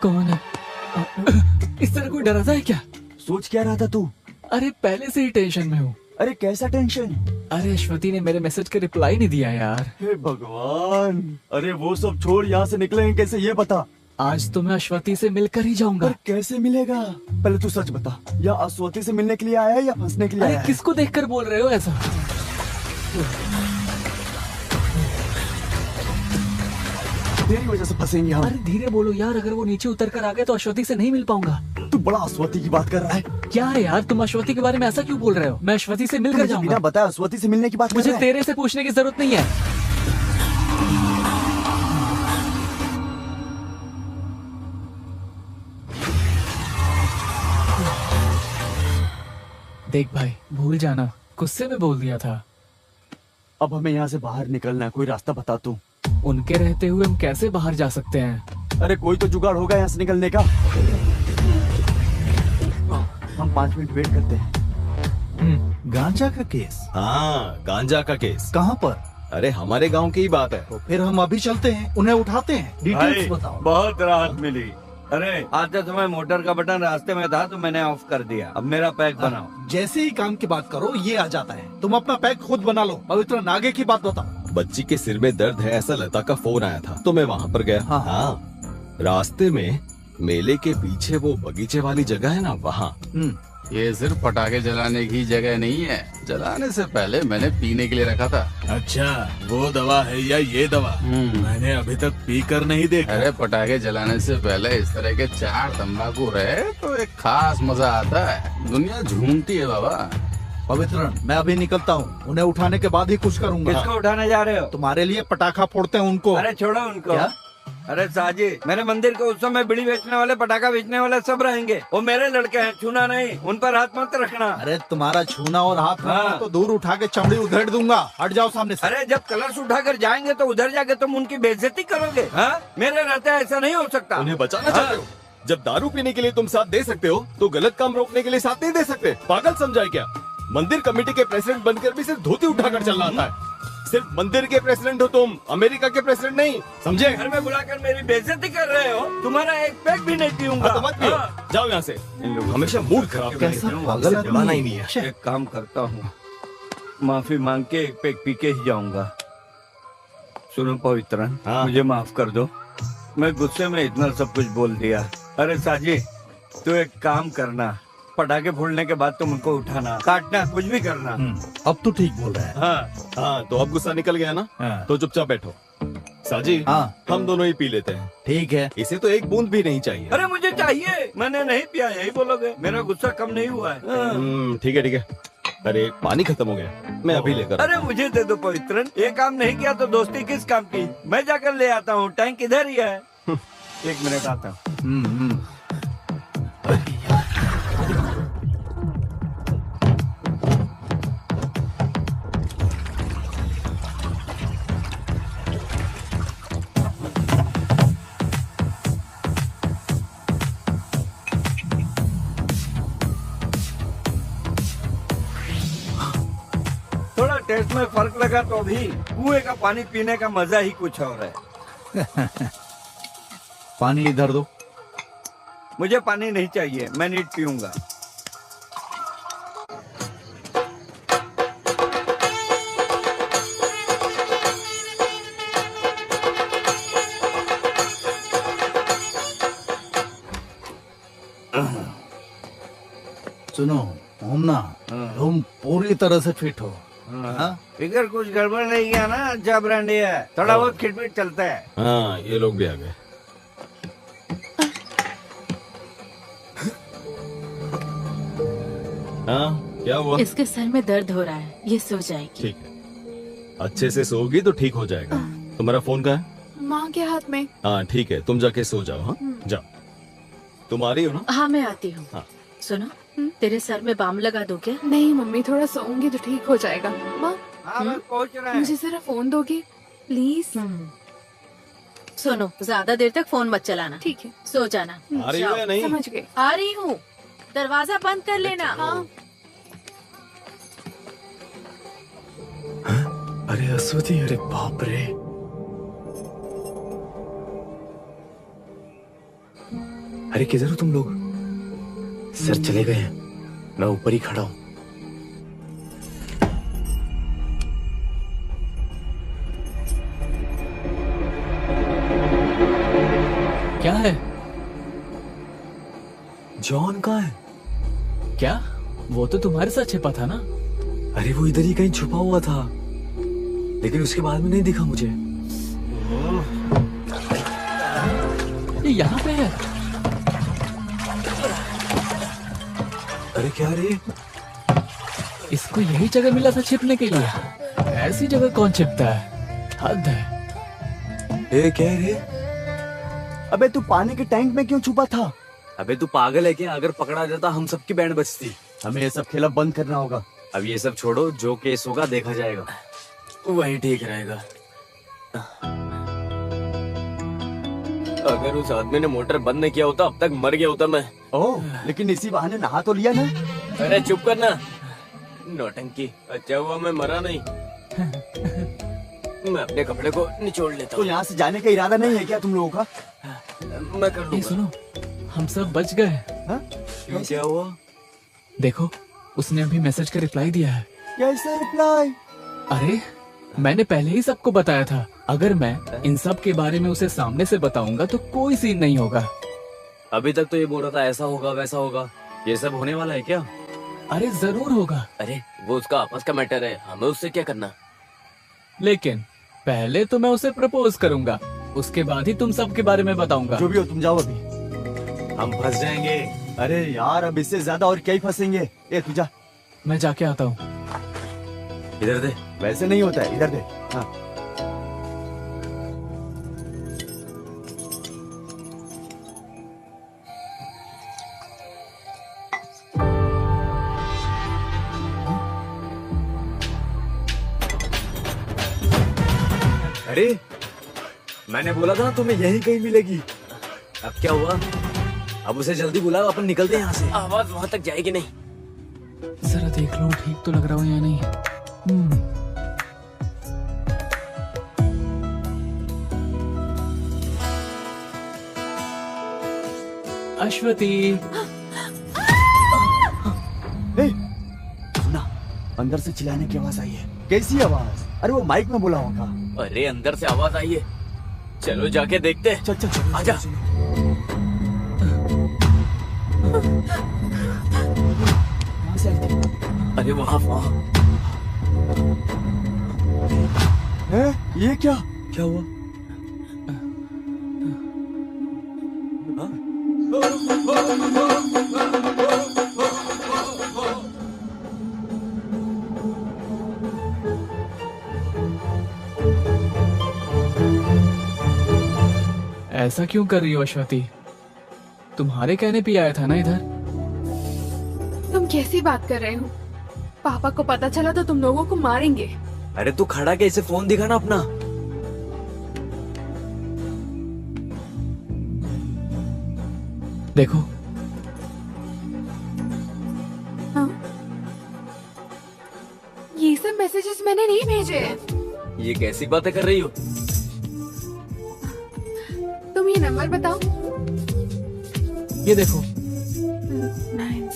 कौन है? इस तरह कोई डराता है क्या? सोच क्या रहा था तू? अरे पहले से ही टेंशन में हूँ। अरे कैसा टेंशन? अरे अश्वती ने मेरे मैसेज का रिप्लाई नहीं दिया यार। हे भगवान, अरे वो सब छोड़, यहाँ से निकलेंगे कैसे ये बता। आज तो मैं अश्वती से मिलकर ही जाऊंगा। पर कैसे मिलेगा? पहले तू सच बता, या अश्वती से मिलने के लिए आया है या फंसने के लिए आया है? किसको देखकर बोल रहे हो ऐसा? तेरी वजह से फंसेंगे हम। अरे धीरे बोलो यार, अगर वो नीचे उतर कर आ गए तो अश्वती से नहीं मिल पाऊंगा। तू बड़ा अश्वती की बात कर रहा है। क्या है यार, तुम अश्वती के बारे में ऐसा क्यों बोल रहे हो? मैं अश्वती से मिलकर जाऊंगा। बिना बताया अश्वती से मिलने की बात कर मुझे रहा है? तेरे से पूछने की जरूरत नहीं है। देख भाई, भूल जाना, गुस्से में बोल दिया था। अब हमें यहाँ से बाहर निकलना है, कोई रास्ता बता तू। उनके रहते हुए हम कैसे बाहर जा सकते हैं? अरे कोई तो जुगाड़ होगा यहाँ से निकलने का। हम 5 मिनट वेट करते हैं। गांजा का केस? हाँ, गांजा का केस। कहाँ पर? अरे हमारे गांव की ही बात है। तो फिर हम अभी चलते हैं, उन्हें उठाते हैं। डिटेल्स भाई, बताओ। बहुत राहत मिली। अरे आते समय मोटर का बटन रास्ते में था तो मैंने ऑफ कर दिया। अब मेरा पैक बनाओ। जैसे ही काम की बात करो ये आ जाता है। तुम अपना पैक खुद बना लो। पवित्र नागे की बात बताओ। बच्ची के सिर में दर्द है ऐसा लता का फोन आया था तो मैं वहाँ पर गया। हाँ। रास्ते में मेले के पीछे वो बगीचे वाली जगह है ना, वहाँ। ये सिर्फ पटाखे जलाने की जगह नहीं है, जलाने से पहले मैंने पीने के लिए रखा था। अच्छा, वो दवा है या ये दवा? मैंने अभी तक पी कर नहीं देखा। अरे पटाखे जलाने से पहले इस तरह के 4 तंबाकू रहे तो एक खास मजा आता है। दुनिया झूमती है बाबा। पवित्र, मैं अभी निकलता हूँ, उन्हें उठाने के बाद ही कुछ करूँगा। किसको उठाने जा रहे हो? तुम्हारे लिए पटाखा फोड़ते हैं उनको। अरे छोड़ो उनको। क्या? अरे साजी, मेरे मंदिर के उत्सव में बीड़ी बेचने वाले, पटाखा बेचने वाले सब रहेंगे। वो मेरे लड़के हैं, छूना नहीं, उन पर हाथ मत रखना। अरे तुम्हारा छूना और हाथ रखना तो दूर उठा के चमड़ी उधेड़ दूंगा। हट जाओ सामने से। अरे जब कलश उठाकर जाएंगे तो उधर जाके तुम उनकी बेइज्जती करोगे। हाँ? मेरे रहते ऐसा नहीं हो सकता। उन्हें बचाना चाहते हो? जब दारू पीने के लिए तुम साथ दे सकते हो तो गलत काम रोकने के लिए साथ नहीं दे सकते? पागल समझा है क्या? मंदिर कमेटी के प्रेसिडेंट बनकर भी सिर्फ धोती उठाकर चलना आता है। सिर्फ मंदिर के प्रेसिडेंट हो तुम, अमेरिका के प्रेसिडेंट नहीं, समझे? घर में बुलाकर मेरी बेइज्जती कर रहे हो। तुम्हारा एक पैक भी नहीं पीऊंगा। तो मत पियो। जाओ यहाँ से। इन लोग हमेशा मूड खराब कैसा पागल आदमी जलाना ही नहीं है। एक काम करता हूँ, माफी मांग के एक पैक पी के ही जाऊंगा। सुनो पवित्रन, मुझे माफ कर दो, मैं गुस्से में इतना सब कुछ बोल दिया। अरे साजी, तू एक काम करना, पटाखे फोड़ने के बाद तुम उनको उठाना, काटना, कुछ भी करना। अब तो ठीक बोल रहा है। हाँ, तो अब गुस्सा निकल गया ना? तो चुपचाप बैठो। साजी, हम दोनों ही पी लेते हैं। ठीक है। इसे तो एक बूंद भी नहीं चाहिए। अरे मुझे चाहिए, मैंने नहीं पिया, यही बोलोगे? मेरा गुस्सा कम नहीं हुआ है। ठीक है ठीक है। अरे पानी खत्म हो गया, मैं अभी लेकर। अरे मुझे दे दो पवित्रन, ये काम नहीं किया तो दोस्ती किस काम की? मैं जाकर ले आता हूँ, टैंक इधर ही है। 1 मिनट आता हूँ। थोड़ा टेस्ट में फर्क लगा तो भी कुएं का पानी पीने का मजा ही कुछ और है। पानी इधर दो। मुझे पानी नहीं चाहिए, मैं नीट पीऊंगा। सुनो ओमना, तुम पूरी तरह से फिट हो इधर कुछ गड़बड़ नहीं किया ना, अच्छा ब्रांडी है, थोड़ा बहुत खिटपिट चलता है। हाँ, ये लोग भी आ गए। हाँ, क्या हुआ? इसके सर में दर्द हो रहा है, ये सो जाएगी। ठीक है, अच्छे से सोगी तो ठीक हो जाएगा। तुम्हारा फोन कहाँ है? माँ के हाथ में। हाँ ठीक है, तुम जाके सो जाओ। हाँ जाओ, तुम आ रही हो ना? हाँ मैं आती हूँ। हाँ। सुनो, तेरे सर में बाम लगा दो क्या? नहीं मम्मी, थोड़ा सोऊंगी तो ठीक हो जाएगा। माँ पहुंच रहा है। मुझे जरा फोन दोगे प्लीज? सुनो, ज्यादा देर तक फोन मत चलाना। ठीक है, सो जाना। आ रही हो या नहीं? समझ गए। आ रही हूँ, दरवाजा बंद कर लेना। हाँ। अरे अश्वती, अरे बाप रे। अरे किधर हो तुम लोग? सर चले गए हैं, मैं ऊपर ही खड़ा हूं। क्या है? जॉन कहाँ है? क्या? वो तो तुम्हारे साथ छिपा था ना? अरे वो इधर ही कहीं छुपा हुआ था, लेकिन उसके बाद में नहीं दिखा मुझे। ये यहाँ पे है। अरे क्या रे? इसको यही जगह मिला था छिपने के लिए। ऐसी जगह कौन छिपता है? हद है। ए क्या रे? अबे तू पानी के टैंक में क्यों छुपा था? अबे तू पागल है क्या? अगर पकड़ा जाता हम सबकी बैंड बजती। हमें ये सब खेला बंद करना होगा। अब ये सब छोड़ो, जो केस होगा देखा जाएगा। वही ठीक रहेगा। अगर उस आदमी ने मोटर बंद नहीं किया होता अब तक मर गया होता मैं। ओह, लेकिन इसी बहाने नहा तो लिया ना। अरे चुप करना, नौटंकी। अच्छा हुआ मैं मरा नहीं। मैं अपने कपड़े को निचोड़ लेता तो हूँ। यहाँ से जाने का इरादा नहीं है क्या तुम लोगों का? मैं कर ये लूंगा। सुनो, हम सब बच गए। क्यों, क्या हुआ? देखो, उसने अभी मैसेज का रिप्लाई दिया है। कैसा रिप्लाई? अरे मैंने पहले ही सबको बताया था, अगर मैं इन सब के बारे में उसे सामने से बताऊंगा तो कोई सीन नहीं होगा। अभी तक तो ये बोल रहा था ऐसा होगा वैसा होगा। ये सब होने वाला है क्या? अरे जरूर होगा। अरे वो उसका आपस का मैटर है, हमें उससे क्या करना। लेकिन पहले तो मैं उसे प्रपोज करूंगा, उसके बाद ही तुम सब के बारे में बताऊंगा। जो भी हो तुम जाओ अभी। हम फंस जाएंगे। अरे यार, अब इससे ज्यादा और क्या ही फंसेंगे। ए तू जा। मैं जाके आता हूँ। इधर दे। वैसे नहीं होता है, इधर दे। हाँ। अरे मैंने बोला था ना तुम्हें यही कहीं मिलेगी। अब क्या हुआ? अब उसे जल्दी बुलाओ, अपन निकलते हैं यहाँ से। आवाज वहाँ तक जाएगी नहीं। जरा देख लो ठीक तो लग रहा हूँ या नहीं। अश्वती। सुना, अंदर से चिल्लाने की आवाज आई है। कैसी आवाज? अरे वो माइक में बोला होगा। अरे अंदर से आवाज आई है, चलो जाके देखते हैं। चल चल चल, आजा। कहाँ से आई थी? अरे वहाँ ये क्या? क्या हुआ? ऐसा क्यों कर रही हो अश्वती? तुम्हारे कहने पे आया था ना इधर। तुम कैसी बात कर रहे हो? पापा को पता चला तो तुम लोगों को मारेंगे। अरे तू खड़ा कैसे? फोन दिखा ना अपना। देखो। हाँ? ये सब मैसेजेस मैंने नहीं भेजे। ये कैसी बातें कर रही हो? तुम ये नंबर बताओ। ये देखो। 9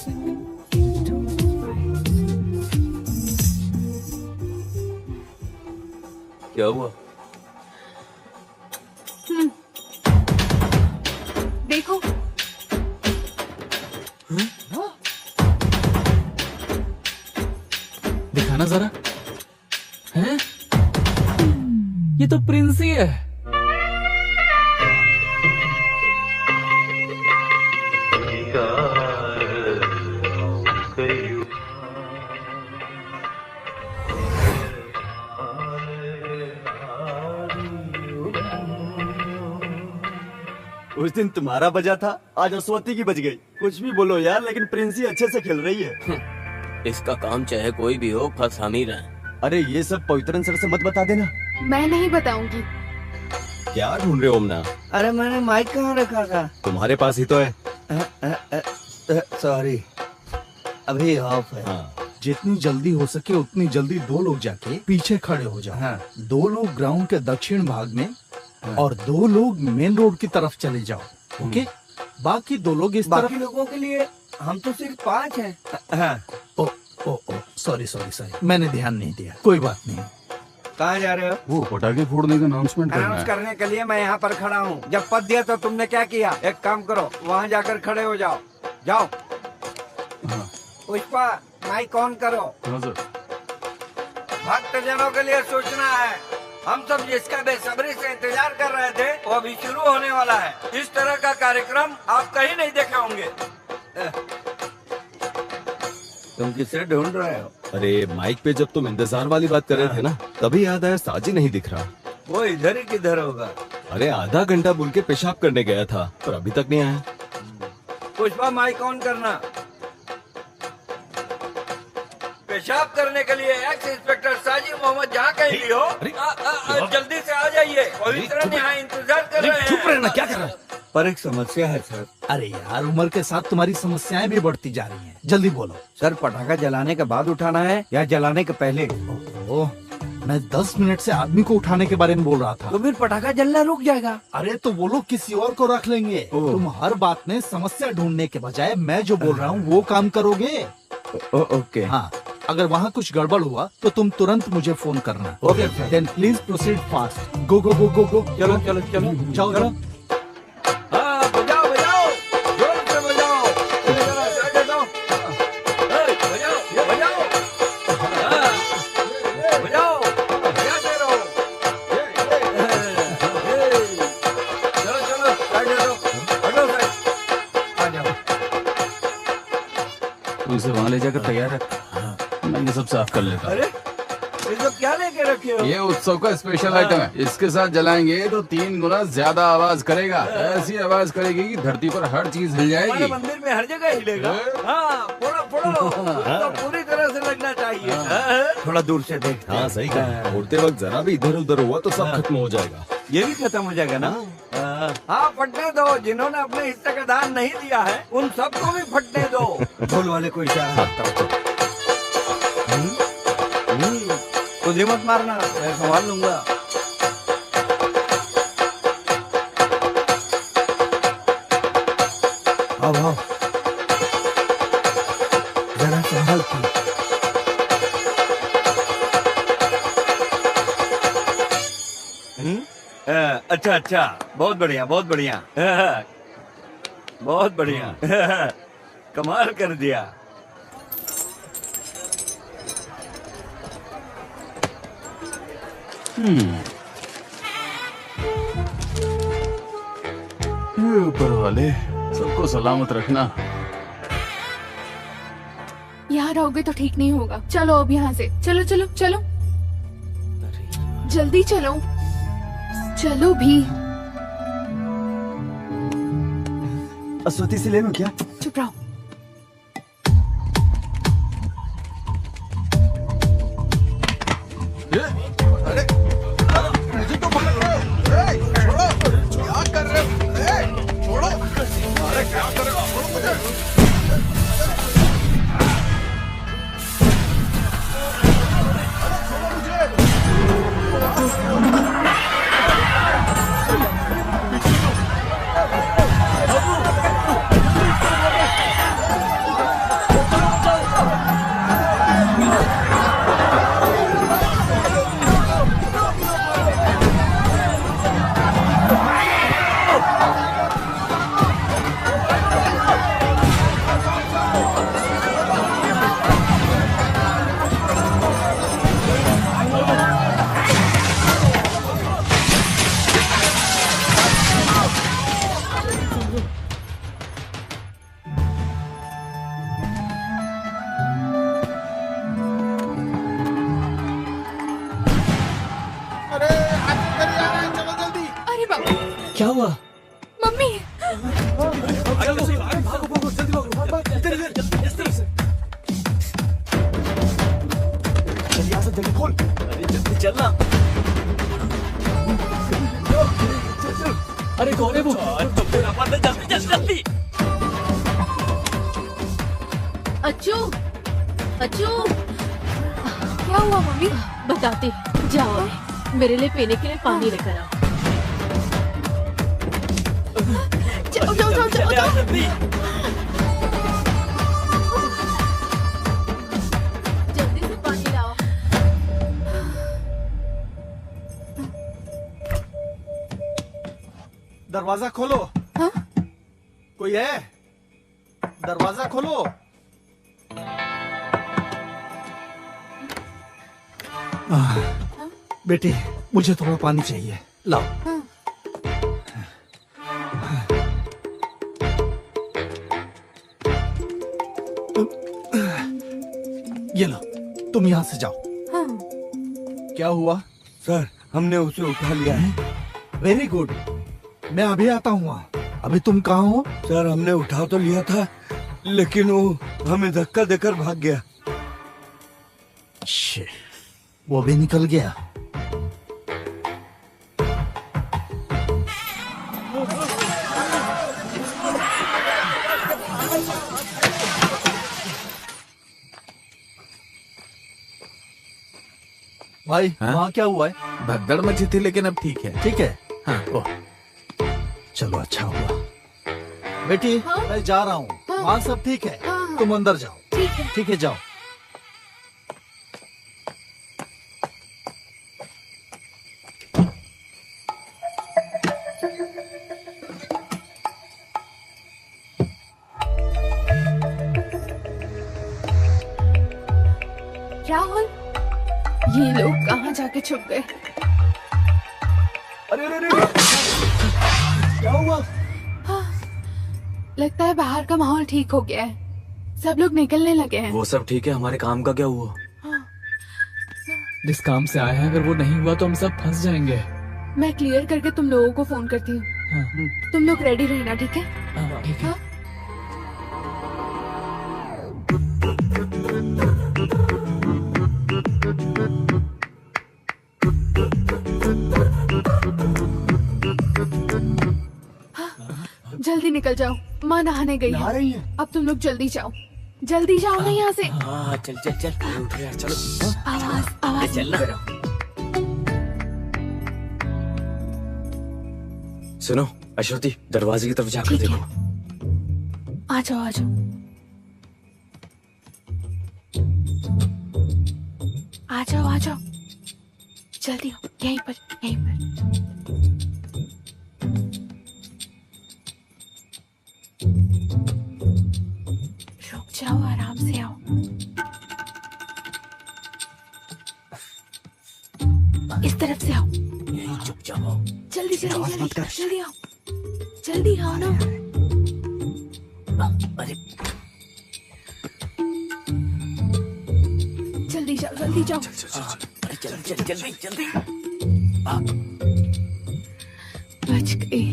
क्या हुआ? देखो। दिखाना जरा। उस दिन तुम्हारा बजा था, आज अश्वती की बज गई। कुछ भी बोलो यार, लेकिन प्रिंसी अच्छे से खेल रही है। इसका काम चाहे कोई भी हो, फंस हम ही रहे। अरे ये सब पवित्रन सर से मत बता देना। मैं नहीं बताऊंगी। क्या ढूंढ रहे हो ओमना? अरे मैंने माइक कहाँ रखा था? तुम्हारे पास ही तो है। सॉरी, अभी ऑफ है। हाँ। जितनी जल्दी हो सके उतनी जल्दी 2 लोग जाके पीछे खड़े हो जाओ। हाँ। 2 लोग ग्राउंड के दक्षिण भाग में और 2 लोग मेन रोड की तरफ चले जाओ। ओके? बाकी 2 लोग इस बाकी तरफ। लोगों के लिए हम तो सिर्फ 5 हैं। हाँ। ओ सॉरी, मैंने ध्यान नहीं दिया। कोई बात नहीं। कहाँ जा रहे हो? वो पटाखे फोड़ने का अनाउंसमेंट करना अनाउंस है। करने के लिए मैं यहाँ पर खड़ा हूँ। जब पद दिया तो तुमने क्या किया? एक काम करो, वहाँ जाकर खड़े हो जाओ। जाओ। हाँ। पुष्पा, माइक ऑन करो। हाँ सर। भक्तजनों के लिए सूचना है। हम सब जिसका बेसब्री से इंतजार कर रहे थे वो अभी शुरू होने वाला है। इस तरह का कार्यक्रम आप कहीं नहीं देखे होंगे। तुम किसे ढूंढ रहे हो? अरे माइक पे जब तुम इंतजार वाली बात कर रहे थे ना, तभी याद आया साजी नहीं दिख रहा। वो इधर ही किधर होगा? अरे आधा घंटा बोल के पेशाब करने गया था, पर अभी तक नहीं आया। पुष्पा, माइक ऑन करना। पेशाब करने के लिए एक्स इंस्पेक्टर साजिद मोहम्मद जहाँ कहीं भी हो, जल्दी से आ जाइए। पवित्र यहाँ इंतजार कर रहे हैं। चुप रहना, क्या कर रहा है? पर एक समस्या है सर। अरे यार, उम्र के साथ तुम्हारी समस्याएं भी बढ़ती जा रही हैं। जल्दी बोलो। सर, पटाखा जलाने के बाद उठाना है या जलाने के पहले? ओह, मैं 10 मिनट से आदमी को उठाने के बारे में बोल रहा था। तो फिर पटाखा जलना रुक जाएगा। अरे तो वो लोग किसी और को रख लेंगे। तुम हर बात में समस्या ढूंढने के बजाय मैं जो बोल रहा हूँ वो काम करोगे। ओके। हाँ, अगर वहाँ कुछ गड़बड़ हुआ तो तुम तुरंत मुझे फोन करना। Okay. Then please proceed fast. Go go go go go. चलो चलो चलो जाओ जाओ। हाँ, बजाओ बजाओ, जोर से बजाओ। जरा साइड हटो। बजाओ बजाओ। हाँ, बजाओ, बजाते रहो। चलो चलो साइड हटो, हटो साइड। आ जाओ। तू इसे वहाँ ले जाकर तैयार रख, मैं ये सब साफ कर लेता हूँ। अरे ये सब क्या लेके रखे हो? ये उत्सव का स्पेशल आइटम है। इसके साथ जलाएंगे तो 3 गुना ज्यादा आवाज करेगा। ऐसी आवाज करेगी कि धरती पर हर चीज हिल हमारे जाएगी। मंदिर में हर जगह हिलेगा। हाँ, फोड़ो फोड़ो, तो पूरी तरह से लगना चाहिए। हाँ, थोड़ा दूर से देख। हाँ सही कहा। फोड़ते वक्त जरा भी इधर उधर हुआ तो सब खत्म हो जाएगा। ये भी खत्म हो जाएगा ना? हाँ, फटने दो। जिन्होंने अपने हिस्से का दान नहीं दिया है उन सबको भी फटने दो। ढोल वाले को इशारा। खुद मत मारना, मैं संभाल लूंगा। अब आओ, जरा संभाल के। अच्छा अच्छा, बहुत बढ़िया बहुत बढ़िया। बहुत बढ़िया। कमाल कर दिया। ये ऊपर वाले सबको सलामत रखना। यहाँ रहोगे तो ठीक नहीं होगा। चलो अब यहाँ से। चलो चलो चलो, जल्दी चलो। चलो भी। अश्वती से ले लूं क्या? चुप रहो। मुझे तो पकड़ रहे हो। छोड़ो, क्या कर रहे हो? छोड़ो। अरे क्या कर रहे हो? छोड़ो मुझे। क्या हुआ? मम्मी जल्दी खोल, जल्दी चलना। अरे कौन है वो? जल्दी जल्दी जल्दी। अच्छू, अच्छू, क्या हुआ मम्मी? बताती। जाओ मेरे लिए पीने के लिए पानी लेकर आओ। जाओ जाओ जाओ जाओ जाओ। जल्दी से पानी लाओ। दरवाजा खोलो। हाँ? कोई है? दरवाजा खोलो। बेटी मुझे थोड़ा पानी चाहिए, लाओ। ये लो, तुम यहाँ से जाओ। हाँ। क्या हुआ? सर हमने उसे उठा लिया है। वेरी गुड, मैं अभी आता हूँ वहाँ। अभी तुम कहाँ हो? सर हमने उठा तो लिया था, लेकिन वो हमें धक्का देकर भाग गया। शिट, वो भी निकल गया। भाई हाँ? वहाँ क्या हुआ है? भगदड़ मची थी लेकिन अब ठीक है। ठीक है। हाँ। ओह, चलो अच्छा हुआ। बेटी मैं जा रहा हूँ। वहाँ सब ठीक है, तुम अंदर जाओ। ठीक है जाओ। राहुल, ये लोग कहाँ जाके छुप गए? अरे अरे अरे, क्या हुआ? लगता है बाहर का माहौल ठीक हो गया है, सब लोग निकलने लगे हैं। वो सब ठीक है, हमारे काम का क्या हुआ? जिस काम से आए हैं अगर वो नहीं हुआ तो हम सब फंस जाएंगे। मैं क्लियर करके तुम लोगों को फोन करती हूँ। हाँ। तुम लोग रेडी रहना, ठीक है? हाँ, ठीक है। जल्दी निकल जाओ, माँ नहाने गई नहा है। रही है? अब तुम लोग जल्दी जाओ, जल्दी जाओ ना यहाँ से। हाँ चल चल चल उठ यार चलो। आवाज आवाज चलना। सुनो अश्वती, दरवाजे की तरफ जाकर देखो। आ जाओ आ जाओ आ जाओ आ जाओ, जल्दी आओ, यहीं पर यहीं पर। रुक जाओ, आराम से आओ। इस तरफ से आओ, चुप जाओ। जल्दी जल्दी जल्दी जल्दी आओ, जल्दी आओ ना। अरे जल्दी जाओ जल्दी जाओ। अरे जल्दी जल्दी जल्दी जल्दी। बच गई।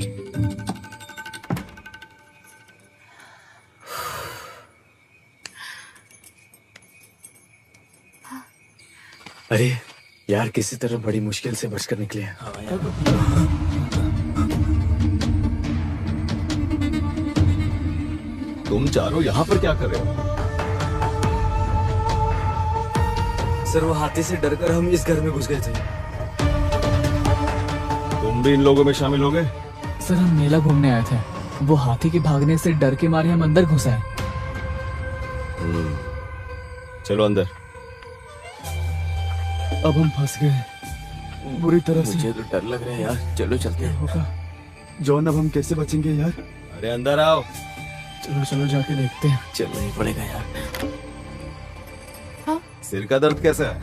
अरे यार, किसी तरह बड़ी मुश्किल से बचकर निकले हैं। तुम चारों यहाँ पर क्या कर रहे हो? सर वो हाथी से डरकर हम इस घर में घुस गए थे। तुम भी इन लोगों में शामिल हो गए? सर हम मेला घूमने आए थे, वो हाथी के भागने से डर के मारे हम अंदर घुस आए। चलो अंदर। अब हम फंस गए बुरी तरह से। मुझे तो डर लग रहा है यार, चलो चलते हैं। होगा जॉन, अब हम कैसे बचेंगे यार? अरे अंदर आओ। चलो चलो जाके देखते हैं। चलना ही पड़ेगा यार। सिर का दर्द कैसा है?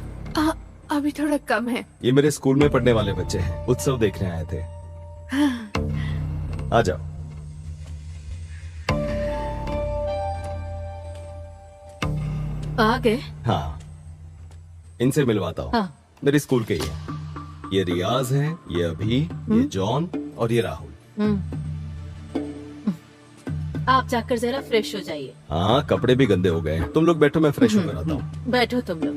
अभी थोड़ा कम है। ये मेरे स्कूल में पढ़ने वाले बच्चे हैं, उत्सव देखने आए थे। आ जाओ। आ गए? हाँ, इनसे मिलवाता हूँ। हाँ। मेरे स्कूल के ही हैं। ये रियाज है, ये अभी, ये जॉन और ये राहुल। आप जाकर जरा फ्रेश हो जाइए। हाँ, कपड़े भी गंदे हो गए हैं। तुम लोग बैठो, मैं फ्रेश होकर आता हूँ। बैठो तुम लोग।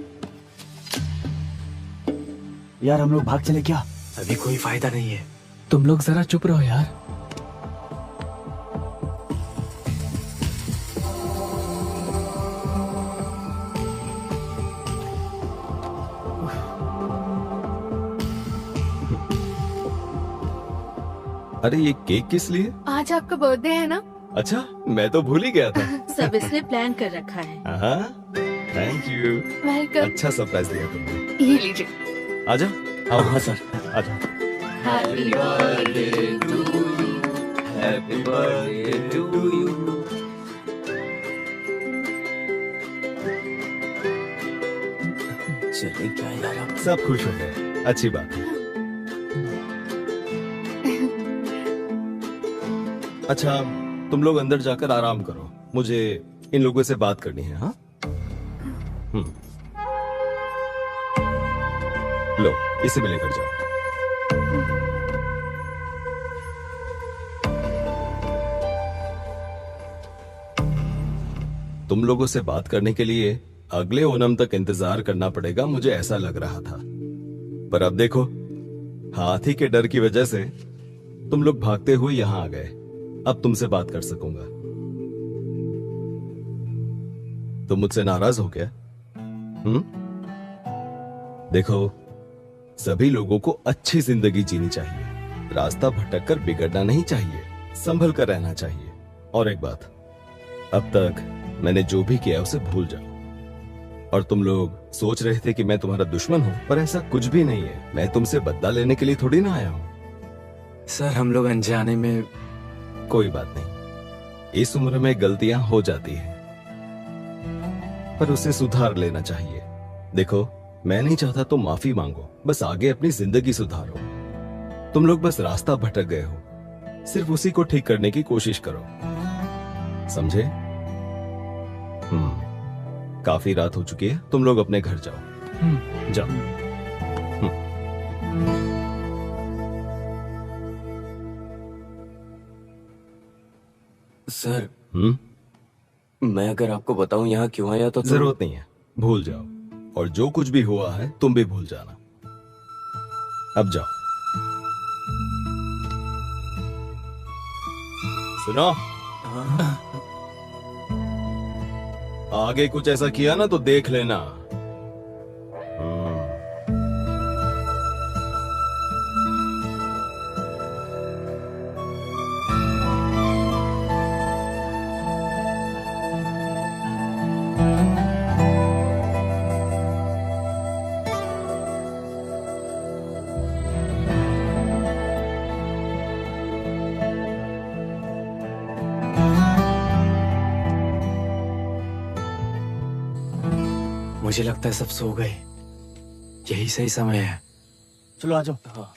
यार हम लोग भाग चले क्या? अभी कोई फायदा नहीं है। तुम लोग जरा चुप रहो यार। अरे ये केक किस लिए? आज आपका बर्थडे है ना? अच्छा, मैं तो भूल ही गया था। सब इसने प्लान कर रखा है। हाँ, थैंक यू। वेलकम। अच्छा सरप्राइज दिया तुमने। ये लीजिए। आजा। आओ। हाँ सर। आजा। Happy birthday to you, happy birthday to you. चले क्या यार आप? सब खुश हो गए, अच्छी बात है। अच्छा, तुम लोग अंदर जाकर आराम करो, मुझे इन लोगों से बात करनी है। हाँ, लो इसे भी लेकर जाओ। तुम लोगों से बात करने के लिए अगले ओणम तक इंतजार करना पड़ेगा, मुझे ऐसा लग रहा था। पर अब देखो, हाथी के डर की वजह से तुम लोग भागते हुए यहां आ गए। अब तुमसे बात कर सकूंगा। तुम मुझसे नाराज हो क्या? देखो, सभी लोगों को अच्छी जिंदगी जीनी चाहिए, रास्ता भटक कर बिगड़ना नहीं चाहिए, संभल कर रहना चाहिए। और एक बात, अब तक मैंने जो भी किया उसे भूल जाओ। और तुम लोग सोच रहे थे कि मैं तुम्हारा दुश्मन हूं, पर ऐसा कुछ भी नहीं है। मैं तुमसे बदला लेने के लिए थोड़ी ना आया हूं। सर, हम लोग अनजाने में। कोई बात नहीं, इस उम्र में गलतियां हो जाती हैं, पर उसे सुधार लेना चाहिए। देखो, मैं नहीं चाहता तुम माफी मांगो, बस आगे अपनी जिंदगी सुधारो। तुम लोग बस रास्ता भटक गए हो, सिर्फ उसी को ठीक करने की कोशिश करो, समझे? काफी रात हो चुकी है, तुम लोग अपने घर जाओ। जाओ। सर, मैं अगर आपको बताऊं यहाँ क्यों आया तो जरूरत नहीं है, भूल जाओ। और जो कुछ भी हुआ है तुम भी भूल जाना। अब जाओ। सुनो, आगे कुछ ऐसा किया ना तो देख लेना। मुझे लगता है सब सो गए, यही सही समय है। चलो आ जाओ। हाँ।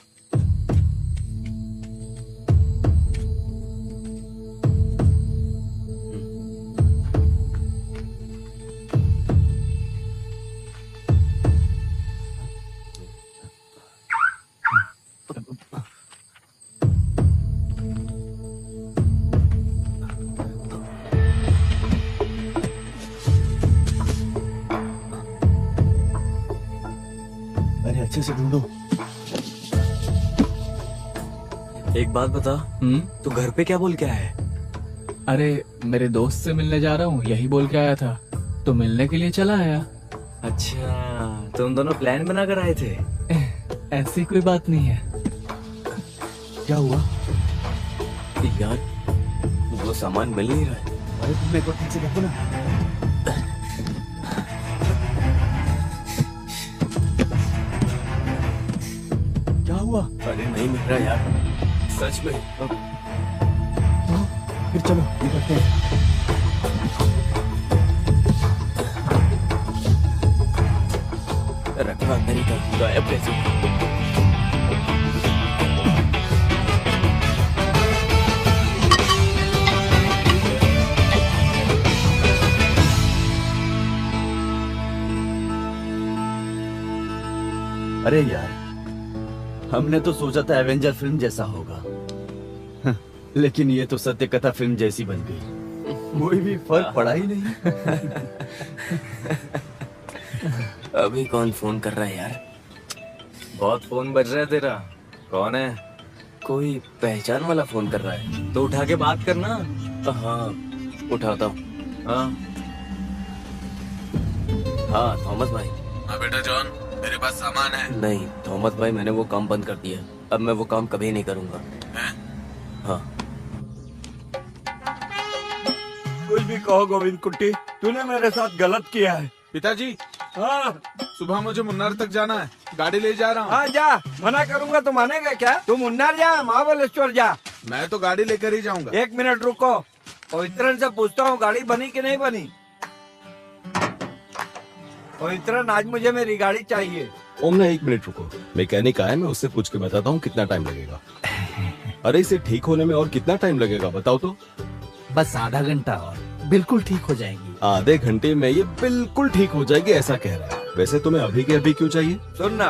अच्छे से ढूंढो। एक बात बता, तू घर पे क्या बोल के आया है? अरे, मेरे दोस्त से मिलने जा रहा हूँ, यही बोल के आया था, तो मिलने के लिए चला आया। अच्छा, तुम दोनों प्लान बना कर आए थे? ऐसी कोई बात नहीं है। क्या हुआ यार? वो सामान मिल नहीं रहा है। अरे तुम एक बार ठीक से देखो ना। क्या हुआ? अरे नहीं मिल रहा यार, सच में। फिर चलो निकलते हैं। रखा अंदर ही था, गायब कैसे? अरे यार, हमने तो सोचा था एवेंजर फिल्म जैसा होगा, लेकिन ये तो सत्य कथा फिल्म जैसी बन गई, कोई भी फर्क पड़ा ही नहीं। अभी कौन फोन कर रहा है यार? बहुत फोन बज रहा है तेरा। कौन है? कोई पहचान वाला फोन कर रहा है। तो उठा के बात करना। हाँ उठाता हूँ। हाँ हाँ थॉमस भाई। हाँ बेटा जॉन, मेरे पास सामान है। नहीं थॉमस भाई, मैंने वो काम बंद कर दिया। अब मैं वो काम कभी नहीं करूँगा। हाँ कुछ भी कहो गोविंद कुट्टी, तूने मेरे साथ गलत किया है। पिताजी, हाँ सुबह मुझे मुन्नार तक जाना है, गाड़ी ले जा रहा हूँ। हाँ जा, मना करूंगा तो मानेगा क्या? तू मुन्नार जा, महाबलेश्वर जा। मैं तो गाड़ी लेकर ही जाऊंगा। 1 मिनट रुको, पवित्रन से पूछता हूँ गाड़ी बनी कि नहीं बनी। पवित्रन, आज मुझे मेरी गाड़ी चाहिए। ओमना 1 मिनट रुको, मैकेनिक आया, मैं उससे पूछ के बताता हूँ कितना टाइम लगेगा। अरे इसे ठीक होने में और कितना टाइम लगेगा बताओ तो। बस आधा घंटा और बिल्कुल ठीक हो जाएगी। आधे घंटे में ये बिल्कुल ठीक हो जाएगी ऐसा कह रहा है। वैसे तुम्हें अभी के अभी क्यों चाहिए? सुनना,